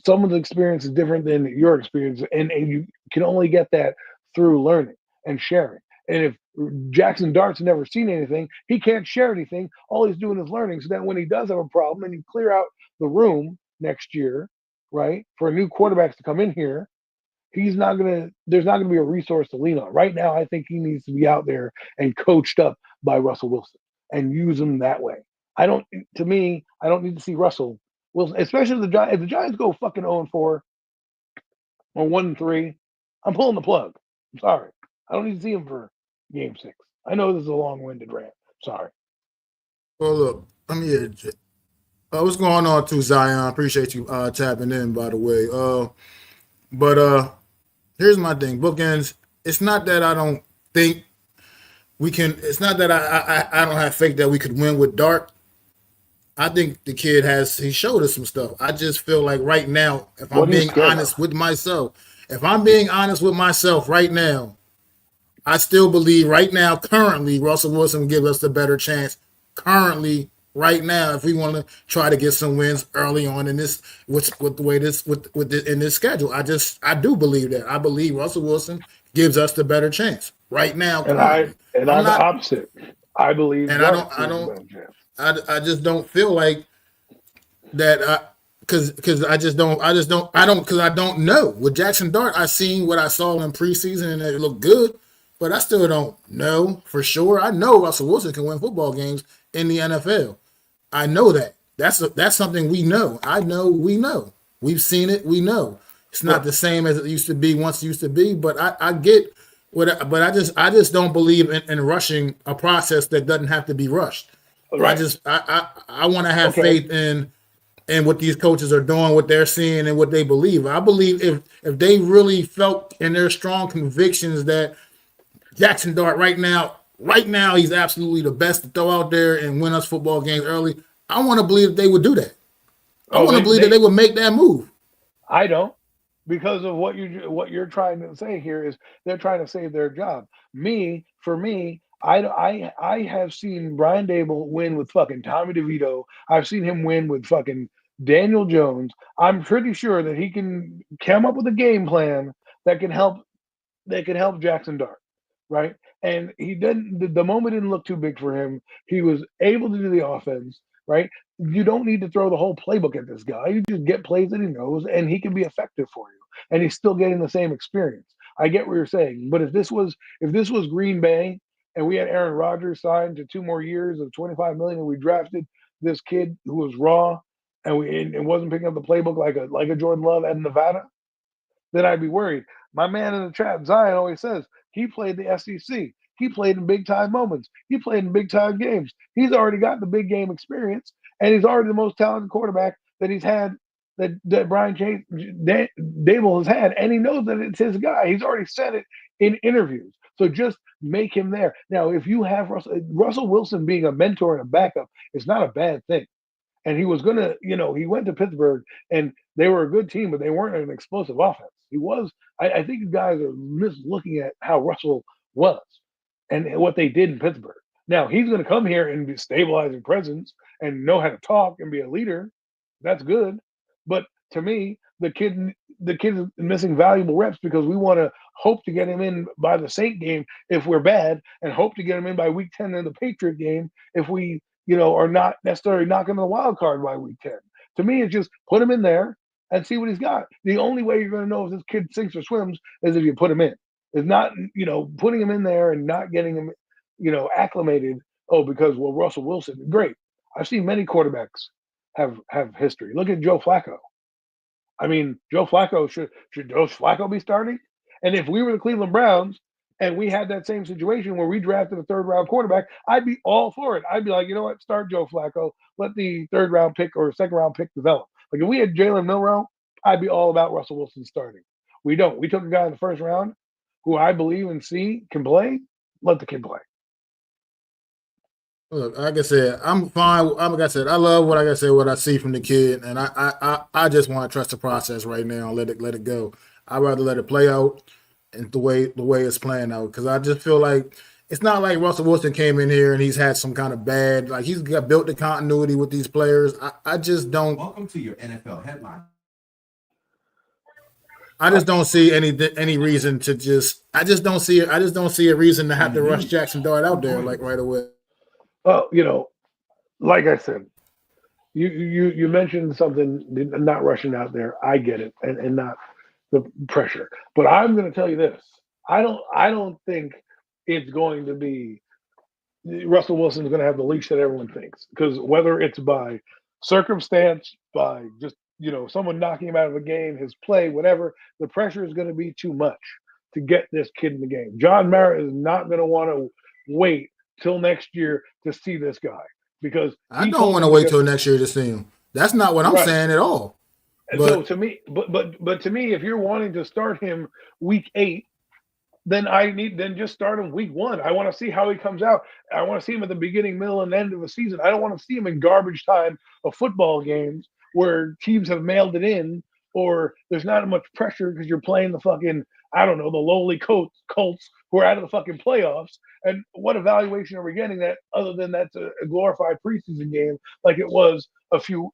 someone's experience is different than your experience, and you can only get that through learning and sharing. And if Jackson Dart's never seen anything, he can't share anything. All he's doing is learning. So that when he does have a problem and you clear out the room next year, right, for new quarterbacks to come in here, there's not gonna be a resource to lean on. Right now, I think he needs to be out there and coached up by Russell Wilson and use him that way. I don't To me, I don't need to see Russell Wilson, especially if the Giants go fucking 0-4 or 1-3, I'm pulling the plug. I'm sorry. I don't need to see him for game 6. I know this is a long-winded rant. Sorry. Well, look, I'm here. What's going on too, Zion? Appreciate you tapping in, by the way. But here's my thing. Bookends. It's not that I don't think we can. It's not that I don't have faith that we could win with Dart. I think the kid he showed us some stuff. I just feel like right now, if I'm being honest with myself, right now, I still believe right now, currently, Russell Wilson gives us the better chance. Currently, right now, if we want to try to get some wins early on in this, with the way in this schedule, I do believe that. I believe Russell Wilson gives us the better chance right now. Currently, I'm the opposite. I believe, and I just don't feel like that. Because I don't know. With Jackson Dart, I seen what I saw in preseason and it looked good, but I still don't know for sure. I know Russell Wilson can win football games in the NFL. I know that. That's something we know. I know we know. We've seen it. We know. It's not the same as it used to be once it used to be, but I get what. But I just don't believe in rushing a process that doesn't have to be rushed. Right. I want to have faith in what these coaches are doing, what they're seeing, and what they believe. I believe if they really felt in their strong convictions that Jackson Dart right now he's absolutely the best to throw out there and win us football games early. I want to believe that they would do that. I want to believe that they would make that move. I don't, because of what you're trying to say here is they're trying to save their job. For me, I have seen Brian Dable win with fucking Tommy DeVito. I've seen him win with fucking Daniel Jones. I'm pretty sure that he can come up with a game plan that can help Jackson Dart, right? And he didn't. The moment didn't look too big for him. He was able to do the offense, right? You don't need to throw the whole playbook at this guy. You just get plays that he knows, and he can be effective for you. And he's still getting the same experience. I get what you're saying, but if this was Green Bay and we had Aaron Rodgers signed to 2 more years of $25 million, and we drafted this kid who was raw and wasn't picking up the playbook like a Jordan Love at Nevada, then I'd be worried. My man in the chat, Zion, always says he played the SEC. He played in big time moments. He played in big time games. He's already got the big game experience, and he's already the most talented quarterback that he's had, that Brian Dable has had, and he knows that it's his guy. He's already said it in interviews. So just make him there. Now, if you have Russell Wilson being a mentor and a backup, it's not a bad thing. And he was gonna, he went to Pittsburgh and they were a good team, but they weren't an explosive offense. He was. I think you guys are looking at how Russell was and what they did in Pittsburgh. Now he's going to come here and be stabilizing presence and know how to talk and be a leader. That's good. But to me, the kid is missing valuable reps because we want to hope to get him in by the Saint game if we're bad, and hope to get him in by week 10 in the Patriot game if we, are not necessarily knocking the wild card by week 10. To me, it's just put him in there and see what he's got. The only way you're going to know if this kid sinks or swims is if you put him in. It's not, putting him in there and not getting him, acclimated. Oh, because Russell Wilson, great. I've seen many quarterbacks have history. Look at Joe Flacco. I mean, Joe Flacco should Joe Flacco be starting? And if we were the Cleveland Browns and we had that same situation where we drafted a 3rd round quarterback, I'd be all for it. I'd be like, you know what, start Joe Flacco. Let the 3rd round pick or 2nd round pick develop. Like if we had Jalen Milroe, I'd be all about Russell Wilson starting. We don't. We took a guy in the 1st round who I believe and see can play. Let the kid play. Look, like I said, I'm fine. Like I said, I love what I see from the kid, and I just want to trust the process right now and let it go. I'd rather let it play out and the way it's playing out because I just feel like it's not like Russell Wilson came in here and he's had some kind of bad like he's got built the continuity with these players. I just don't. Welcome to your NFL headline. I just don't see any reason to just. I just don't see. I just don't see a reason to have to rush Jackson Dart out there like right away. Well, like I said, you mentioned something, not rushing out there. I get it, and not the pressure. But I'm going to tell you this: I don't think it's going to be Russell Wilson's going to have the leash that everyone thinks, because whether it's by circumstance, by just someone knocking him out of a game, his play, whatever, the pressure is going to be too much to get this kid in the game. John Mara is not going to want to wait till next year to see this guy because I don't want to wait till next year to see him. That's not what I'm saying at all. And so to me, but to me, if you're wanting to start him week 8, then just start him week 1. I want to see how he comes out. I want to see him at the beginning, middle, and end of the season. I don't want to see him in garbage time of football games where teams have mailed it in, or there's not much pressure because you're playing the fucking, I don't know, the lowly Colts who are out of the fucking playoffs. And what evaluation are we getting that other than that's a glorified preseason game like it was a few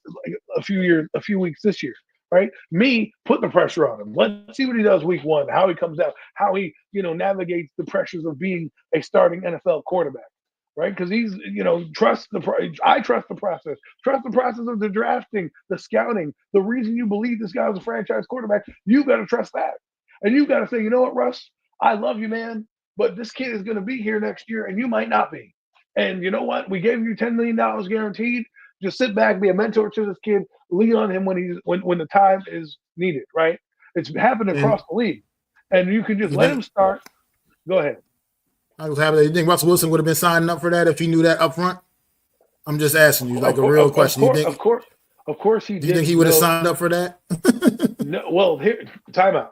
weeks this year? Right? Me, put the pressure on him. Let's see what he does week 1, how he comes out, how he, navigates the pressures of being a starting NFL quarterback. Right? Because he's, I trust the process. Trust the process of the drafting, the scouting. The reason you believe this guy was a franchise quarterback, you got to trust that. And you got to say, you know what, Russ? I love you, man, but this kid is going to be here next year, and you might not be. And you know what? We gave you $10 million guaranteed. Just sit back, be a mentor to this kid, lean on him when the time is needed, right? It's happened across the league. And you can just let him start. Go ahead. I was happy. You think Russell Wilson would have been signing up for that if he knew that up front? I'm just asking you, like a real question. Of course he did. Do you think he would have signed up for that? No. Well, here, timeout.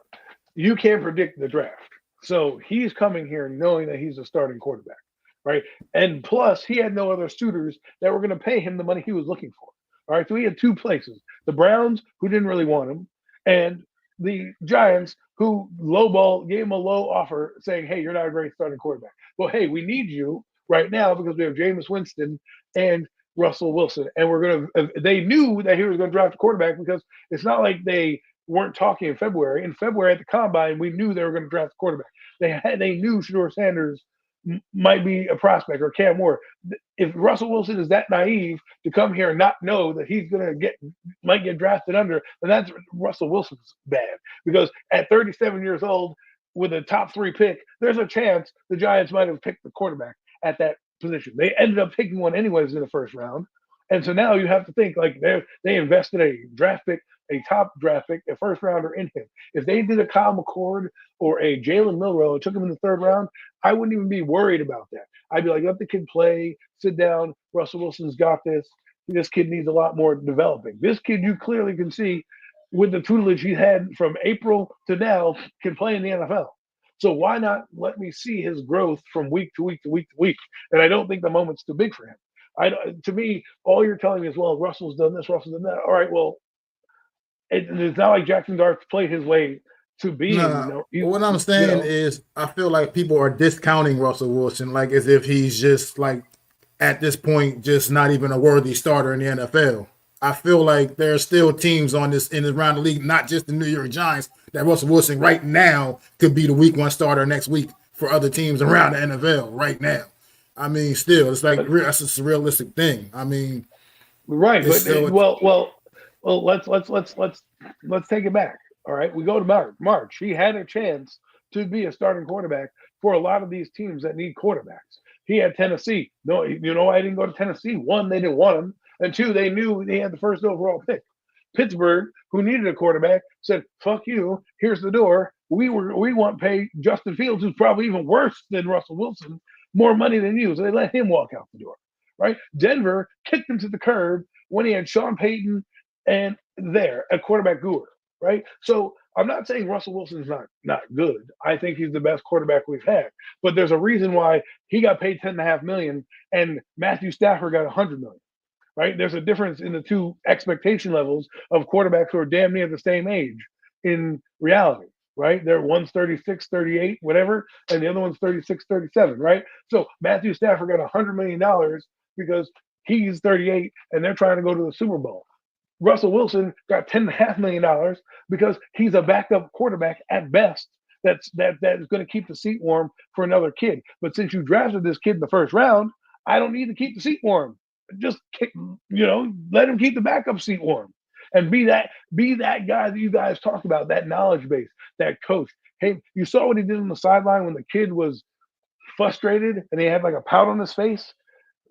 You can't predict the draft. So he's coming here knowing that he's a starting quarterback, right? And plus, he had no other suitors that were going to pay him the money he was looking for. All right, so he had 2 places: the Browns, who didn't really want him, and the Giants, who gave him a low offer, saying, "Hey, you're not a great starting quarterback. Well, hey, we need you right now because we have Jameis Winston and Russell Wilson, and we're gonna." They knew that he was going to draft a quarterback because it's not like they weren't talking in February. In February at the combine, we knew they were going to draft a quarterback. They knew Shedeur Sanders might be a prospect, or Cam Moore. If Russell Wilson is that naive to come here and not know that he's might get drafted under, then that's Russell Wilson's bad. Because at 37 years old, with a top 3 pick, there's a chance the Giants might have picked the quarterback at that position. They ended up picking one anyways in the first round. And so now you have to think like they invested a draft pick, a top draft pick, a first rounder in him. If they did a Kyle McCord or a Jalen Milroe and took him in the 3rd round, I wouldn't even be worried about that. I'd be like, let the kid play, sit down. Russell Wilson's got this. This kid needs a lot more developing. This kid, you clearly can see with the tutelage he had from April to now, can play in the NFL. So why not let me see his growth from week to week to week to week? And I don't think the moment's too big for him. To me, all you're telling me is, well, Russell's done this, Russell's done that. All right, well, it's not like Jackson Dart played his way to being. What I'm saying is, I feel like people are discounting Russell Wilson, like as if he's just like at this point just not even a worthy starter in the NFL. I feel like there are still teams around the league, not just the New York Giants, that Russell Wilson right now could be the week 1 starter next week for other teams around the NFL right now. I mean, still, it's like that's just a realistic thing. I mean, right? But let's take it back. All right, we go to March. He had a chance to be a starting quarterback for a lot of these teams that need quarterbacks. He had Tennessee. No, you know why he didn't go to Tennessee? 1, they didn't want him, and 2, they knew he had the 1st overall pick. Pittsburgh, who needed a quarterback, said, "Fuck you. Here's the door. We want to pay Justin Fields, who's probably even worse than Russell Wilson, more money than you." So they let him walk out the door. Right? Denver kicked him to the curb when he had Sean Payton and a quarterback guru. Right? So I'm not saying Russell Wilson's not good. I think he's the best quarterback we've had. But there's a reason why he got paid $10.5 million and Matthew Stafford got $100 million. Right? There's a difference in the 2 expectation levels of quarterbacks who are damn near the same age in reality. right? One's 36, 38, whatever, and the other one's 36, 37, right? So Matthew Stafford got $100 million because he's 38 and they're trying to go to the Super Bowl. Russell Wilson got $10.5 million because he's a backup quarterback at best. That's going to keep the seat warm for another kid. But since you drafted this kid in the first round, I don't need to keep the seat warm. Just let him keep the backup seat warm, and be that guy that you guys talked about, that knowledge base, that coach. Hey, you saw what he did on the sideline when the kid was frustrated and he had like a pout on his face.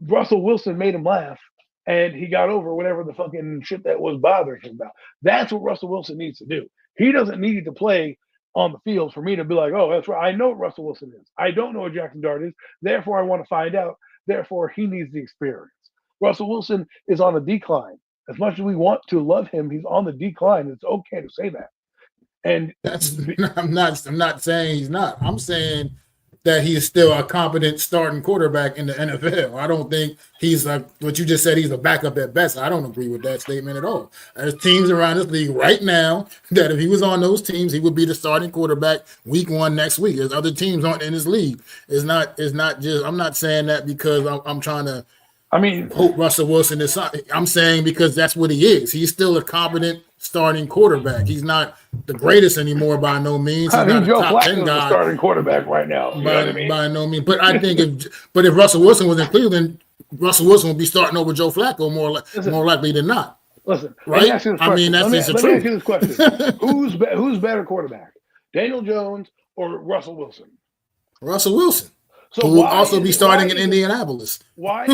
Russell Wilson made him laugh, and he got over whatever the fucking shit that was bothering him about. That's what Russell Wilson needs to do. He doesn't need to play on the field for me to be like, oh, that's right. I know what Russell Wilson is. I don't know what Jackson Dart is. Therefore, I want to find out. Therefore, he needs the experience. Russell Wilson is on a decline. As much as we want to love him, he's on the decline. It's okay to say that. And I'm not saying he's not. I'm saying that he is still a competent starting quarterback in the NFL. I don't think he's like what you just said. He's a backup at best. I don't agree with that statement at all. There's teams around this league right now that if he was on those teams, he would be the starting quarterback week 1 next week. There's other teams on in this league. It's not just. I'm not saying that because I'm trying to. Hope Russell Wilson is. I'm saying because that's what he is. He's still a competent starting quarterback. He's not the greatest anymore by no means. He's not a Joe top Flacco's 10 guy. Starting quarterback right now. By no means. But I think if Russell Wilson was in Cleveland, Russell Wilson would be starting over Joe Flacco more likely than not. Listen, right? That's just the truth. Let me ask you this question: Who's better quarterback, Daniel Jones or Russell Wilson? Russell Wilson. So who will also be starting in Indianapolis. Why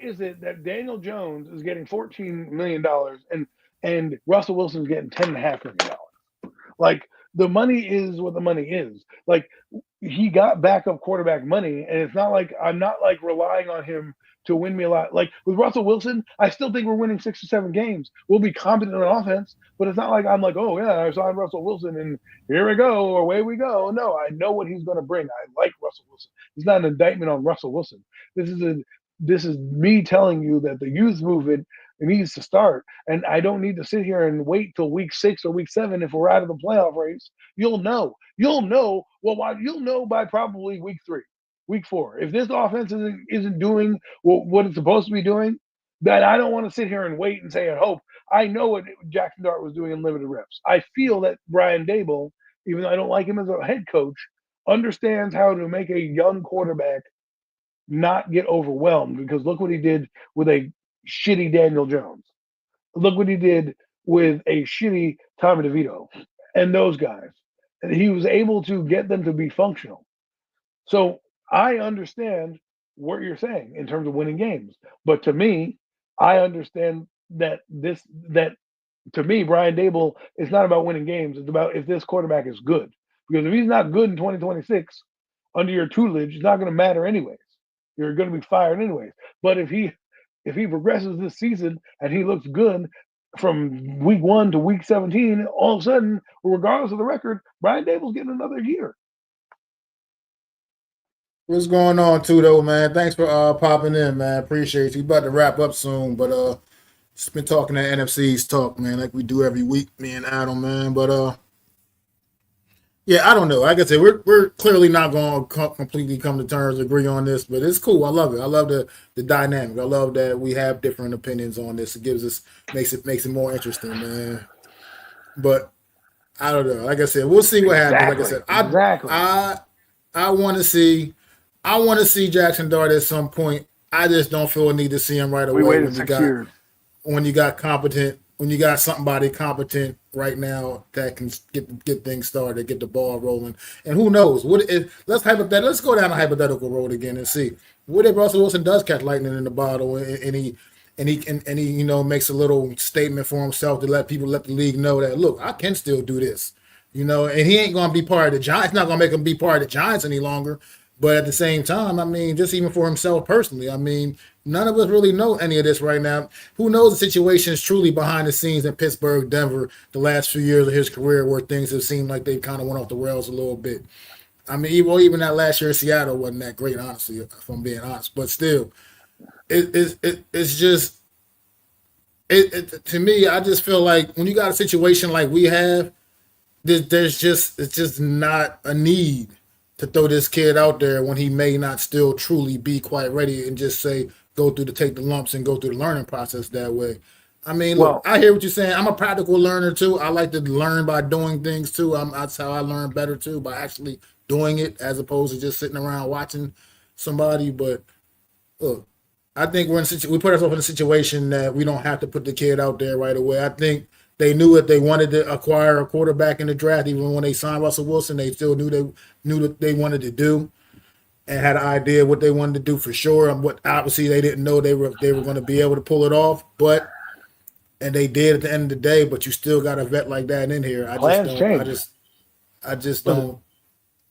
is it that Daniel Jones is getting $14 million and Russell Wilson's getting $10.5 million? Like, the money is what the money is. Like, he got backup quarterback money, and it's not like I'm not like relying on him to win me a lot. Like with Russell Wilson, I still think we're winning 6 or 7 games. We'll be competent on offense, but it's not like I'm like, oh yeah, I signed Russell Wilson and here we go, or away we go. No, I know what he's going to bring. I like Russell Wilson. It's not an indictment on Russell Wilson. This is me telling you that the youth movement needs to start, and I don't need to sit here and wait till week 6 or week 7 if we're out of the playoff race. You'll know. You'll know by probably week 3. Week 4, if this offense isn't doing what it's supposed to be doing, then I don't want to sit here and wait and say and hope. I know what Jackson Dart was doing in limited reps. I feel that Brian Daboll, even though I don't like him as a head coach, understands how to make a young quarterback not get overwhelmed. Because look what he did with a shitty Daniel Jones. Look what he did with a shitty Tommy DeVito and those guys. And he was able to get them to be functional. So I understand what you're saying in terms of winning games, but to me, I understand that to me, Brian Daboll is not about winning games. It's about if this quarterback is good. Because if he's not good in 2026 under your tutelage, it's not going to matter anyways. You're going to be fired anyways. But if he progresses this season and he looks good from week 1 to week 17, all of a sudden, regardless of the record, Brian Daboll's getting another year. What's going on, too, though, man? Thanks for popping in, man. Appreciate you. We about to wrap up soon, but just been talking to NFC East talk, man, like we do every week, me and Adam, man. But yeah, I don't know. Like I said, we're clearly not going to completely come to terms, agree on this, but it's cool. I love it. I love the dynamic. I love that we have different opinions on this. It makes it more interesting, man. But I don't know. Like I said, we'll see what happens. Like I said, I want to see. I want to see Jackson Dart at some point. I just don't feel a need to see him right away. We waited 6 years. When you got somebody competent right now that can get things started, get the ball rolling, and who knows? Let's go down a hypothetical road again and see what if Russell Wilson does catch lightning in the bottle and he makes a little statement for himself to let the league know that look, I can still do this, and he ain't going to be part of the Giants. It's not going to make him be part of the Giants any longer. But at the same time, I mean, just even for himself personally, I mean, none of us really know any of this right now. Who knows the situation is truly behind the scenes in Pittsburgh, Denver, the last few years of his career where things have seemed like they kind of went off the rails a little bit. I mean, even that last year in Seattle wasn't that great, honestly, if I'm being honest. But still, it's just to me, I just feel like when you got a situation like we have, it's just not a need to throw this kid out there when he may not still truly be quite ready and just say take the lumps and go through the learning process that way. I mean, look, Well, I hear what you're saying. I'm a practical learner too. I like to learn by doing things too. That's how I learn better too, by actually doing it as opposed to just sitting around watching somebody. But look, I think we put ourselves in a situation that we don't have to put the kid out there right away. I think they knew that they wanted to acquire a quarterback in the draft. Even when they signed Russell Wilson, they still knew that they wanted to do and had an idea what they wanted to do for sure. And what obviously they didn't know they were going to be able to pull it off, and they did at the end of the day. But you still got a vet like that in here. plans change. I just don't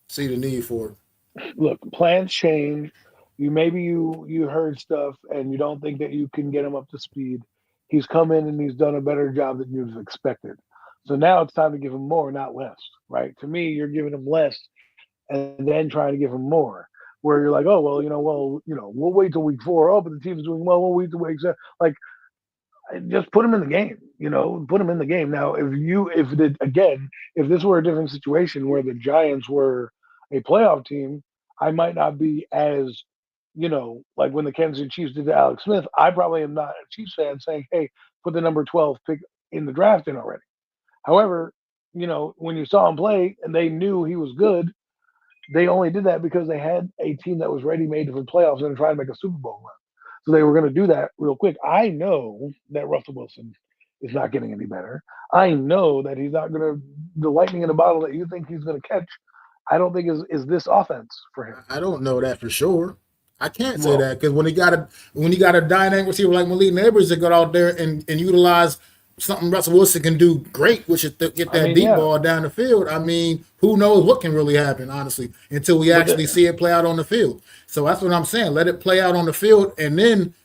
see the need for it. Look, plans change. You heard stuff and you don't think that you can get him up to speed. He's come in and he's done a better job than you've expected. So now it's time to give him more, not less, right? To me, you're giving him less and then trying to give him more. Where you're like, oh we'll wait till week 4. Oh, but the team's doing well. We'll wait till week 7. Like, just put him in the game. Put him in the game. Now, if this were a different situation where the Giants were a playoff team, I might not be as, like when the Kansas City Chiefs did to Alex Smith. I probably am not a Chiefs fan saying, hey, put the number 12 pick in the draft in already. However, when you saw him play and they knew he was good, they only did that because they had a team that was ready-made for playoffs and trying to make a Super Bowl run. So they were going to do that real quick. I know that Russell Wilson is not getting any better. I know that he's not going to – the lightning in the bottle that you think he's going to catch, I don't think is this offense for him. I don't know that for sure. I can't say that because when you got a dynamic receiver like Malik Neighbors that go out there and utilize – something Russell Wilson can do great, which is get that deep ball down the field. I mean, who knows what can really happen, honestly, until we actually see it play out on the field. So that's what I'm saying. Let it play out on the field and then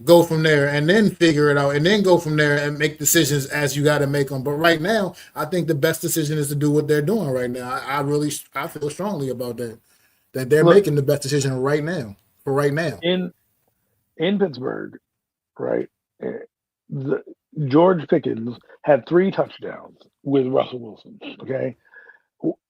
go from there and then figure it out and then go from there and make decisions as you got to make them. But right now, I think the best decision is to do what they're doing right now. I feel strongly about that they're making the best decision right now, for right now. In Pittsburgh, right, George Pickens had 3 touchdowns with Russell Wilson. Okay,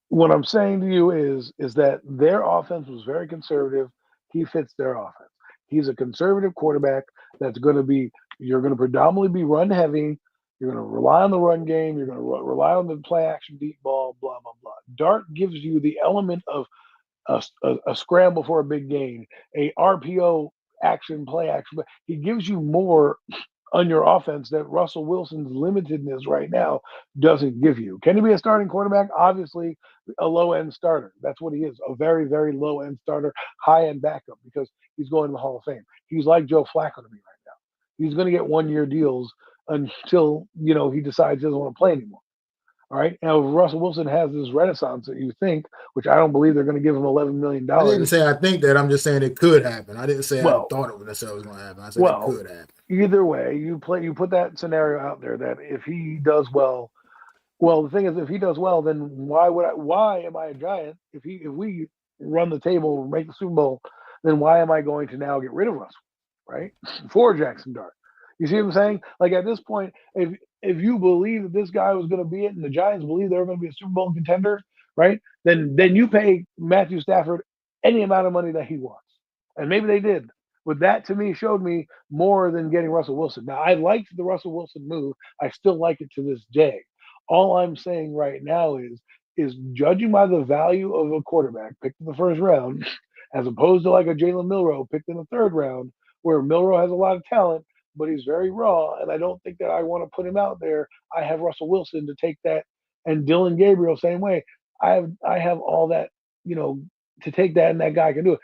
what I'm saying to you is that their offense was very conservative. He fits their offense. He's a conservative quarterback that's going to be. You're going to predominantly be run heavy. You're going to rely on the run game. You're going to rely on the play action deep ball. Blah blah blah. Dart gives you the element of a scramble for a big gain, a RPO play action. But he gives you more on your offense that Russell Wilson's limitedness right now doesn't give you. Can he be a starting quarterback? Obviously, a low-end starter. That's what he is, a very, very low-end starter, high-end backup, because he's going to the Hall of Fame. He's like Joe Flacco to me right now. He's going to get 1-year deals until, he decides he doesn't want to play anymore. All right. Now, if Russell Wilson has this renaissance that you think, which I don't believe they're going to give him $11 million. I didn't say I think that. I'm just saying it could happen. I didn't say I thought it necessarily was going to happen. I said it could happen. Either way, you put that scenario out there that if he does well, the thing is, if he does well, then why am I a Giant? If we run the table, make the Super Bowl, then why am I going to now get rid of Russell, right? For Jackson Dart. You see what I'm saying? Like, at this point, if you believe that this guy was going to be it and the Giants believe they were going to be a Super Bowl contender, right, then you pay Matthew Stafford any amount of money that he wants. And maybe they did. But that, to me, showed me more than getting Russell Wilson. Now, I liked the Russell Wilson move. I still like it to this day. All I'm saying right now is judging by the value of a quarterback picked in the first round, as opposed to like a Jalen Milroe picked in the 3rd round, where Milroe has a lot of talent, but he's very raw, and I don't think that I want to put him out there. I have Russell Wilson to take that, and Dylan Gabriel, same way. I have all that, to take that, and that guy can do it.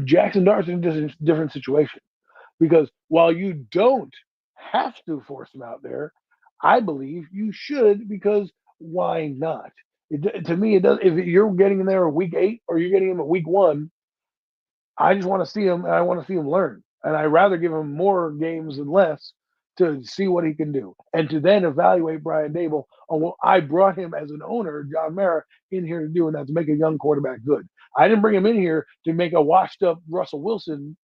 Jackson Dart's in a different situation, because while you don't have to force him out there, I believe you should, because why not? To me, it does. If you're getting in there at week 8 or you're getting him at week 1, I just want to see him, and I want to see him learn. And I'd rather give him more games than less to see what he can do, and to then evaluate Brian Daboll on what I brought him as an owner, John Mara, in here to do, and that's to make a young quarterback good. I didn't bring him in here to make a washed-up Russell Wilson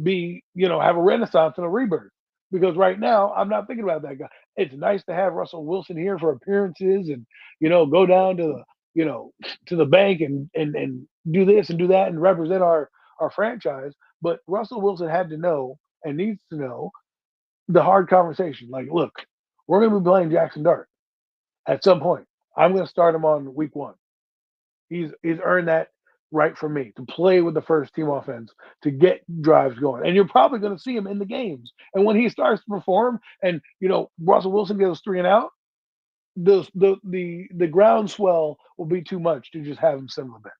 be, have a renaissance and a rebirth, because right now I'm not thinking about that guy. It's nice to have Russell Wilson here for appearances and go down to the to the bank and do this and do that and represent our franchise. But Russell Wilson had to know and needs to know the hard conversation. Like, look, we're going to be playing Jackson Dart at some point. I'm going to start him on week 1. He's earned that right from me to play with the first team offense, to get drives going. And you're probably going to see him in the games. And when he starts to perform and, Russell Wilson goes 3 and out, the groundswell will be too much to just have him sit on the bench.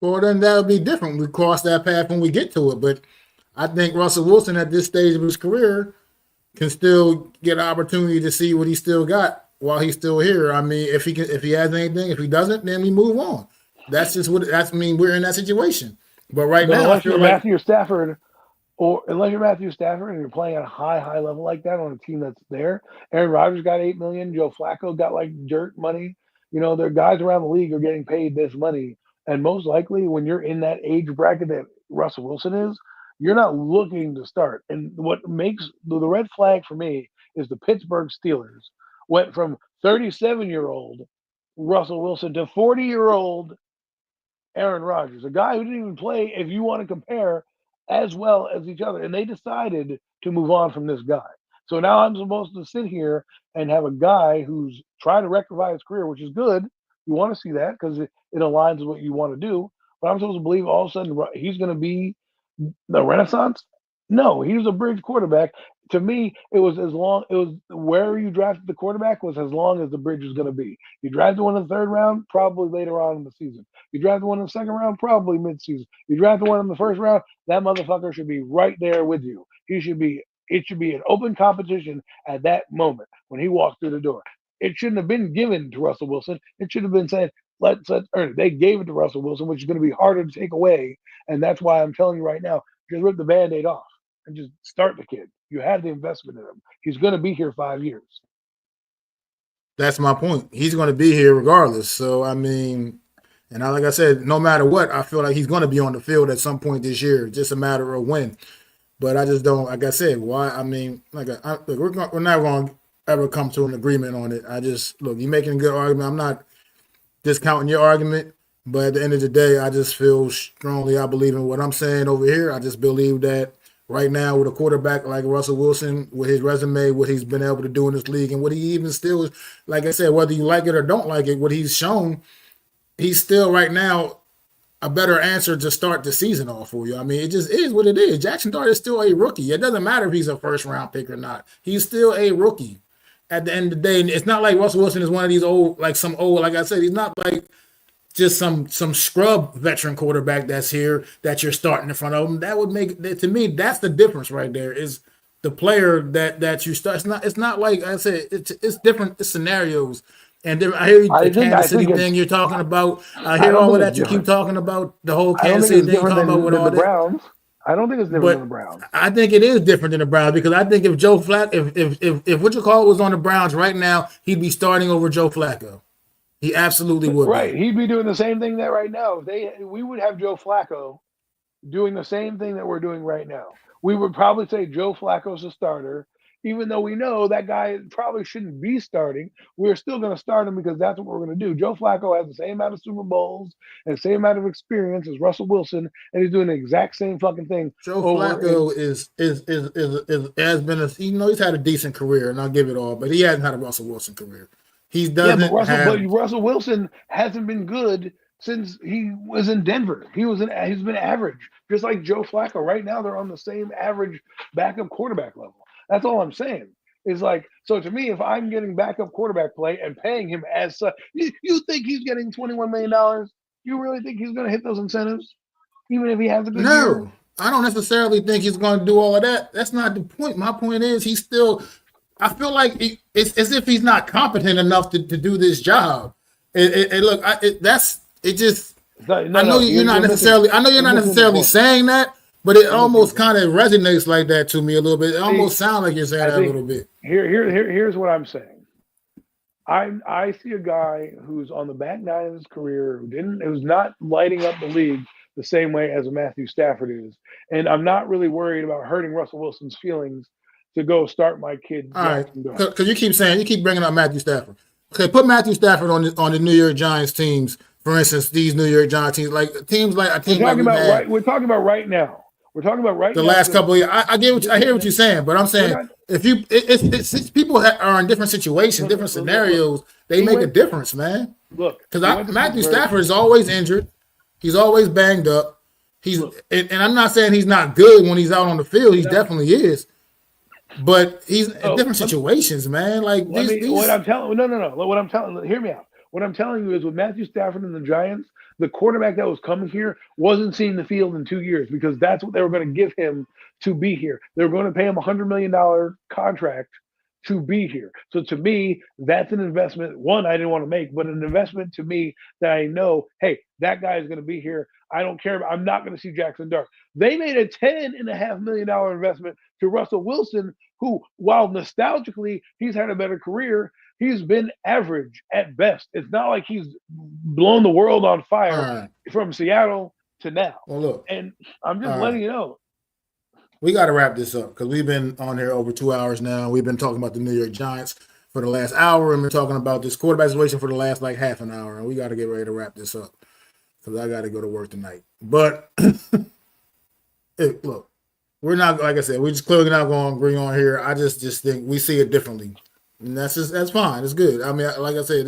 Well, then that'll be different. We cross that path when we get to it. But I think Russell Wilson at this stage of his career can still get an opportunity to see what he still got while he's still here. I mean, if he has anything, if he doesn't, then we move on. That's just what that's. I mean, we're in that situation. But now, unless you're Matthew Stafford, and you're playing at a high level like that on a team that's there. Aaron Rodgers got $8 million. Joe Flacco got like dirt money. There are guys around the league are getting paid this money, and most likely when you're in that age bracket that Russell Wilson is, you're not looking to start. And what makes the red flag for me is the Pittsburgh Steelers went from 37-year-old Russell Wilson to 40-year-old Aaron Rodgers, a guy who didn't even play, if you want to compare, as well as each other. And they decided to move on from this guy. So now I'm supposed to sit here and have a guy who's trying to rectify his career, which is good. You want to see that because it aligns with what you want to do. But I'm supposed to believe all of a sudden he's going to be the Renaissance? No, he was a bridge quarterback. To me, it was where you drafted the quarterback was as long as the bridge was going to be. You drafted one in the 3rd round, probably later on in the season. You drafted one in the 2nd round, probably mid-season. You drafted one in the 1st round, that motherfucker should be right there with you. It should be an open competition at that moment when he walked through the door. It shouldn't have been given to Russell Wilson. It should have been said, let's earn it. They gave it to Russell Wilson, which is going to be harder to take away. And that's why I'm telling you right now, just rip the Band-Aid off and just start the kid. You have the investment in him. He's going to be here 5 years. That's my point. He's going to be here regardless. So, I mean, and like I said, no matter what, I feel like he's going to be on the field at some point this year. It's just a matter of when. But I just don't, like I said, why? I mean, look, we're not going to ever come to an agreement on it. Look, you're making a good argument. I'm not discounting your argument. But at the end of the day, I just feel strongly, I believe in what I'm saying over here. I just believe that right now with a quarterback like Russell Wilson, with his resume, what he's been able to do in this league, and what he even still, like I said, whether you like it or don't like it, what he's shown, he's still right now a better answer to start the season off for you. I mean, it just is what it is. Jackson Dart is still a rookie. It doesn't matter if he's a 1st-round pick or not. He's still a rookie at the end of the day. And it's not like Russell Wilson is one of these old, like I said, he's not like just some scrub veteran quarterback that's here that you're starting in front of him. That would make, to me, that's the difference right there, is the player that you start. It's not like I said, it's different scenarios. And I hear the Kansas City thing you're talking about. I hear all of that you keep talking about, the whole Kansas City thing you're talking about with all that. Browns. I don't think it's different than the Browns. I think it is different than the Browns, because I think if Joe Flacco, if what you call was on the Browns right now, he'd be starting over Joe Flacco. He absolutely would. Right. He'd be doing the same thing that right now. We would have Joe Flacco doing the same thing that we're doing right now. We would probably say Joe Flacco's a starter, even though we know that guy probably shouldn't be starting. We're still going to start him because that's what we're going to do. Joe Flacco has the same amount of Super Bowls and the same amount of experience as Russell Wilson, and he's doing the exact same fucking thing. Joe Flacco has been he's had a decent career, and I'll give it all, but he hasn't had a Russell Wilson career. But Russell Wilson hasn't been good since he was in Denver. He's been average, just like Joe Flacco. Right now, they're on the same average backup quarterback level. That's all I'm saying. Is like, so to me, if I'm getting backup quarterback play and paying him as such, you think he's getting $21 million? You really think he's going to hit those incentives, even if he has a good year? No, I don't necessarily think he's going to do all of that. That's not the point. My point is he's still. I feel like it's as if he's not competent enough to do this job. I know you're not necessarily saying that, but it almost kind of resonates like that to me a little bit. It almost sounds like you're saying that a little bit. Here's what I'm saying. I see a guy who's on the back nine of his career who's not lighting up the league the same way as a Matthew Stafford is, and I'm not really worried about hurting Russell Wilson's feelings to go start my kid. All right, because you keep bringing up Matthew Stafford. Okay, put Matthew Stafford on the New York Giants teams. For instance, these New York Giants teams, like a team we're talking about right now. We're talking about right the now. Last couple of years. I hear what you're saying, but I'm saying it's people that are in different situations, different scenarios, they make a difference, man. Look, because Matthew Stafford is always injured. He's always banged up. And I'm not saying he's not good when he's out on the field. He definitely is. But he's in different situations, man. Like what I'm telling hear me out. What I'm telling you is with Matthew Stafford and the Giants, the quarterback that was coming here wasn't seeing the field in 2 years because that's what they were going to give him to be here. They were going to pay him $100 million contract to be here. So to me, that's an investment. One, I didn't want to make, but an investment to me that I know, hey, that guy is going to be here. I don't care. I'm not going to see Jackson Dart. They made a $10.5 million investment to Russell Wilson, who, while nostalgically he's had a better career, he's been average at best. It's not like he's blown the world on fire from Seattle to now. Well, look, and I'm just letting you know. We got to wrap this up because we've been on here over 2 hours now. We've been talking about the New York Giants for the last hour, and we're talking about this quarterback situation for the last like half an hour, and we got to get ready to wrap this up because I got to go to work tonight. But look, we're not, like I said, we're just clearly not going to agree on here. I just think we see it differently, and that's fine. It's good. I mean, like I said,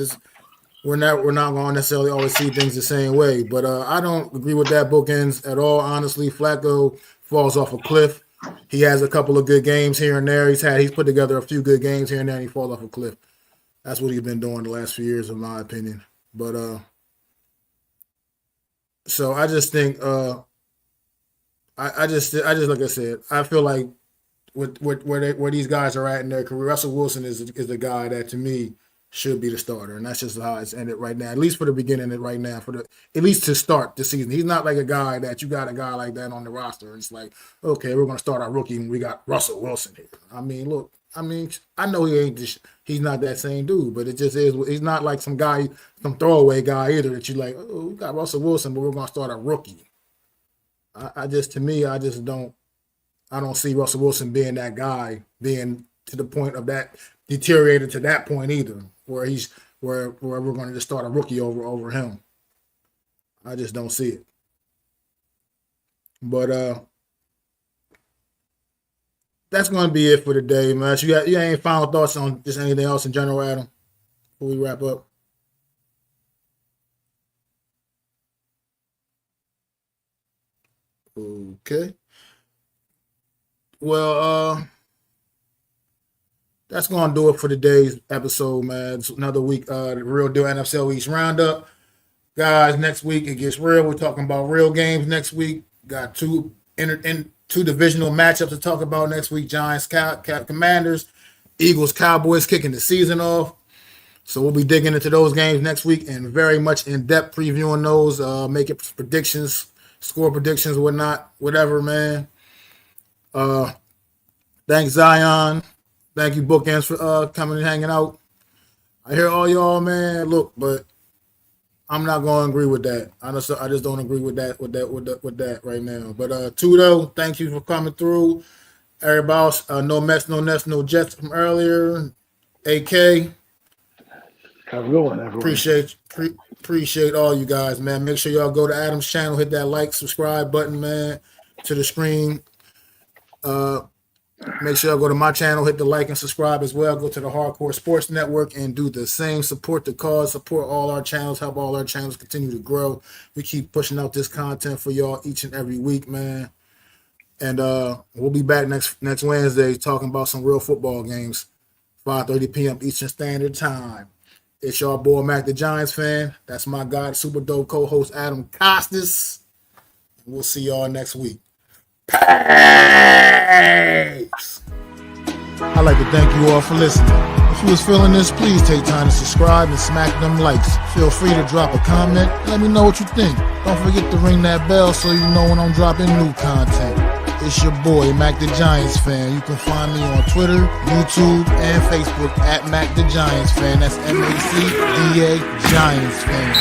we're not going to necessarily always see things the same way, but I don't agree with that bookends at all. Honestly, Flacco falls off a cliff. He has a couple of good games here and there. He's put together a few good games here and there, and he falls off a cliff. That's what he's been doing the last few years, in my opinion. But so I just think I just like I said, I feel like where these guys are at in their career, Russell Wilson is the guy that to me should be the starter, and that's just how it's ended right now. At least for the beginning, and right now at least to start the season. He's not like a guy that you got a guy like that on the roster. It's like, okay, we're going to start our rookie, and we got Russell Wilson here. I mean, look, I know he's not that same dude, but it just is. He's not like some throwaway guy either that you like. Oh, we got Russell Wilson, but we're going to start a rookie. I don't see Russell Wilson being that guy, being to the point of that deteriorated to that point either, where we're going to just start a rookie over him. I just don't see it. But that's going to be it for today, man. You got any final thoughts on just anything else in general, Adam, before we wrap up? Okay. Well, that's going to do it for today's episode, man. It's another week, the Real Deal NFC East Roundup. Guys, next week it gets real. We're talking about real games next week. Got two divisional matchups to talk about next week. Giants, Commanders, Eagles, Cowboys kicking the season off. So we'll be digging into those games next week and very much in-depth previewing those, making predictions, score predictions, whatnot, whatever, man. Thanks, Zion. Thank you, Bookends, for coming and hanging out. I hear all y'all, man. Look, but I'm not going to agree with that. I just don't agree with that right now. But Tudo, thank you for coming through. Everybody else, no Mets, no Nets, no Jets from earlier. AK. Have a good one, everyone. Appreciate all you guys, man. Make sure y'all go to Adam's channel, hit that like, subscribe button, man, to the screen. Make sure y'all go to my channel, hit the like and subscribe as well. Go to the Hardcore Sports Network and do the same. Support the cause, support all our channels, help all our channels continue to grow. We keep pushing out this content for y'all each and every week, man. And we'll be back next Wednesday talking about some real football games, 5:30 p.m. Eastern Standard Time. It's your boy, Mac the Giants fan. That's my guy, super dope co-host, Adam Costas. We'll see y'all next week. Peace! I'd like to thank you all for listening. If you was feeling this, please take time to subscribe and smack them likes. Feel free to drop a comment. Let me know what you think. Don't forget to ring that bell so you know when I'm dropping new content. It's your boy, Mac the Giants fan. You can find me on Twitter, YouTube, and Facebook at Mac the Giants fan. That's MACDA Giants fan.